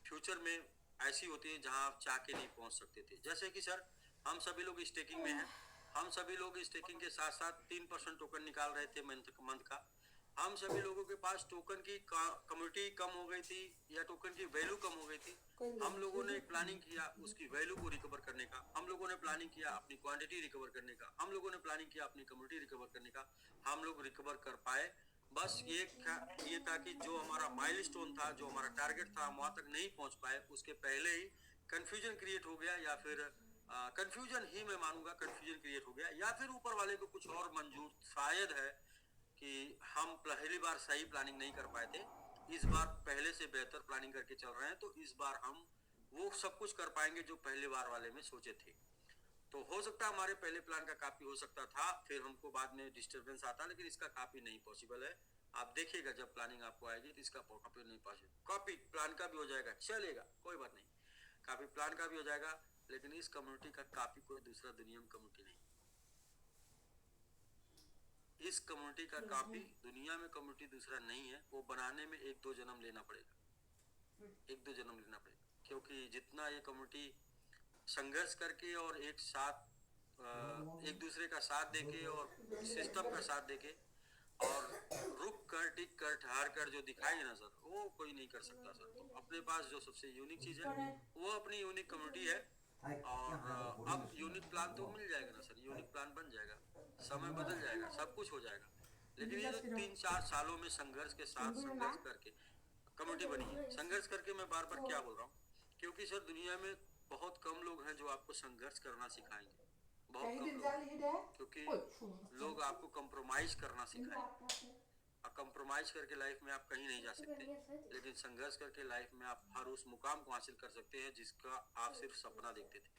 फ्यूचर में ऐसी होती है जहां आप चाह के नहीं पहुंच सकते थे। जैसे कि सर हम सभी लोग स्टेकिंग में हैं, हम सभी लोग स्टेकिंग के साथ साथ 3% टोकन निकाल रहे थे मंथ का। हम सभी लोगों के पास टोकन की कम्युनिटी कम हो गई थी या टोकन की वैल्यू कम हो गई थी। हम लोगों ने प्लानिंग किया उसकी वैल्यू को रिकवर करने का, हम लोगों ने प्लानिंग किया अपनी क्वांटिटी रिकवर करने का, हम लोगों ने प्लानिंग किया अपनी कम्युनिटी रिकवर करने का। हम लोग रिकवर कर पाए, बस ये था कि जो हमारा माइलस्टोन था, जो हमारा टारगेट था, हम वहां तक नहीं पहुंच पाए। उसके पहले ही कंफ्यूजन क्रिएट हो गया या फिर कंफ्यूजन ही मैं मानूंगा, कंफ्यूजन क्रिएट हो गया, या फिर ऊपर वाले को कुछ और मंजूर शायद है कि हम पहली बार सही प्लानिंग नहीं कर पाए थे, इस बार पहले से बेहतर प्लानिंग करके चल रहे हैं, तो इस बार हम वो सब कुछ कर पाएंगे जो पहले बार वाले में सोचे थे। तो हो सकता है हमारे पहले प्लान का कॉपी हो सकता था, फिर हमको बाद में डिस्टरबेंस आता, लेकिन इसका कॉपी नहीं पॉसिबल है। आप देखिएगा जब प्लानिंग आपको आएगी तो इसका कॉपी नहीं पॉसिबल। कॉपी प्लान का भी हो जाएगा, चलेगा, कोई बात नहीं, कॉपी प्लान का भी हो जाएगा, लेकिन इस कम्युनिटी का कॉपी कोई दूसरा दुनिया में कम्युनिटी नहीं। इस कम्युनिटी का कॉपी दुनिया में कम्युनिटी दूसरा नहीं है। वो बनाने में 1-2 जन्म लेना पड़ेगा, 1-2 जन्म लेना पड़ेगा, क्योंकि जितना ये कम्युनिटी संघर्ष करके और एक साथ एक दूसरे का साथ देके और सिस्टम का साथ देके और रुक कर टिक कर ठहर कर जो दिखाई ना सर, वो कोई नहीं कर सकता सर। तो अपने पास जो सबसे यूनिक चीज है वो अपनी यूनिक कम्युनिटी है, और अब यूनिक प्लान तो मिल जाएगा ना सर, यूनिक प्लान बन जाएगा, समय बदल जाएगा, सब कुछ हो जाएगा। लेकिन ये जो 3-4 सालों में संघर्ष के साथ संघर्ष करके कम्युनिटी बनी है, संघर्ष करके मैं बार बार क्या बोल रहा हूँ, क्योंकि सर दुनिया में बहुत कम लोग हैं जो आपको संघर्ष करना सिखाएंगे, बहुत कम लोग, क्योंकि लोग आपको कंप्रोमाइज करना सिखाएंगे। और कंप्रोमाइज करके लाइफ में आप कहीं नहीं जा सकते, लेकिन संघर्ष करके लाइफ में आप हर उस मुकाम को हासिल कर सकते हैं जिसका आप सिर्फ सपना देखते थे,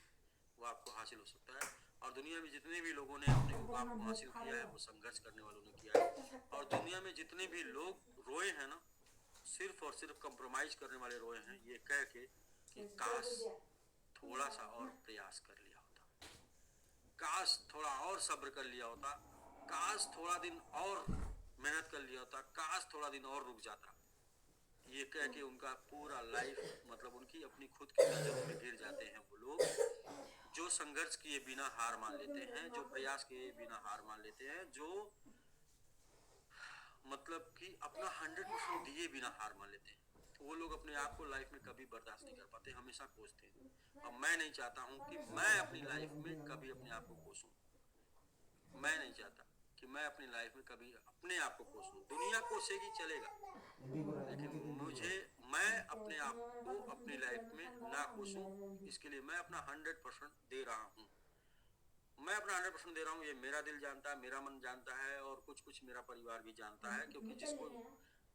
वो आपको हासिल हो सकता है। और दुनिया में जितने भी लोगों ने अपने मुकाम को हासिल किया है वो संघर्ष करने वालों ने किया है। और दुनिया में जितने भी लोग रोए हैं ना, सिर्फ और सिर्फ कंप्रोमाइज करने वाले रोए हैं, ये कह के कि काश थोड़ा सा और प्रयास कर लिया होता, काश थोड़ा और सब्र कर लिया होता, काश थोड़ा दिन और मेहनत कर लिया होता, काश थोड़ा दिन और रुक जाता, ये कह के उनका पूरा लाइफ मतलब उनकी अपनी खुद की नजरों में गिर जाते हैं वो लोग जो संघर्ष किए बिना हार मान लेते हैं, जो प्रयास किए बिना हार मान लेते हैं, जो मतलब कि अपना 100% दिए बिना हार मान लेते हैं। वो लोग अपने आप को लाइफ में कभी बर्दाश्त नहीं कर पाते, हमेशा कोसते हैं। अब मैं नहीं चाहता हूँ कि मैं अपनी लाइफ में कभी अपने आप को कोसूं, मैं नहीं चाहता कि मैं अपनी लाइफ में कभी अपने आप को कोसूं। दुनिया कोसेगी चलेगा, लेकिन मैं अपने आप को अपनी लाइफ में ना कोसूं, इसके लिए मैं अपना 100% दे रहा हूँ। मैं अपना 100% दे रहा हूँ, ये मेरा दिल जानता है, मेरा मन जानता है, और कुछ मेरा परिवार भी जानता है, क्योंकि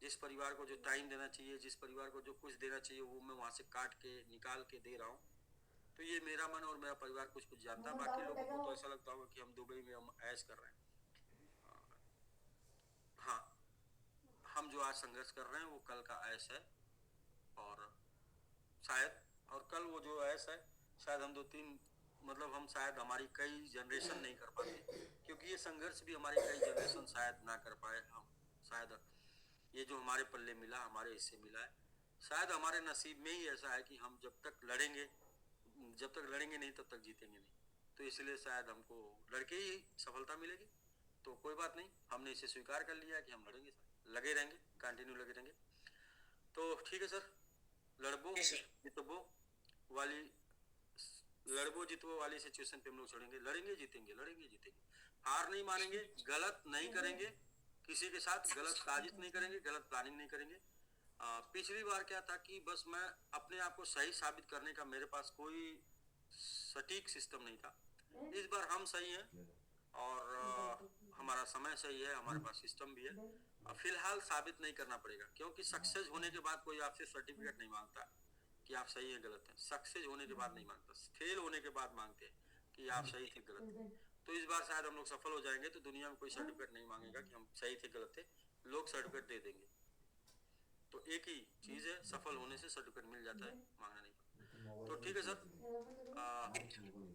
जिस परिवार को जो टाइम देना चाहिए, जिस परिवार को जो कुछ देना चाहिए, वो मैं वहाँ से काट के निकाल के दे रहा हूँ। तो ये मेरा मन और मेरा परिवार कुछ जानता है। बाकी लोगों को तो ऐसा लगता होगा कि हम दुबई में हम ऐश कर रहे हैं। हाँ, हम जो आज संघर्ष कर रहे हैं वो कल का ऐश है, और शायद और कल वो जो ऐश है शायद हम 2-3 मतलब हम शायद हमारी कई जनरेशन नहीं कर पाते, क्योंकि ये संघर्ष भी हमारी कई जनरेशन शायद ना कर पाए। हम शायद ये जो हमारे पल्ले मिला, हमारे हिस्से मिला है, शायद हमारे नसीब में ही ऐसा है कि हम जब तक लड़ेंगे नहीं तब तक जीतेंगे नहीं। तो इसलिए शायद हमको लड़के ही सफलता मिलेगी। तो कोई बात नहीं, हमने इसे स्वीकार कर लिया कि हम लड़ेंगे, लगे रहेंगे, कंटिन्यू लगे रहेंगे। तो ठीक है सर, लड़बो जितबो वाली सिचुएशन पे हम लोग चढ़ेंगे, लड़ेंगे जीतेंगे, हार नहीं मानेंगे, गलत नहीं करेंगे, किसी के साथ गलत साजिश नहीं करेंगे, गलत प्लानिंग नहीं करेंगे। पिछली बार क्या था कि बस मैं अपने आप को सही साबित करने का मेरे पास कोई सटीक सिस्टम नहीं था। इस बार हम सही हैं और हमारा समय सही है, हमारे पास सिस्टम भी है। फिलहाल साबित नहीं करना पड़ेगा, क्योंकि सक्सेस होने के बाद कोई आपसे सर्टिफिकेट नहीं मांगता कि आप सही है गलत है। सक्सेस होने के बाद नहीं मांगता, फेल होने के बाद मांगते हैं कि आप सही थे गलत थे। तो इस बार शायद हम लोग सफल हो जाएंगे, तो दुनिया में कोई सर्टिफिकेट नहीं मांगेगा कि हम सही थे गलत थे, लोग सर्टिफिकेट दे देंगे। तो एक ही चीज है, सफल होने से सर्टिफिकेट मिल जाता है, मांगना नहीं पड़ता। तो ठीक है सर,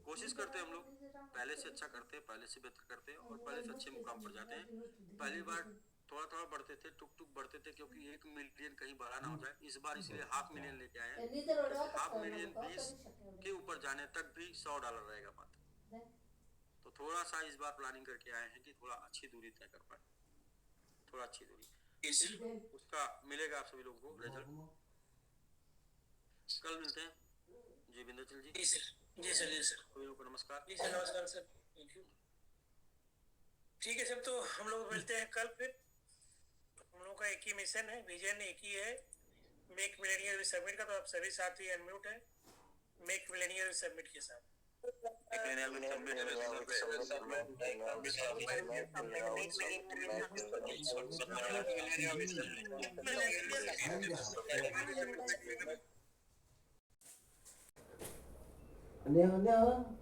कोशिश करते हैं हम लोग, पहले से अच्छा करते हैं, पहले से बेहतर करते हैं, और पहले से अच्छे मुकाम पर जाते हैं। पहली बार थोड़ा बढ़ते थे, टुक बढ़ते थे, क्योंकि 1 मिलियन कहीं बड़ा ना हो जाए। इस बार इसलिए $500,000 लेके आए हैं, $500,000 प्लीज के ऊपर जाने तक भी $100 रहेगा मात्र। तो थोड़ा सा इस बार प्लानिंग करके आए हैं कि थोड़ा अच्छी दूरी तय कर पाए, थोड़ा अच्छी दूरी, उसका मिलेगा आप सभी लोगों को रिजल्ट। कल मिलते हैं जी, विंध्याचल जी। जी सर सभी लोगों को नमस्कार। जी सर, नमस्कार सर, थैंक यू। ठीक है सर, तो हम लोग मिलते हैं कल फिर। हम लोग का एक ही मिशन है, विजन एक ही है, मेक मिलेनियर विद समिट का। तो आप सभी साथी अनम्यूट है, मेक मिलेनियर विद समिट के साथ। 안녕하세요.